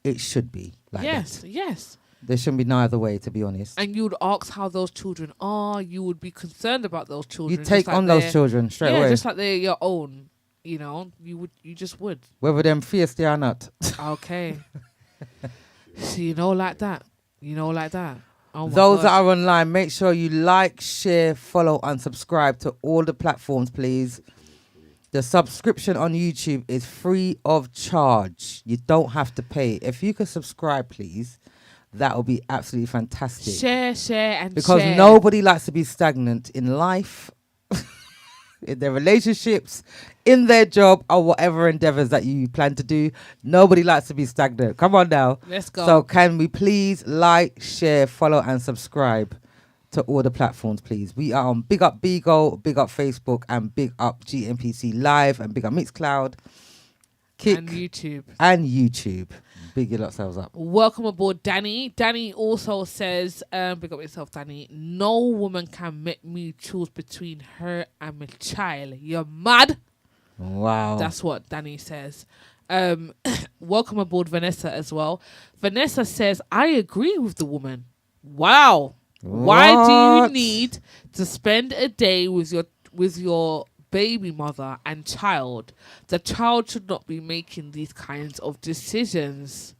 it should be like Yes, that. yes. There shouldn't be no other way, to be honest. And you would ask how those children are. You would be concerned about those children. You take just like on those they're- children straight yeah, away. just like they're your own. You just would. Whether them fierce they are not. Okay. So like that. Oh my Those gosh. that are online, make sure you like, share, follow, and subscribe to all the platforms, please. The subscription on YouTube is free of charge. You don't have to pay. If you could subscribe, please, that would be absolutely fantastic. Share, and Because share. nobody likes to be stagnant in life, in their relationships, in their job, or whatever endeavors that you plan to do. Nobody likes to be stagnant. Come on now. Let's go. So can we please like, share, follow, and subscribe to all the platforms, please? We are on Big Up Beagle, Big Up Facebook, and Big Up GMPC Live, and Big Up Mixcloud, Kick, and YouTube. and YouTube. Big yourselves up. Welcome aboard, Danny. Danny also says, big up yourself, Danny. No woman can make me choose between her and my child. You're mad? Wow. That's what Danny says. Welcome aboard, Vanessa, as well. Vanessa says, I agree with the woman. Wow. Why do you What? need to spend a day with your baby mother and child? The child should not be making these kinds of decisions.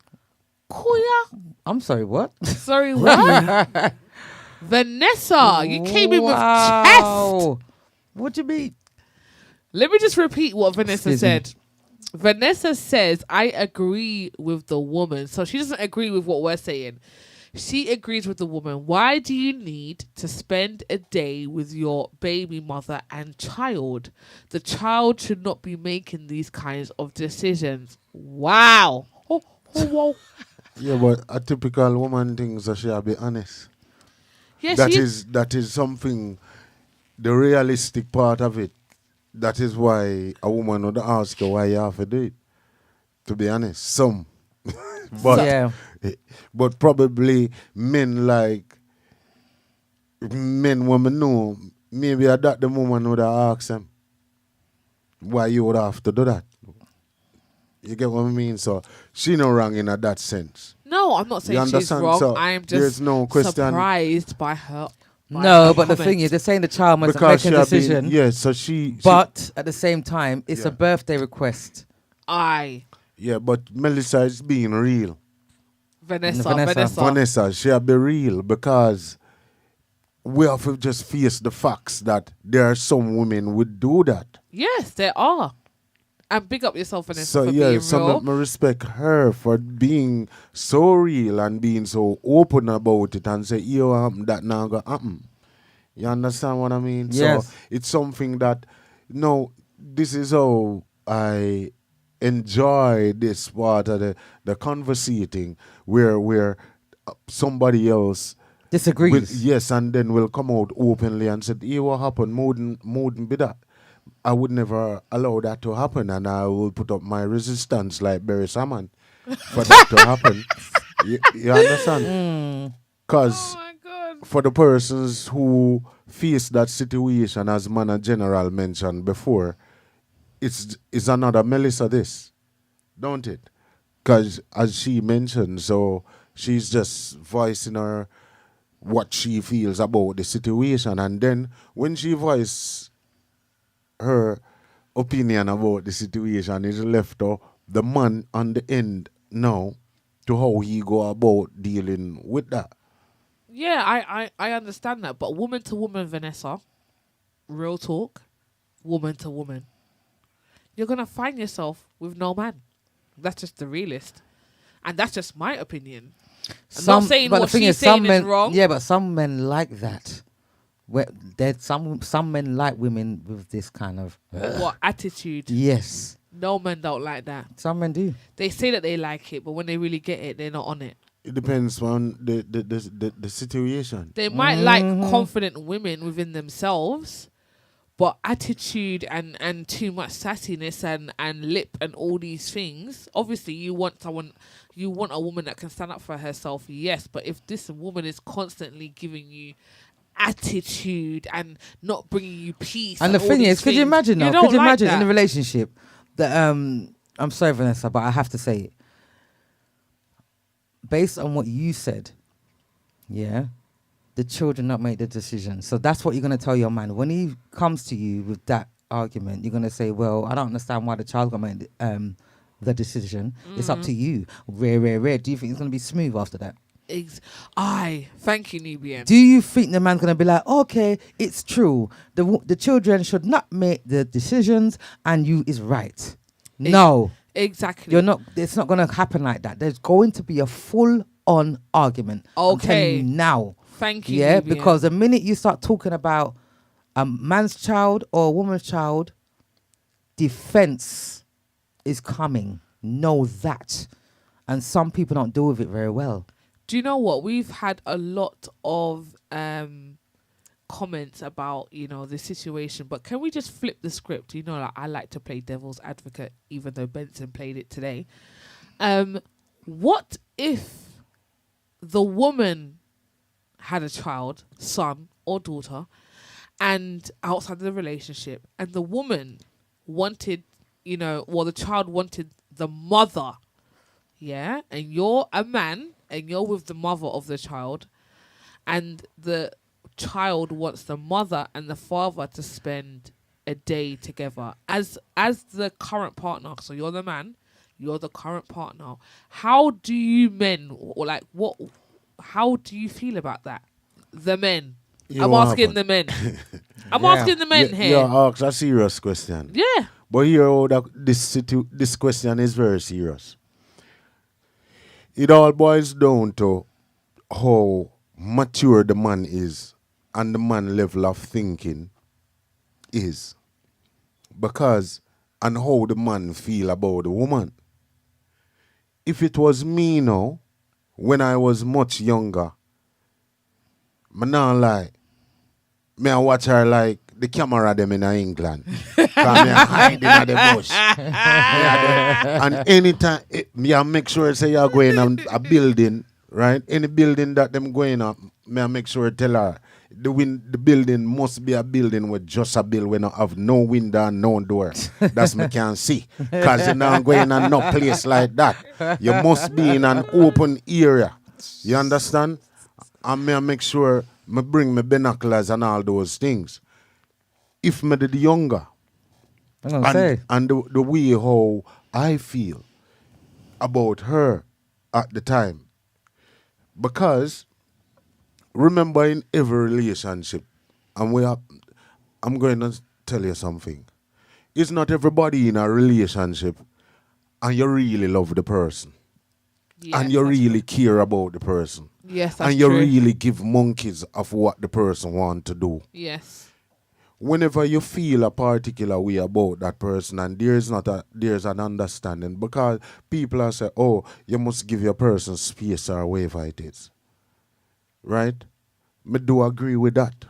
Kuya? I'm sorry, what? Sorry, what? Vanessa, you came in with chest. Wow. What do you mean? Let me just repeat what Vanessa Excuse me. said. Vanessa says, I agree with the woman. So she doesn't agree with what we're saying. She agrees with the woman. Why do you need to spend a day with your baby mother and child? The child should not be making these kinds of decisions. Wow. Oh, oh, whoa. Yeah, but a typical woman thinks that she will be honest. Yeah, That she is something, the realistic part of it. That is why a woman would ask you why you have to do it. To be honest, some. But Yeah. but probably men women know, maybe at that the woman would have asked them why you would have to do that. You get what I mean? So she no wrong in that sense. No, I'm not You saying she's understand? wrong. So I am there's just no question. surprised by her. by No, her but the comment. thing is, they're saying the child must Because make she a have been, decision. yeah, so she But at the same time, it's Yeah. a birthday request. yeah, but Melissa is being real. Vanessa. Vanessa, she have be real because we have to just face the facts that there are some women would do that. Yes, there are. And big up yourself, Vanessa, So for yeah, being so real. me respect her for being so real and being so open about it and say, yo, that now go happen. You understand what I mean? Yes. So it's something that, no, this is how I enjoy this part of the conversating where somebody else Disagrees. yes, and then will come out openly and say, "Hey, what happened? Mouldn't be that. I would never allow that to happen, and I will put up my resistance like Barry Salmon for that to happen." You understand? Because Oh my God. for the persons who face that situation, as Mana General mentioned before, it's another Melissa this, don't it? Because as she mentioned, so she's just voicing her what she feels about the situation, and then when she voices her opinion about the situation, it's left to the man on the end now to how he go about dealing with that. Yeah, I understand that. But woman to woman, Vanessa, real talk, woman to woman, you're going to find yourself with no man. That's just the realist. And that's just my opinion. I'm not saying but what the thing she's is, some saying is men, wrong. Yeah, but some men like that. Where there's some men like women with this kind of What attitude? yes. No men don't like that. Some men do. They say that they like it, but when they really get it, they're not on it. It depends on the situation. They might like confident women within themselves, but attitude and too much sassiness and lip and all these things. Obviously, you want a woman that can stand up for herself, yes. But if this woman is constantly giving you attitude and not bringing you peace, And the all thing these is, could you things, imagine now? don't Could you like imagine that. in a relationship that I'm sorry, Vanessa, but I have to say it. Based on what you said, yeah, the children not make the decision. So that's what you're gonna tell your man when he comes to you with that argument. You're gonna say, "Well, I don't understand why the child gonna make the decision. It's up to you." Rare. Do you think it's gonna be smooth after that? Thank you, Nubian. Do you think the man's gonna be like, "Okay, it's true. The children should not make the decisions, and you is right." No. Exactly. You're not. It's not going to happen like that. There's going to be a full-on argument. I'm telling you Okay. now. Thank you, Yeah, Nubian. because the minute you start talking about a man's child or a woman's child, defense is coming. Know that, and some people don't deal with it very well. Do you know what? We've had a lot of comments about, the situation, but can we just flip the script? Like, I like to play devil's advocate, even though Benson played it today. What if the woman had a child, son or daughter, and outside of the relationship, and the woman wanted, the child wanted the mother, yeah, and you're a man and you're with the mother of the child, and the child wants the mother and the father to spend a day together as the current partner. So you're the man, you're the current partner. How do you men, or like what? How do you feel about that? The men. You I'm know what asking happened? the men. I'm Yeah. asking the men You here. ask a serious question. Yeah. But here, how this question is very serious. It all boils down to how mature the man is and the man level of thinking is. Because, and how the man feel about the woman. If it was me now, when I was much younger, me not lie, me I watch her like the camera them in England. Cause me a hide in the bush. And anytime, me I make sure say you're going on a building, right? Any building that them going up, me I make sure tell her the building must be a building with just a bill when I have no window and no door. That's me can see. Cause you're not going on no place like that. You must be in an open area. You understand? And me I make sure me bring my binoculars and all those things. If me did younger, I'm gonna say. and the way how I feel about her at the time. Because remember in every relationship, and I'm going to tell you something. It's not everybody in a relationship and you really love the person. Yes, and you that's really true. care about the person. Yes, that's and you true. really give monkeys of what the person want to do. Yes. Whenever you feel a particular way about that person and there's an understanding, because people are saying, oh, you must give your person space or whatever it is. Right? Me do agree with that.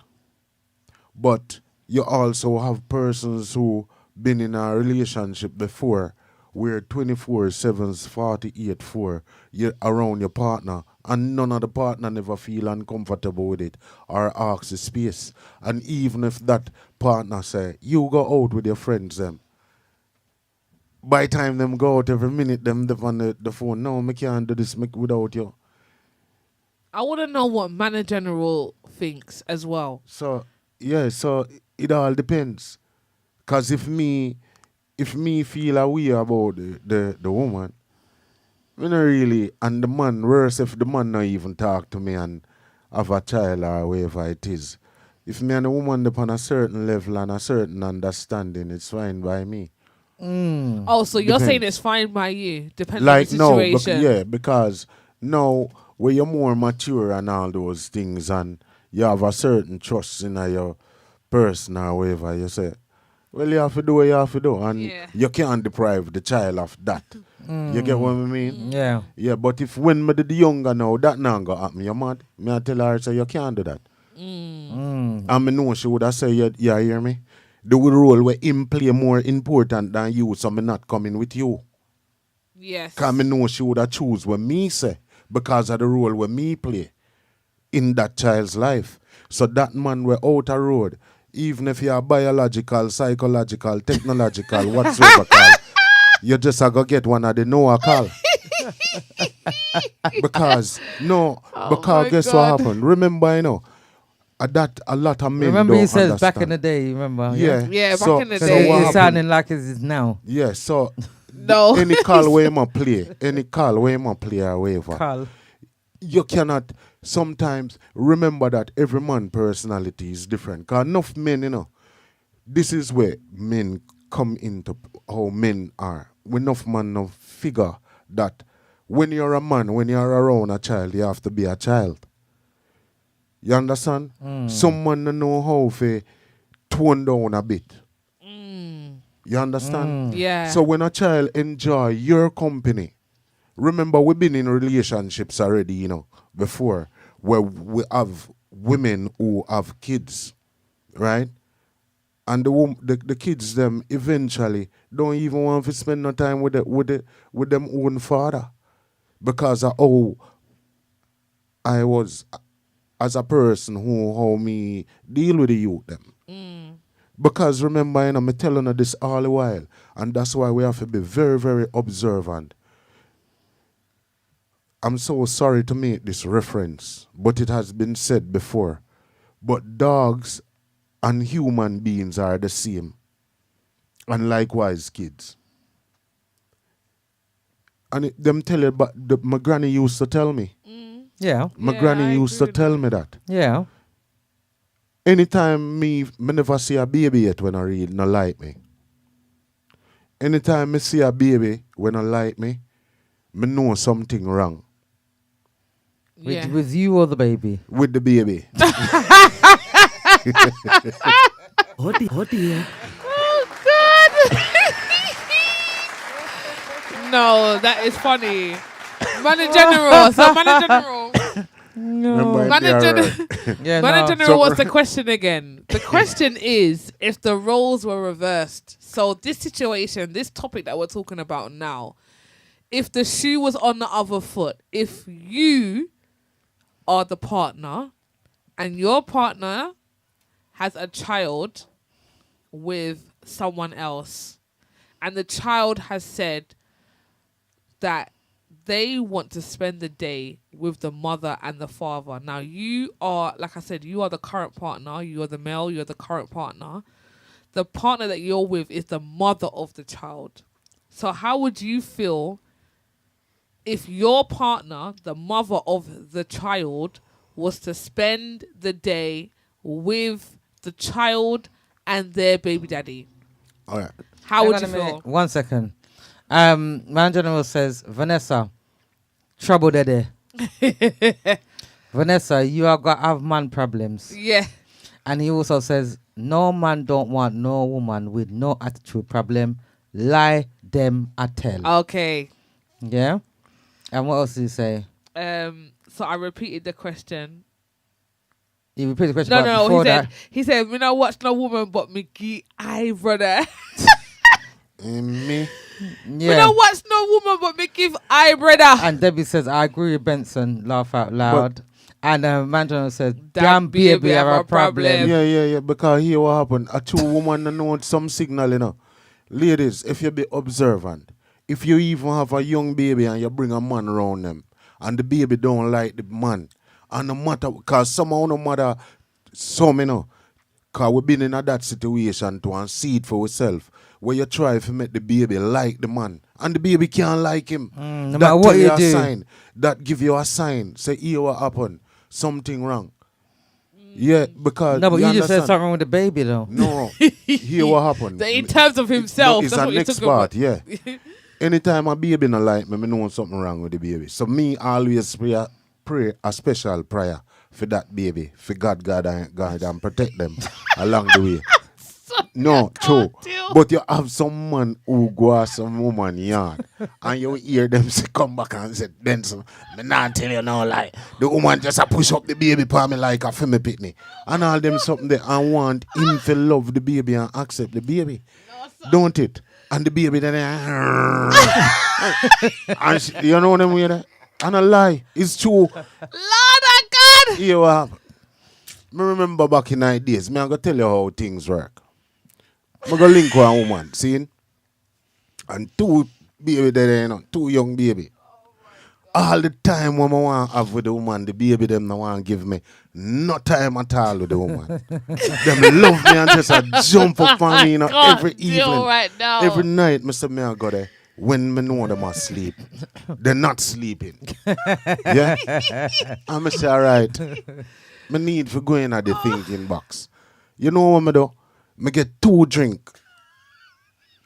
But you also have persons who been in a relationship before where 24/7's 48/4 you're around your partner and none of the partner never feel uncomfortable with it or ask the space. And even if that partner say, you go out with your friends them, by the time them go out every minute them on the phone, no, me can't do this without you. I want to know what Manor General thinks as well. So yeah, so it all depends. Cause if me feel a way about the woman, me not really, and the man, worse if the man not even talk to me and have a child or whatever it is. If me and the woman upon a certain level and a certain understanding, it's fine by me. Oh, so you're saying Depends. it's fine by you, depending on Like the no, situation. because now where you're more mature and all those things and you have a certain trust in your person or whatever, you say, well, you have to do what you have to do, and Yeah. you can't deprive the child of that. You get what I mean? Yeah. Yeah, but if when me the younger now, that now go happen, you mad? Me I tell her, say, you can't do that. And me know she would have said, you hear me? The role where him play more important than you, so me not coming with you. Yes. Because me know she would have choose what me say because of the role where me play in that child's life. So that man were out a road, even if you are biological, psychological, technological, whatsoever call, you just a go get one of the Noah call. because my guess what God. happened? Remember, that a lot of men Remember don't he says understand. back in the day, you remember? Yeah, Yeah, so, back in the So so day. what it's happened? sounding like it is now. Yeah, so No. any call where him a play, or whatever. Carl. You cannot sometimes remember that every man personality is different. Because enough men, this is where men come into how men are. Enough man now figure that when you're a man, when you're around a child, you have to be a child. You understand? Someone no know how to tone down a bit. You understand? Yeah. So when a child enjoy your company, remember we've been in relationships already, before, where we have women who have kids, right? And the kids them eventually don't even want to spend no time with them own father, because of how I was as a person how me deal with the youth them. Because remember, you know, I'm telling you this all the while. And that's why we have to be very, very observant. I'm so sorry to make this reference, but it has been said before. But dogs and human beings are the same. And likewise, kids. And them tell you, but my granny used to tell me. Yeah. My Yeah, granny I used to agree with tell that. me that. Yeah. Anytime me never see a baby yet when I read, no like me. Anytime me see a baby when I like me know something wrong Yeah. With you or the baby? with the baby. Oh dear. No, that is funny. Man in general. So man in general. Remember, Man in they are general. right. Yeah, Man in no. general, what's the question again? The question is if the roles were reversed. So this situation, this topic that we're talking about now, if the shoe was on the other foot, if you are the partner and your partner has a child with someone else and the child has said that they want to spend the day with the mother and the father. Now, you are, like I said, you are the current partner. You are the male. You're the current partner. The partner that you're with is the mother of the child. So how would you feel if your partner, the mother of the child, was to spend the day with the child and their baby daddy? All right. How Hang would on you a minute. feel? 1 second. Man General says, Vanessa, trouble daddy. Vanessa, you are got have man problems. Yeah. And he also says, no man don't want no woman with no attitude problem. Lie them a tell. Okay. Yeah? And what else did he say? So I repeated the question. He repeated the question No, but no, before he said, that. he said, "Me not watch no woman but me gee eye brother. Me? Me Yeah. not watch no woman but me give eye brother." And Debbie says, I agree with Benson. Laugh out loud. And Man General says, Damn damn baby, baby have a problem. Yeah. Because here what happened. A two woman know some signal, you know. Ladies, if you be observant, if you even have a young baby and you bring a man around them, and the baby don't like the man, and no matter, because somehow no matter, some, you know, because we've been in that situation to and see it for ourselves, where you try to make the baby like the man, and the baby can't like him. No that matter what tell you a do. sign. That give you a sign. Say, here what happened. Something wrong. Yeah, because No, but you just said understand? something wrong with the baby, though. No, here what happened. In terms of himself, No, it's that's a what you're next talking part, about. yeah. Anytime a baby not like me, I know something wrong with the baby. So me always pray a special prayer for that baby, for God and protect them along the way. No, true. deal. But you have some man who go at some woman yard and you hear them say, come back and say, Benson, me not tell you no lie. The woman just a push up the baby for me like a female pitney. And all them something there and want him to love the baby and accept the baby. Don't it? And the baby then and you know them way there? And a lie. It's true. Lord of God. Here what happen. Me remember back in the days, me I go tell you how things work. I go link with a woman, see? And two baby there, you know, two young baby. All the time when I want to have with the woman, the baby them no want to give me no time at all with the woman. Them love me and just a jump up on me, you know, God, every deal evening. right now. Every night, Mr. Me I go there. When me know them asleep, they're not sleeping. Yeah? And I say, all right, me need for going at the thinking box. You know what me do? Me get 2 drink.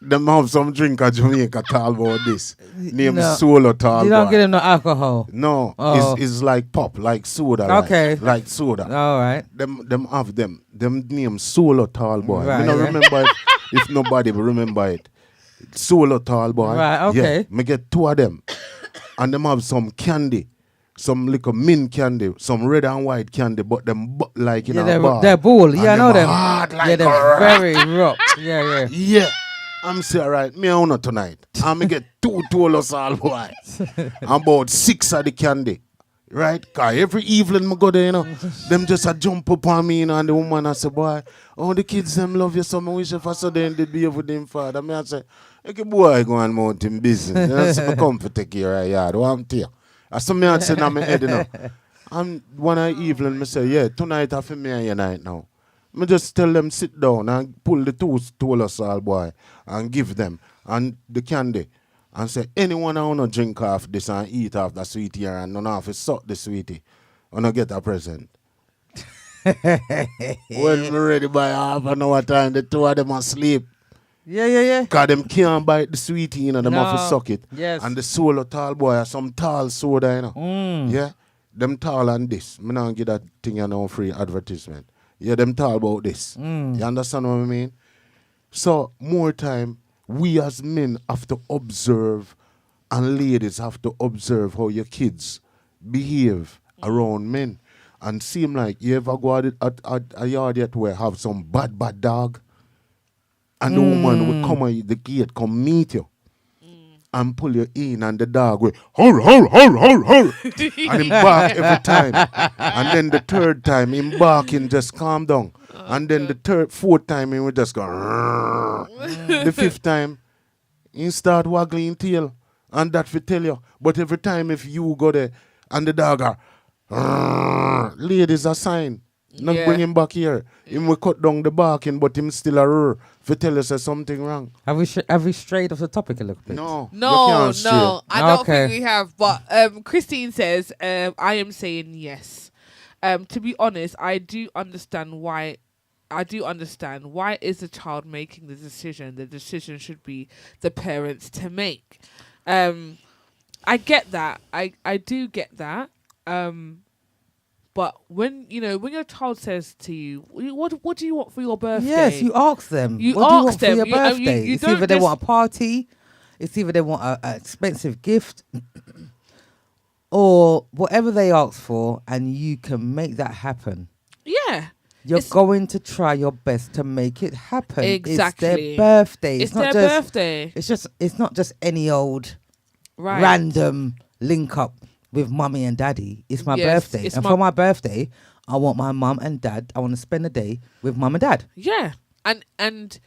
Them have some drink at Jamaica talk about this. Name No. Solo talk. You don't get him no alcohol. No, Oh. it's like pop, like soda. Okay. Like soda. All right. Them have them. Them name Solo Tall Boy. Right, Me not yeah. remember it, if nobody will remember it. Solo Tall Boy. Right, okay. Yeah, me get 2 of them. And them have some candy. Some little mint candy, some red and white candy, but them like in Yeah, a bar. they're bull. And Yeah, I know them. hard like Yeah, a they're rock. very rock. Yeah. Yeah. I'm say, all right, me own tonight. I'm get 2 Tolos all boy. And about 6 of the candy. right? Cause every evening I go there, them just a jump up on me, and the woman I say, boy, oh the kids them love you so much. Wish if I saw them did behave with them father. Me I say, okay boy, go and mount him business. That's me come for take care of yard. What I'm tell you. I saw me I say in my head, And one evening, me say, yeah, tonight I for me and your night now. Me just tell them sit down and pull the tool boy and give them and the candy and say anyone I wanna drink off this and eat off the sweetie here and none of it suck the sweetie. Wanna get a present. When me ready by half an hour time, the two of them asleep. Yeah. Cause them can't bite the sweetie, them have to suck it. Yes. And the soul of tall boy are some tall soda, Yeah. Them tall and this. Me not give that thing no free advertisement. Yeah, them tall about this. You understand what I mean? So more time, we as men have to observe, and ladies have to observe how your kids behave around men. And seem like you ever go at a yard yet where have some bad dog, and the woman will come at the gate, come meet you. And pull you in, and the dog will howl, and him bark every time. And then the third time, him barking just calm down. And then the fourth time, he will just go. The fifth time, he start waggling tail, and that will tell you. But every time if you go there, and the dog are, ladies a sign. Not bring him back here. Him will cut down the barking, but him still a roar. For tell us there's something wrong. Have we strayed off the topic a little bit? No, you can't stray. I don't Okay. think we have. But Christine says, I am saying yes. To be honest, I do understand why. Why is the child making the decision? The decision should be the parents to make. I get that. I do get that. But when your child says to you, what do you want for your birthday? Yes, you ask them. You what do you ask want them. for your birthday? You It's don't either they just- want a party, it's either they want an expensive gift, or whatever they ask for, and you can make that happen. Yeah. You're It's- going to try your best to make it happen. Exactly. It's their birthday. It's not their just, birthday. It's not just any old Right. random link up with mummy and daddy. It's my Yes, birthday. it's And my- for my birthday, I want my mum and dad, I want to spend a day with mum and dad. Yeah. And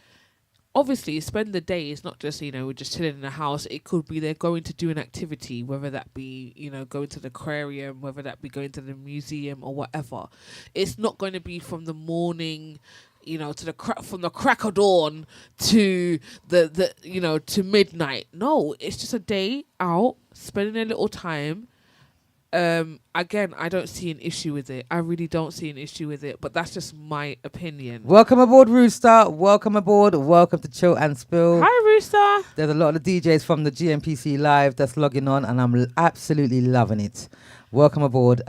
obviously spend the day is not just, we're just chilling in the house. It could be they're going to do an activity, whether that be, going to the aquarium, whether that be going to the museum or whatever. It's not going to be from the morning, to the from the crack of dawn to the to midnight. No, it's just a day out, spending a little time. Again, I don't see an issue with it. I really don't see an issue with it, but that's just my opinion. Welcome aboard, Rooster. Welcome aboard. Welcome to Chill and Spill. Hi, Rooster. There's a lot of DJs from the GMPC Live that's logging on, and I'm absolutely loving it. Welcome aboard.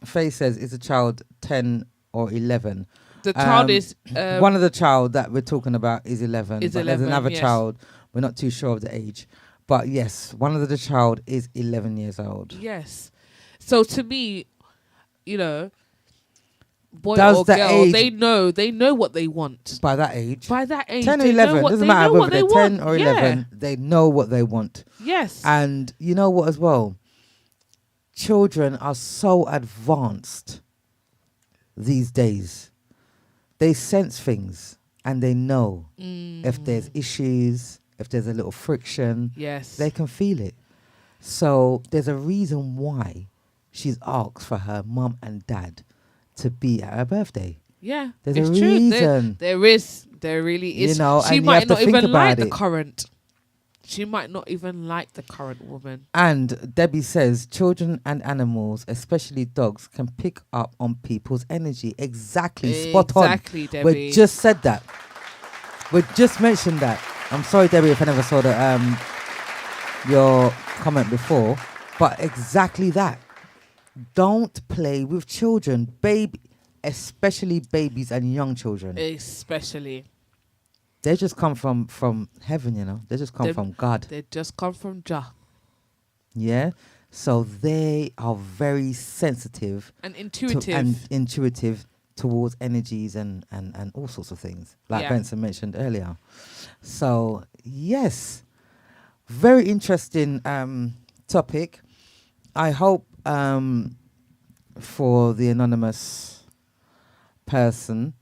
Faye says, is a child 10 or 11? The child is one of the child that we're talking about is 11. Is but 11, there's another yes. child. We're not too sure of the age. But yes, one of the child is 11 years old. Yes. So to me, boy Does or the girl, age- they know what they want. By that age, By that age, 10 or they know 11, what- doesn't they matter know whether what they're they 10 want. or 11, they know what they want. Yes. And you know what as well? Children are so advanced these days. They sense things and they know if there's issues, if there's a little friction, Yes. they can feel it. So there's a reason why she's asked for her mum and dad to be at her birthday. Yeah. There's it's a true. reason. There is. There really is. You know, she and you might have to not think even like about the it. current. She might not even like the current woman. And Debbie says, children and animals, especially dogs, can pick up on people's energy. Exactly. Spot on. Exactly, Debbie. We just said that. We just mentioned that. I'm sorry, Debbie, if I never saw your comment before. But exactly that. Don't play with children. Especially babies and young children. Especially. They just come from heaven, They just come from God. They just come from Jah. Yeah. So they are very sensitive And intuitive. and intuitive towards energies and all sorts of things, like Yeah. Benson mentioned earlier. So yes, very interesting topic. I hope for the anonymous person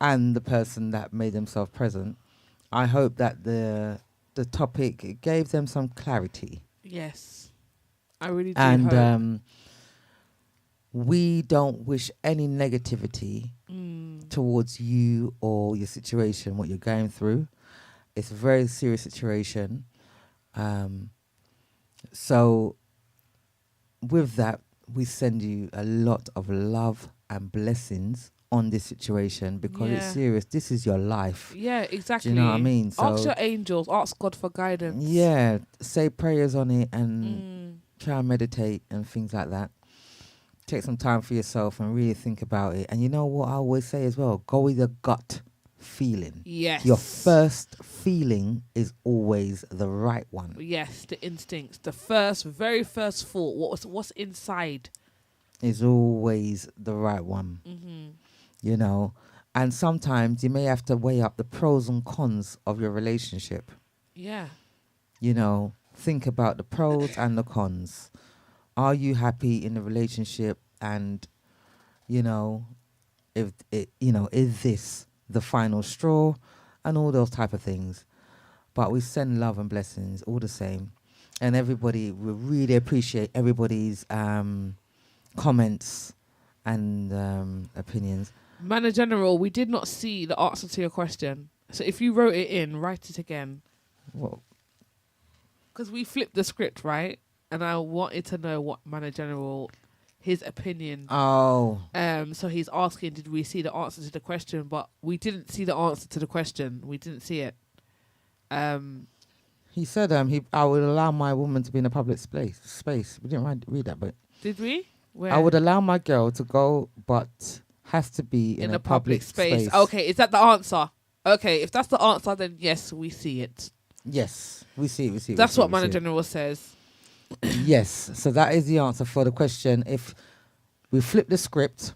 and the person that made themselves present. I hope that the topic gave them some clarity. Yes, I really do. And hope. We don't wish any negativity towards you or your situation, what you're going through. It's a very serious situation. So with that, we send you a lot of love and blessings on this situation because it's serious. This is your life. Yeah, exactly. Do you know what I mean? So Ask your angels, ask God for guidance. yeah, say prayers on it and try and meditate and things like that. Take some time for yourself and really think about it. And you know what I always say as well? Go with your gut feeling. Yes. Your first feeling is always the right one. Yes, the instincts. The very first thought. What's inside? Is always the right one. Mm-hmm. You know? And sometimes you may have to weigh up the pros and cons of your relationship. Yeah. You know, think about the pros and the cons. Are you happy in the relationship? And, you know, if it, you know, is this the final straw? And all those type of things. But we send love and blessings all the same. And everybody, we really appreciate everybody's comments and opinions. Manor General, we did not see the answer to your question. So if you wrote it in, write it again. Well, Because we flipped the script, right? And I wanted to know what Manor General, his opinion. oh, So he's asking, did we see the answer to the question? But we didn't see the answer to the question. We didn't see it. he said I would allow my woman to be in a public space. We didn't read that, but Did we? Where? I would allow my girl to go, but has to be in a public space. Okay, is that the answer? Okay, if that's the answer, then yes, we see it. Yes, we see it. That's what Manor General says. Yes, so that is the answer for the question. If we flip the script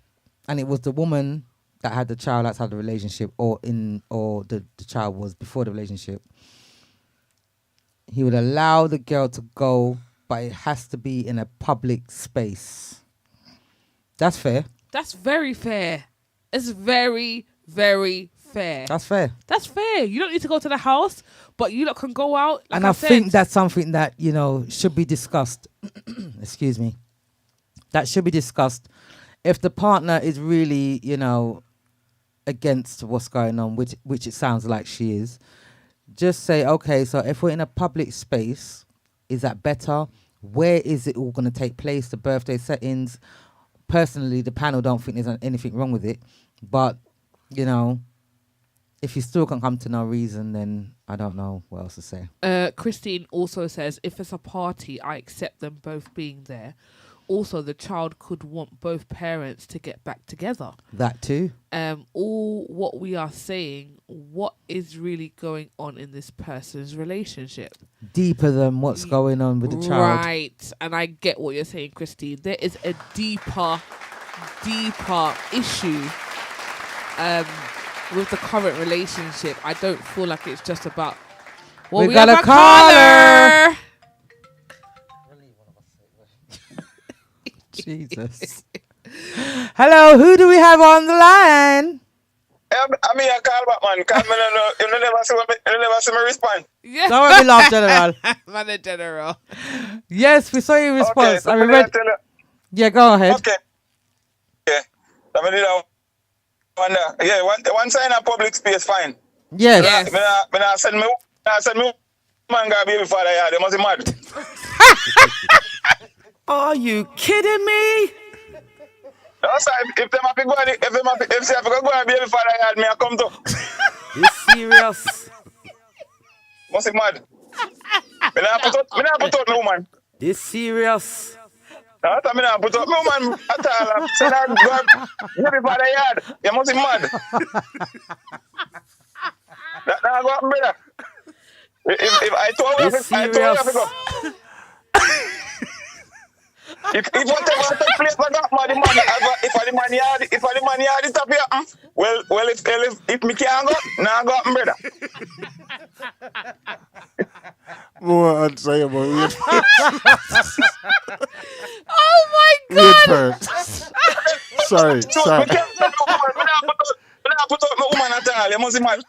and it was the woman that had the child outside the relationship or the child was before the relationship, he would allow the girl to go, but it has to be in a public space. That's fair. That's very fair. It's very, very fair. That's fair. That's fair. You don't need to go to the house, but you lot can go out. Like And I think that's something that, you know, should be discussed. Excuse me. That should be discussed. If the partner is really, you know, against what's going on, which it sounds like she is, just say, okay, so if we're in a public space, is that better? Where is it all going to take place? The birthday settings. Personally, the panel don't think there's anything wrong with it. But, you know, if you still can't come to no reason, then I don't know what else to say. Christine also says, if it's a party, I accept them both being there. Also, the child could want both parents to get back together. That too. All what we are saying, what is really going on in this person's relationship? Deeper than what's going on with the child. Right. And I get what you're saying, Christine. There is a deeper issue with the current relationship. I don't feel like it's just about... Well, we got a caller. Jesus. Hello, who do we have on the line? I'm here, call back, man. Call me, you never see me respond. Yeah. Don't let me laugh, General. Manor General. Yes, we saw your response. Okay, Are we ready? Yeah, go ahead. Okay. Yeah. Let me do that one there. Yeah, one sign in public space, fine. Yes. Yes. I said me man got a baby father, yeah, they must be mad. Are you kidding me? No, sir, if they have to go and if they have to go and baby father, yeah, me I come to. You serious? Must be mad. Me not put out me woman. This serious? No, I me not put out me woman at all. So that go baby father yard. You must be mad. That now go up, brother. If I told you, I told you to go. If whatever take place, I got money. If the money yard it up here, well, if me can't go, now go up, brother. More answer about it. Oh Wait first. Sorry. Me can't tell you, woman. Me not put out my woman at all. You must be mad.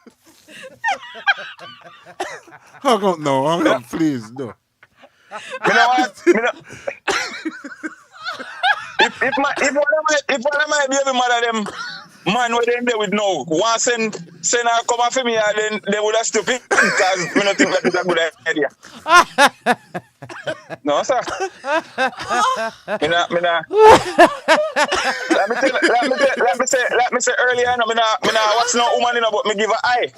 Hang up now. Hang up, please. No. Me know what? Me know. If one of my baby mother them man where they there with no one send her come after me and then they would have stupid because me not think that is a good idea. No sir. Me not. Let me say earlier. No, me not watch no woman, you know, but me give her eye.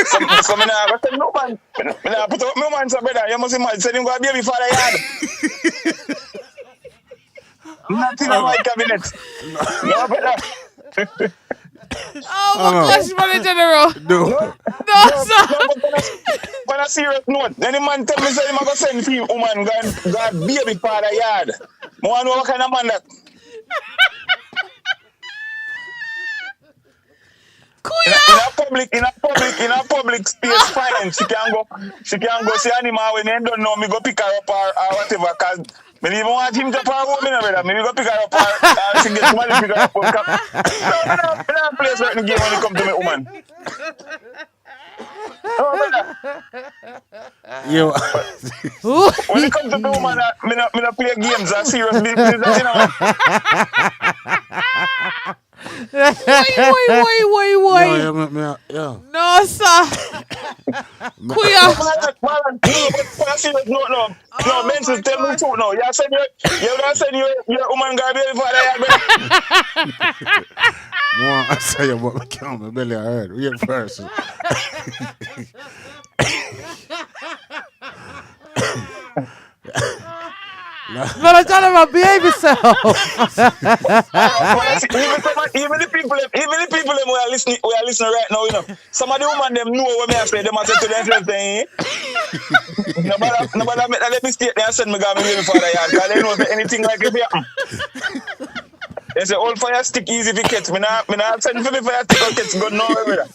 So me not go tell no man. Me not put up my man, so brother. You must imagine send him go a baby father yard. Not in my cabinet. No, brother. Oh my gosh, Mother General. No. No, sir. But on a serious note, any man tell me say him a go send for woman God baby father yard. I want to know what kind of man that. In a public space fine, she can go see animal when they don't know me go pick her up or whatever, cause me even want him to power woman, brother. Maybe go pick her up or she get money pick her up. No, place right in the game when it come to me woman. No, brother. You. When it comes to me woman, me not play games and serious business, you know. Why? No, sir. Kuya. No, mention tell me too. No, you said your woman got baby father. No, I say about my camera belly. I heard. Real person. Mother General, behave yourself. Even the people who are listening right now, you know, some of the women them know what me I say. Them I say to themselves, nobody make that mistake. They send me baby father yard because they know that anything like it happen. They say all fire stick easy for kids. Me not send for the fire stick or kids go nowhere with that.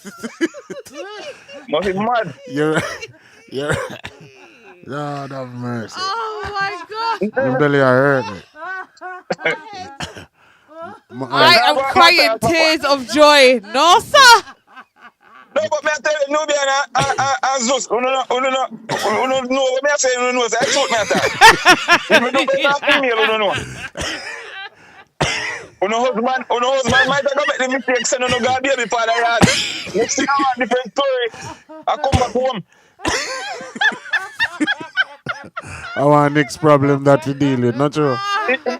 Must be mad. You're right. Lord have mercy. Oh my God. Your belly I hurt me. I am crying tears of joy. No, sir. No, but me I tell you, no be an Zeus. No, what me I say, no, say I shoot me at that. If you do better female, no. Uno husband might have made the mistake, send no God baby father yard. Next thing I want different story. I come back home. Our next problem that we deal with, not true. Next thing you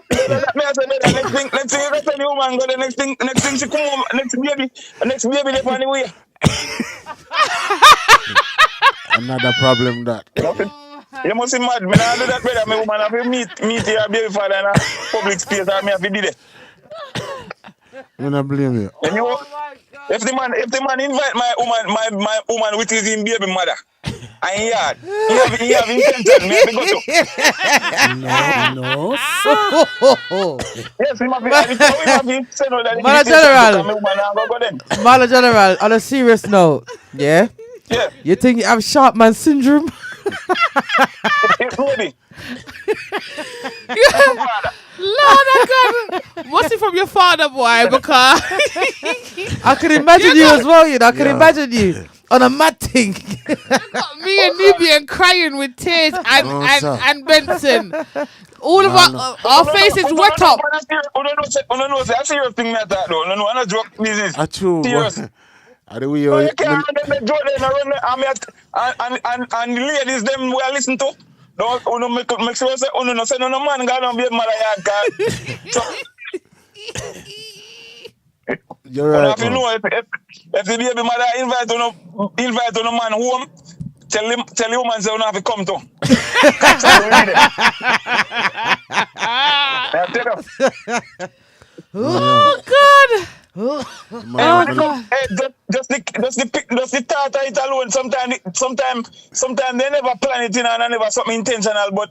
got the woman go the next thing she come home, next baby they on the way. Another problem that. You must be mad. Me not do that, brother. My woman have to meet your baby father in a public space and me have to do that. I don't blame you. And you, if the man invite my woman with his baby mother, and yard, he have intention. Me have to go to. No. Yes, he must be. Mother General, on a serious note, yeah? Yeah. You think you have sharp man syndrome? It's ready. Lord of God. What's it from your father, boy? Because I can imagine you as well, you know. I can imagine you on a mad thing. me and Nubian crying with tears and Benson. All of our faces wet up. That's a serious thing, not that though. No, I'm not joke business. I true. Serious. Are the way You can't joke and the ladies them we are listening to. Don't make sure say no say no man got on be mother yard. You're right. If you know if the baby mother invite on a man home, tell the woman say you have to come to. Oh God. Hey, just the thought of it alone. Sometimes they never plan it in and never something intentional. But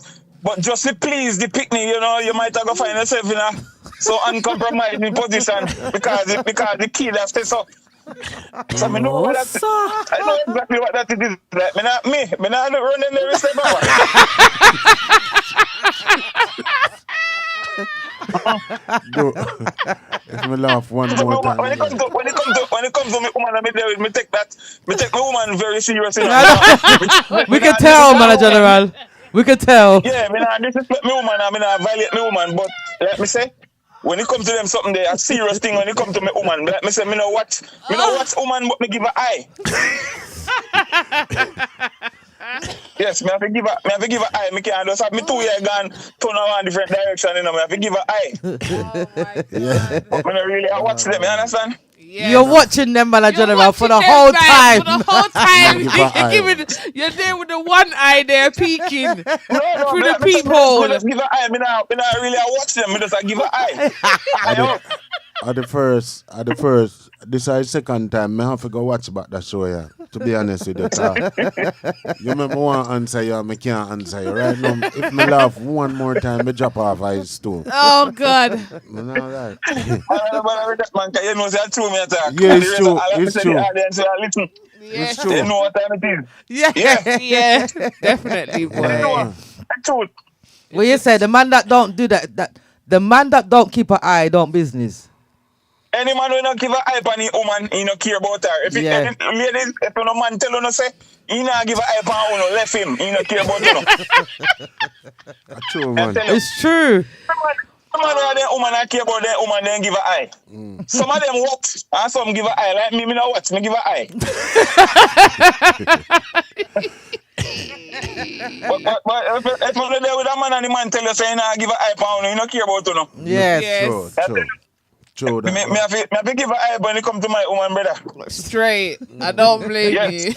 just to please the picnic, you know, you might have to find yourself in a so uncompromising position because the kid has to so. So I know what that. I know exactly what that is. Like, me not run in every step. Do, if me laugh one more time. When it comes to me woman, me take my woman very serious. You We can tell, man, General. We can tell. Yeah, me not disrespect me woman, and me not violate me woman, but let me say, when it comes to them something there, a serious thing when it comes to me woman, let me say, me know what woman, but me give her eye. Yes, me have to give her eye. Me can't just have me 2 years gone turn around different direction, you know. Me have to give her eye. Oh my Yeah. But me not really I watch them, you understand? Yes. You're watching them, man, You're General, for the watching whole them, man, time. For the whole time. Give her eye. You're there with the one eye there peeking No, through me the just- peephole. Me just give her eye. Me not really I watch them. Me just I give her eye. At the first, this is the second time I have to go watch about that show, yeah. To be honest with you, you remember one answer you, I can't answer you. Right now, if me laugh one more time, me drop off ice too. Oh God. Me not right. Man, you know, say true me attack. Yeah, it's true. It's true. Listen, It's they true. know what time it is. Yeah. Yeah, definitely, boy. Yeah. Truth. Well, you said the man that don't do that the man that don't keep an eye don't business. Any man who don't give a hype on his woman, he don't care about her. If Yeah. ladies, if no man tell you say, he not give a hype on you, left him. He don't care about you. That's true, man. Tell you. It's true. Some man who them woman don't care about them woman, they give a eye. Some of them watch and some give a eye. Like me not watch, me give a eye. but if you're there with a man and the man tell you say he not give a hype on you, he don't care about you. No. Yes. Yes. True. True. Me have to give a hype when it come to my woman, brother. Straight. I don't blame Yes. you.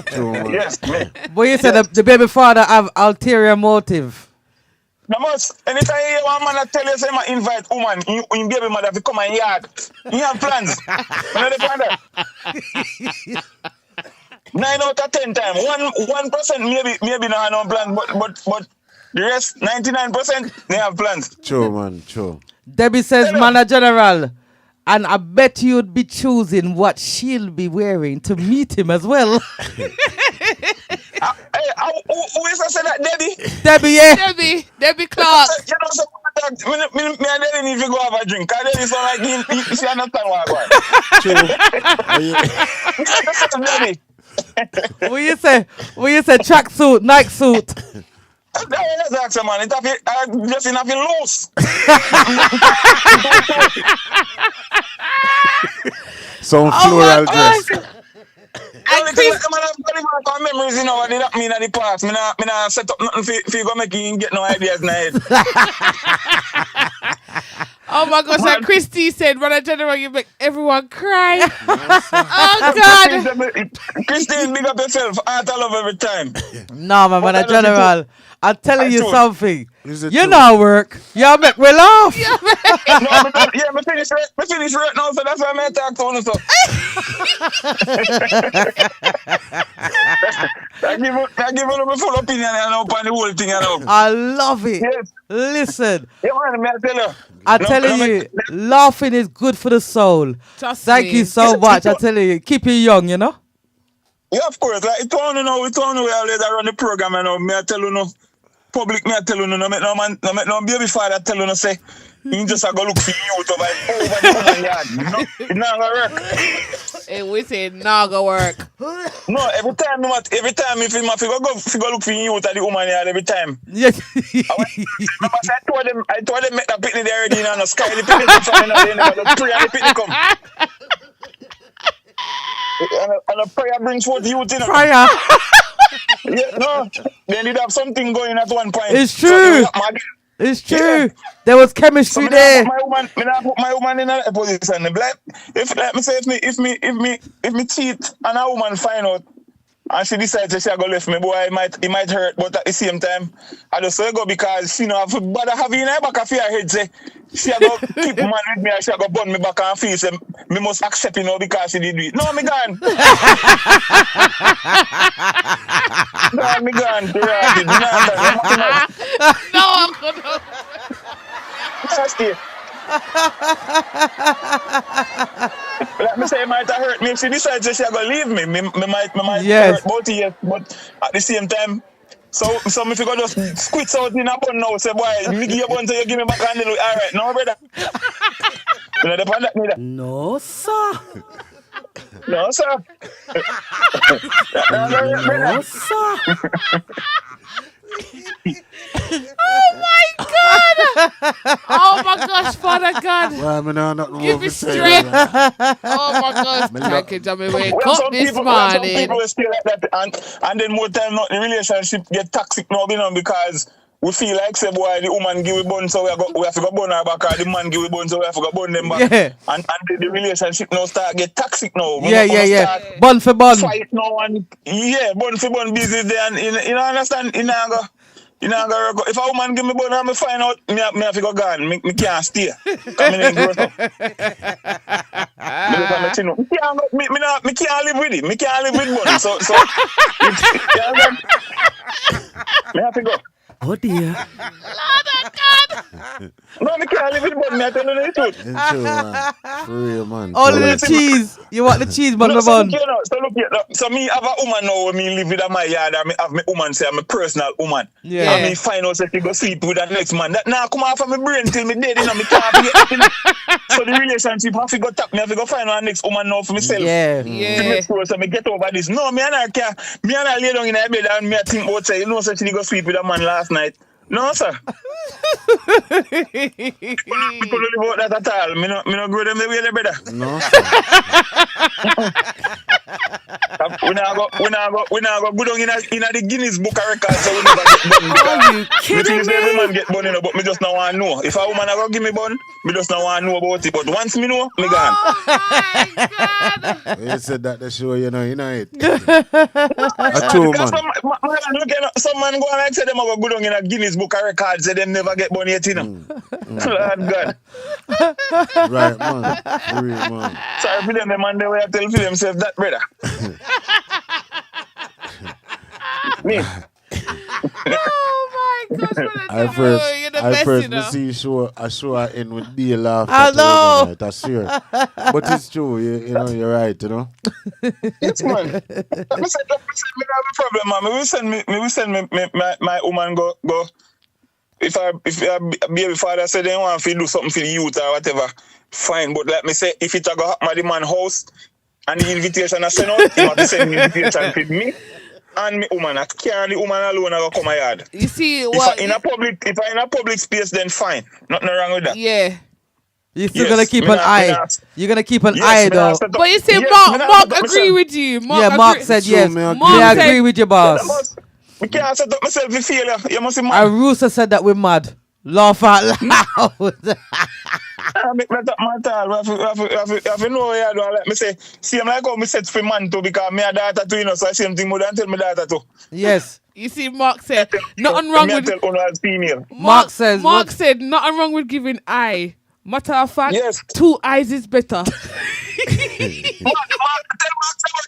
True, man. Yes, me. But you said the baby father have ulterior motive. No must. Anytime you hear one man that tell you say I invite woman, you baby mother to come and yard. You have plans. You know the plan there? 9 out of 10 times. 1% maybe not have no plans, but the rest 99% they have plans. True, man. True. Debbie says, man, General, and I bet you'd be choosing what she'll be wearing to meet him as well. Hey, who is that say that, Debbie? Debbie, yeah. Debbie Clark. You know, so me and Debbie need to go have a drink. Because Debbie sound like she understand what I'm going. Debbie. What you say? Tracksuit, Nike suit. That was actually, man. It have just enough to lose. Some floral dress. And Chris, man, I've got memories, you know, what did that mean at the past. Me not set up nothing for you go make you get no ideas in the head. Oh my gosh, and Christy said, Brother General, you make everyone cry. Oh God. Christine, big up yourself. Heart I love every time. No, my man, General. I'm telling you true. something. Is it You true? know work. You make me laugh. Me finish right now, so that's why I talk to you. So. I give you my full opinion upon the whole thing. I love it. Yes. Listen, Yeah, man, I tell you. I'm telling you, laughing is good for the soul. Trust Thank me. you so much. I tell you, keep you young, you know? Yeah, of course. Like, it's all we always run the program, you know. Me I tell you no. Public, me I tell you no. No make no baby father tell you no say. You just go look for you over the woman yard. You know? It's not gonna work. And we say, nah, go work. No, every time if you go look for you at the woman yard every time. Yes. I told them make that picnic there already, and the sky the picnic come from the prayer the picnic come. And a prayer brings forth youth, you know. Prayer. Yeah, no, they did have something going at one point. It's true. It's true. Yeah. There was chemistry there. My woman in a position. Like, if me cheat and a woman find out and she decides that she go left me, boy, it might hurt, but at the same time, I just say go because she know have bother having in her back of her head say she go keep man with me and she go burn me back and feel say me must accept, you know, because she did it. No, me gone. No, me gone. No. Like me say, it might have hurt me if she decides that she going to leave me. Me might Yes. hurt both of you, but at the same time, So if you go just squeeze out in a bun now, say boy, me give you a bun so you give me back and all right, no brother. You know the pan that neither. No, sir. No, sir. No, sir. Oh my gosh, Father God. Well, I know not Give me strength. Oh my gosh, package. I mean, wake up this Some morning. people will stay like that, and then more time, not the relationship get toxic now, you know, because we feel like say boy, the woman give we bun, so we have to go bun her back, or the man give we bun, so we have to go bun them back. Yeah. And the relationship now start get toxic now. Yeah. Bun for bun. Fight now and bun for bun business there, and you know understand? You know, if a woman give me bun and me find out, me have to go gone. Me can't stay. Because me ain't grow up. Me can't live with it. Me can't live with bun. So me have to go. Oh dear. No, me can't live with bun. Me I tell you the truth. It's true, man. For real, man. Only For the real. cheese. You want the cheese bun No, for bun? so look here. So me have a woman now when me live with my yard and me have my woman say I'm a personal woman. Yeah. And me find out say she go sleep with the next man. That now come off of my brain till me dead, you know, me can't forget it. So the relationship have to go tap. Me have to go find our next woman now for myself. Yeah. To make sure so me get over this. No, me and I can't. Me and I lay down in the bed and me I think about say, you know, so she go sleep with a man last night. No, sir. People don't live out that at all. Me no grow them the way they brother. No, sir. We now go go down in the Guinness Book of Records so we never get bun. Are you Me kidding think say every me? man get bun, you know, but me just not want to know. If a woman a go give me bun, me just not want to know about it. But once me know, me gone. Oh my God. You said that the show, you know it. A Because true, man. some man go and like say them a go down in a Guinness Book of Records, say them never get bun yet, you know. Lord God. Right, man. For real, man. Sorry for them, the man they will tell for themselves that, brother. Me. Oh my gosh. I You're the best, you know. see a show I end with deal laughter. I know. Tonight, I swear. But it's true, you know, you're right, you know. Yes, man. Me say me have a problem, man. Me will send my woman go. If a baby father say they want to do something for the youth or whatever, fine. But like me say, if it a go happen at the man house and the invitation I send out, he have to send the invitation for me and me woman. I can't the woman alone I go come my yard. You see If what? I in a public space, then fine. Nothing wrong with that. Yeah. You're still Yes, gonna keep me an not- eye. me not- You're gonna keep an Yes, eye me though. not set up- But you see, yes, me Mark not agree set up myself. with you. Mark said True, yes. me agree. Me Mark agree said- with you, boss. We can't set up myself for failure. You must be mad. And Rooster said that we're mad. Laugh out loud. I make that up my time. I have to know where you do. Like me say, see, I'm like how me set for man too because me a daughter too, you know. So I same thing more than tell me daughter too. Yes. You see, Mark said nothing wrong me with. tell one as female. Mark says Mark what? said nothing wrong with giving eye. Matter of fact, Yes. 2 eyes is better. Mark, tell Mark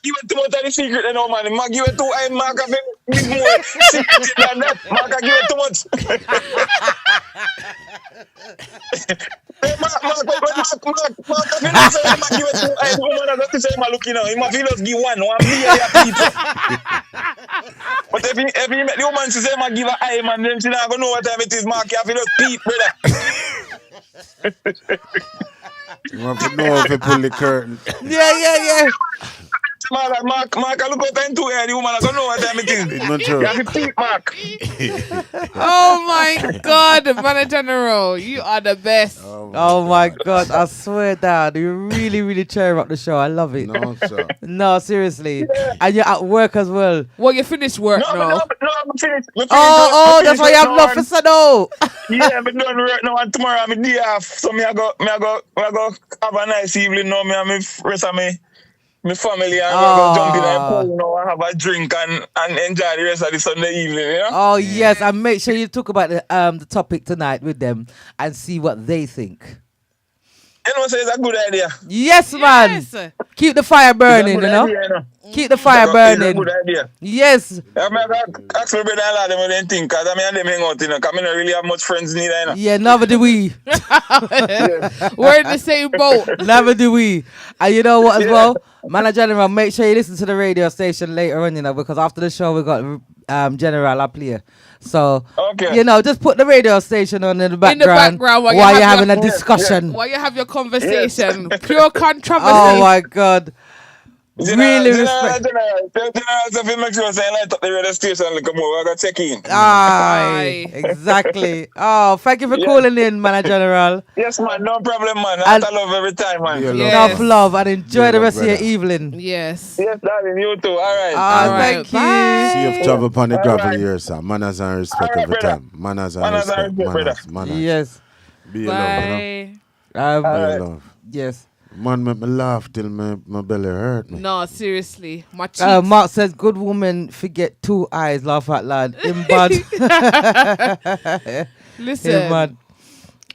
give it too much of the secret, you know, man. Mark give it too. I Mark have been more secret than that. Mark give it too much. Hey, Mark, have you not say Mark give it too? I woman have to say Mark look, you know, he must just give one million people. But if he make the woman say Mark give an eye, man, then she not gonna know what time it is. Mark, you have to just peep, brother. You have to know if you pull the curtain. Yeah. Mark, I look out into here. The woman I don't know what time it is. It's not true. You have to peep, Mark. Oh my God, Manager General, you are the best. Oh my God, I swear down. You really, really cheer up the show. I love it. No, sir. No, seriously. And you're at work as well. Well, you finished work No, now. I'm finished. Oh, that's why you have love for Sado. Yeah, I'm done work now and tomorrow I'm day off. So I go have a nice evening now. Me and me rest of my family and go jump in the pool now and have a drink and enjoy the rest of the Sunday evening, you know? Oh yes, and make sure you talk about the topic tonight with them and see what they think. You know, so it's a good idea. Yes, man. Yes. Keep the fire burning, It's a you good know. idea, you know? Keep the fire It's a burning. good idea. Yes. I'm going to ask my brother and lad them what they think, because I mean, them hang out, you know, because I don't really have much friends neither, you know? Yeah, never do we. We're in the same boat. Never do we. And you know what as Yeah. well? Man General, make sure you listen to the radio station later on, because after the show we got General up here. So, Okay. just put the radio station on in the background, background while while you you're have having your- a discussion. While you have your conversation, pure controversy. Oh my God. Really respect. General, so if you make sure say light up the radio station, like, come over, I got check in. Aye, Aye. exactly. Oh, thank you for Yeah. calling in, Man General. Yes, man, no problem, man. And- I love every time, man. Be a love, Yes. Enough love and enjoy Be the love, rest of your brother. evening. Yes. Yes, darling, you too. All right. Ah, All right, thank bye. you. See if travel upon the All gravel right. here, sir. Manners and respect All right, every brother. time. Manners and Manners and respect. respect, Manners. Yes. Be a love, Bye. Um, Be a right. love. yes. Man, make me laugh till my belly hurt me. No, seriously. My cheeks. Mark says, good woman forget 2 eyes, laugh out loud. In bud. Listen. In bud.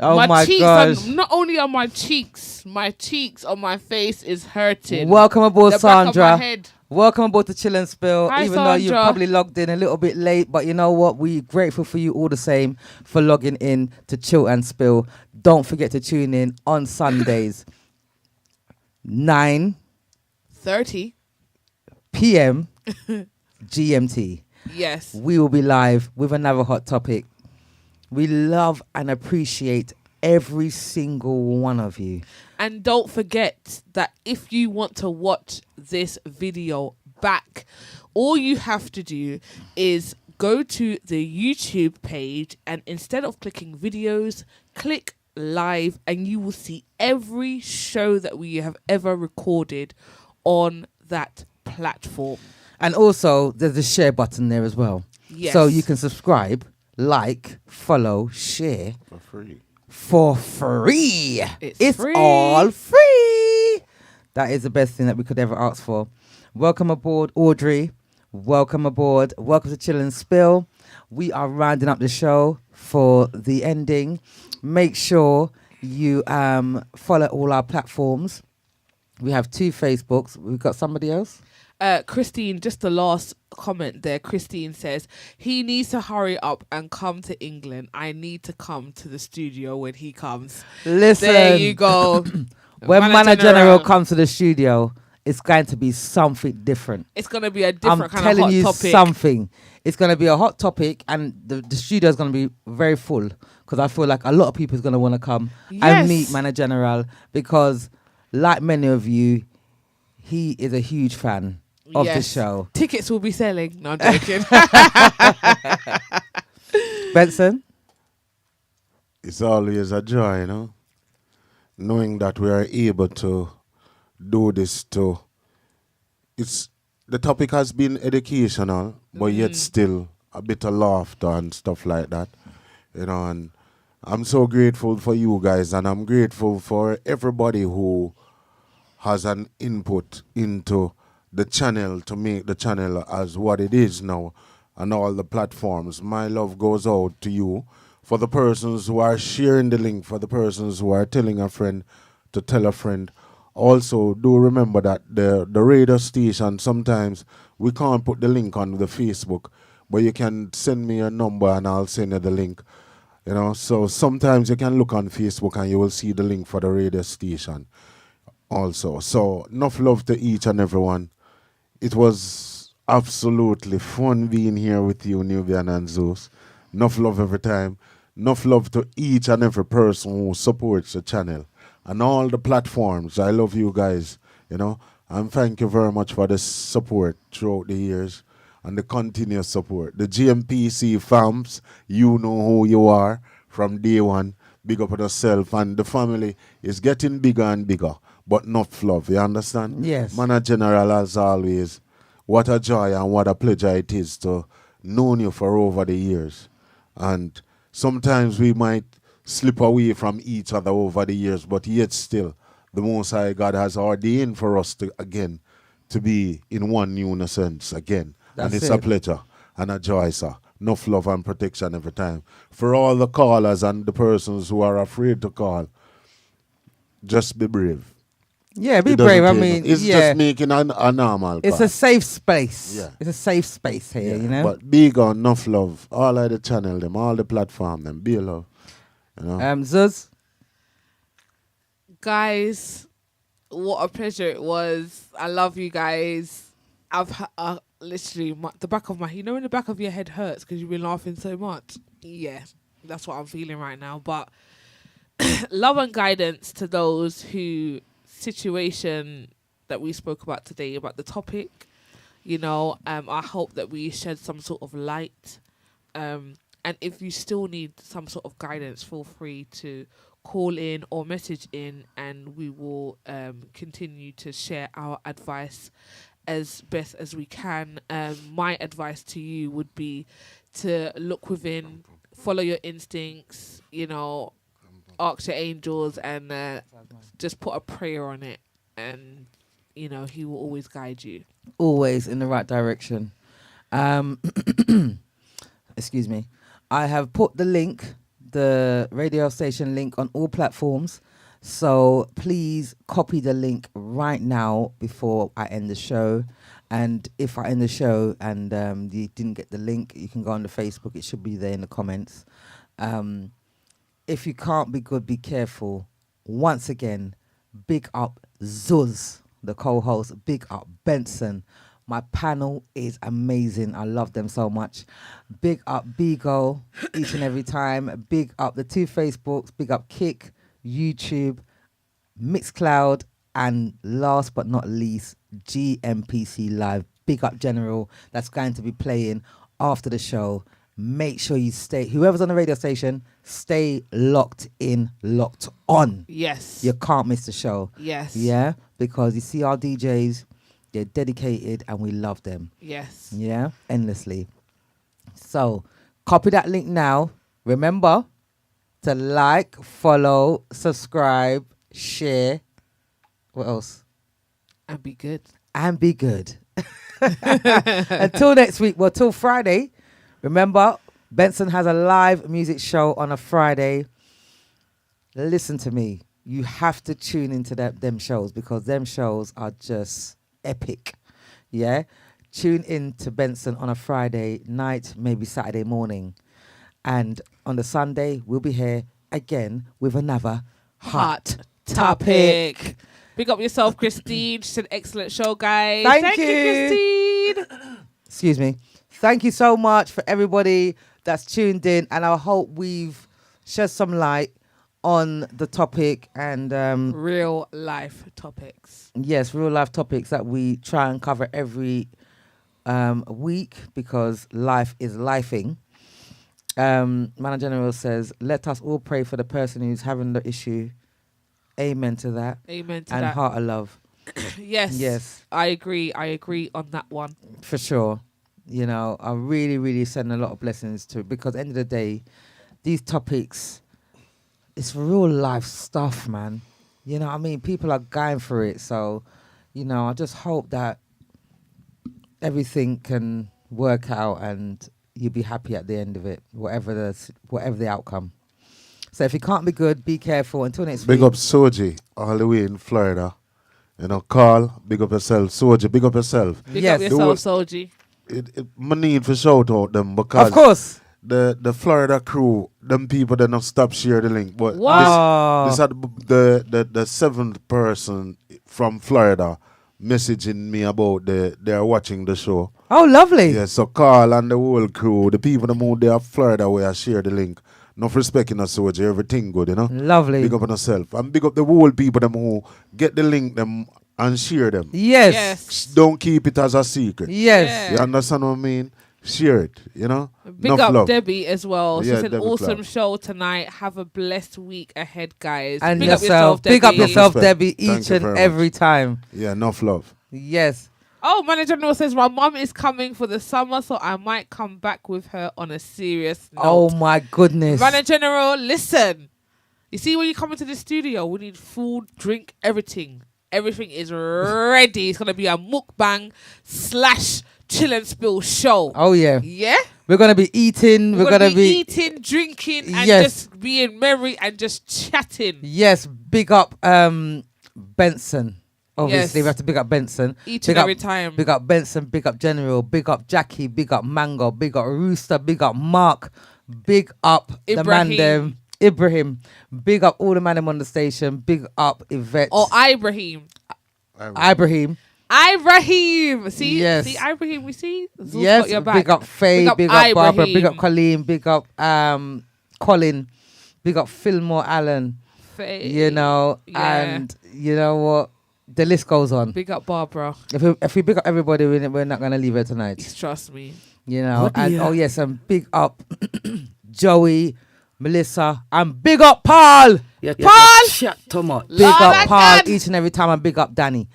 Oh my cheeks gosh. not only on my cheeks on my face is hurting. Welcome aboard, the back of my Sandra. head. Welcome aboard to Chill and Spill. Hi, Even though you've Sandra. probably logged in a little bit late, but you know what? We're grateful for you all the same for logging in to Chill and Spill. Don't forget to tune in on Sundays, 9 30. p.m. GMT. Yes. We will be live with another hot topic. We love and appreciate every single one of you. And don't forget that if you want to watch this video back, all you have to do is go to the YouTube page, and instead of clicking videos, click live, and you will see every show that we have ever recorded on that platform. And also, there's a share button there as well. Yes. So you can subscribe, like, follow, share For free. for free. It's free. all free. That is the best thing that we could ever ask for. Welcome aboard, Audrey. Welcome aboard. Welcome to Chill and Spill. We are rounding up the show for the ending. Make sure you follow all our platforms. We have 2 Facebooks. We've got somebody else. Christine, just the last comment there. Christine says, he needs to hurry up and come to England. I need to come to the studio when he comes. Listen. There you go. When Manager Manager General General. comes to the studio, it's going to be something different. It's going to be a I'm different kind of telling hot you topic. something. It's going to be a hot topic, and the studio is going to be very full, because I feel like a lot of people is going to want to come Yes. and meet Manager General, because like many of you, he is a huge fan of the Yes. show. Tickets will be selling. No, I'm joking. Benson? It's always a joy, knowing that we are able to do this too. The topic has been educational, but yet still a bit of laughter and stuff like that, and I'm so grateful for you guys, and I'm grateful for everybody who has an input into the channel to make the channel as what it is now on all the platforms. My love goes out to you, for the persons who are sharing the link, for the persons who are telling a friend to tell a friend. Also, do remember that the radio station, sometimes we can't put the link on the Facebook, but you can send me a number and I'll send you the link. So sometimes you can look on Facebook and you will see the link for the radio station also. So enough love to each and everyone. It was absolutely fun being here with you, Nubian and Zeus. Enough love every time. Enough love to each and every person who supports the channel and all the platforms. I love you guys, and thank you very much for the support throughout the years and the continuous support. The GMPC fams, you know who you are from day one. Big up on yourself, and the family is getting bigger and bigger, but not love, you understand? Yes. Manager General, as always, what a joy and what a pleasure it is to know you for over the years. And sometimes we might slip away from each other over the years, but yet still, the Most High God has ordained for us to be in one unison again. That's and it's it. a pleasure and a joy, sir. Enough love and protection every time. For all the callers and the persons who are afraid to call, just be brave. Yeah, be It doesn't brave. I take mean, it's yeah. just making a normal It's call. a safe space. Yeah. It's a safe space here, But big on enough love. All of the channel, them, all the platform, them, be love. Zuz? Guys, What a pleasure it was. I love you guys. Literally, the back of my, in the back of your head hurts because you've been laughing so much. Yeah, that's what I'm feeling right now. But love and guidance to those who situation that we spoke about today, about the topic. I hope that we shed some sort of light. And if you still need some sort of guidance, feel free to call in or message in, and we will continue to share our advice as best as we can. My advice to you would be to look within, follow your instincts, ask your angels, and just put a prayer on it, and he will always guide you. Always in the right direction. Excuse me. I have put the radio station link on all platforms. So please copy the link right now before I end the show. And if I end the show and you didn't get the link, you can go on the Facebook. It should be there in the comments. If you can't be good, be careful. Once again, big up Zuz, the co-host. Big up Benson. My panel is amazing. I love them so much. Big up Bigo each and every time. Big up the 2 Facebooks. Big up Kick, YouTube, Mixcloud, and last but not least, GMPC Live. Big up General. That's going to be playing after the show. Make sure you stay, whoever's on the radio station, stay locked in, locked on. Yes. You can't miss the show. Yes. Yeah, because you see our DJs, they're dedicated and we love them. Yes. Yeah, endlessly. So, copy that link now. Remember to like, follow, subscribe, share. What else? And be good. And be good. Until next week, well, till Friday. Remember, Benson has a live music show on a Friday. Listen to me. You have to tune into them shows, because them shows are just epic. Yeah? Tune in to Benson on a Friday night, maybe Saturday morning. And on the Sunday, we'll be here again with another hot topic. Big up yourself, Christine. She's an excellent show, guys. Thank you, Christine. Excuse me. Thank you so much for everybody that's tuned in, and I hope we've shed some light on the topic and real life topics. Yes, real life topics that we try and cover every week, because life is lifing. Manager General says, let us all pray for the person who's having the issue. Amen to that. Amen to and that. And heart of love. Yes. Yes. I agree on that one. For sure. I really, really send a lot of blessings to, because at the end of the day, these topics, it's real life stuff, man. You know what I mean? People are going for it. So, I just hope that everything can work out and you'll be happy at the end of it, whatever the outcome. So if you can't be good, be careful. Until next week. Big up Soji, all the way in Florida. Carl, big up yourself. Soji, big up yourself. Big up yourself, Soji. I need to shout out them, because of course the Florida crew, them people that not stop share the link. But what? this the 7th person from Florida messaging me about they're watching the show. Oh, lovely. Yeah, so Carl and the whole crew, the people that moved there Florida where I share the link. Enough respect in us, Soji, everything good, Lovely. Big up on yourself. And big up the whole people them who get the link them and share them. Yes. Don't keep it as a secret. Yes. Yeah. You understand what I mean? Share it, Big Enough up love. Debbie as well. Yeah, She's an Debbie awesome Clark. show tonight. Have a blessed week ahead, guys. And big yourself. up yourself, Debbie. Big up yourself, Respect. Debbie, Thank each you and very every much. time. Yeah, enough love. Yes. Oh, Manager General says my mum is coming for the summer, so I might come back with her on a serious note. Oh, my goodness. Manager General, listen. You see, when you come into the studio, we need food, drink, everything. Everything is ready. It's going to be a mukbang / chill and spill show. Oh, yeah. Yeah? We're going to be eating. We're going to be eating, drinking, and Yes. just being merry and just chatting. Yes. Big up Benson. Obviously, Yes. we have to big up Benson. Each Big and up, every time. Big up Benson. Big up General. Big up Jackie. Big up Mango. Big up Rooster. Big up Mark. Big up the man Ibrahim. them. Ibrahim. Big up all the man on the station. Big up Yvette. Or Ibrahim. Ibrahim. Ibrahim. See? Yes. See, Ibrahim, we see? Zul's Yes. got your back. Big up Faye. Big up Barbara. Big up Ibrahim. Colleen. Big up Colin. Big up Fillmore Allen. Faye. You know, Yeah. and you know what? The list goes on. Big up Barbara. If we pick up everybody, we're not gonna leave her tonight. Trust me. You know, What and the- oh yes, and big up Joey, Melissa, and big up Paul. You Paul! chat too much. Big Lord up my Paul God. each and every time, and big up Danny.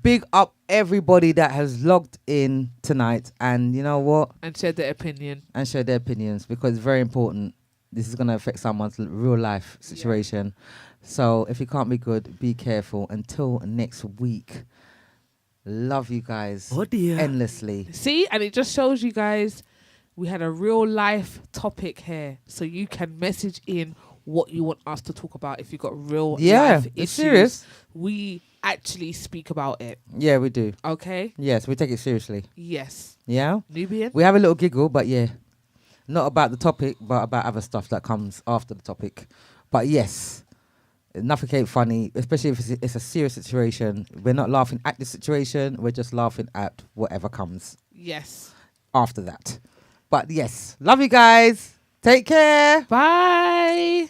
Big up everybody that has logged in tonight, and you know what? And share their opinion. And share their opinions, because it's very important. This is gonna affect someone's real life situation. So if you can't be good, be careful. Until next week. Love you guys Oh dear. endlessly. See? And it just shows you guys we had a real life topic here. So you can message in what you want us to talk about if you've got real life it's issues. serious. We actually speak about it. Yeah, we do. Okay? Yes, we take it seriously. Yes. Yeah. Nubian? We have a little giggle, but yeah, not about the topic, but about other stuff that comes after the topic. But yes, nothing ain't funny, especially if it's a serious situation. We're not laughing at the situation. We're just laughing at whatever comes Yes. after that. But yes, love you guys. Take care. Bye.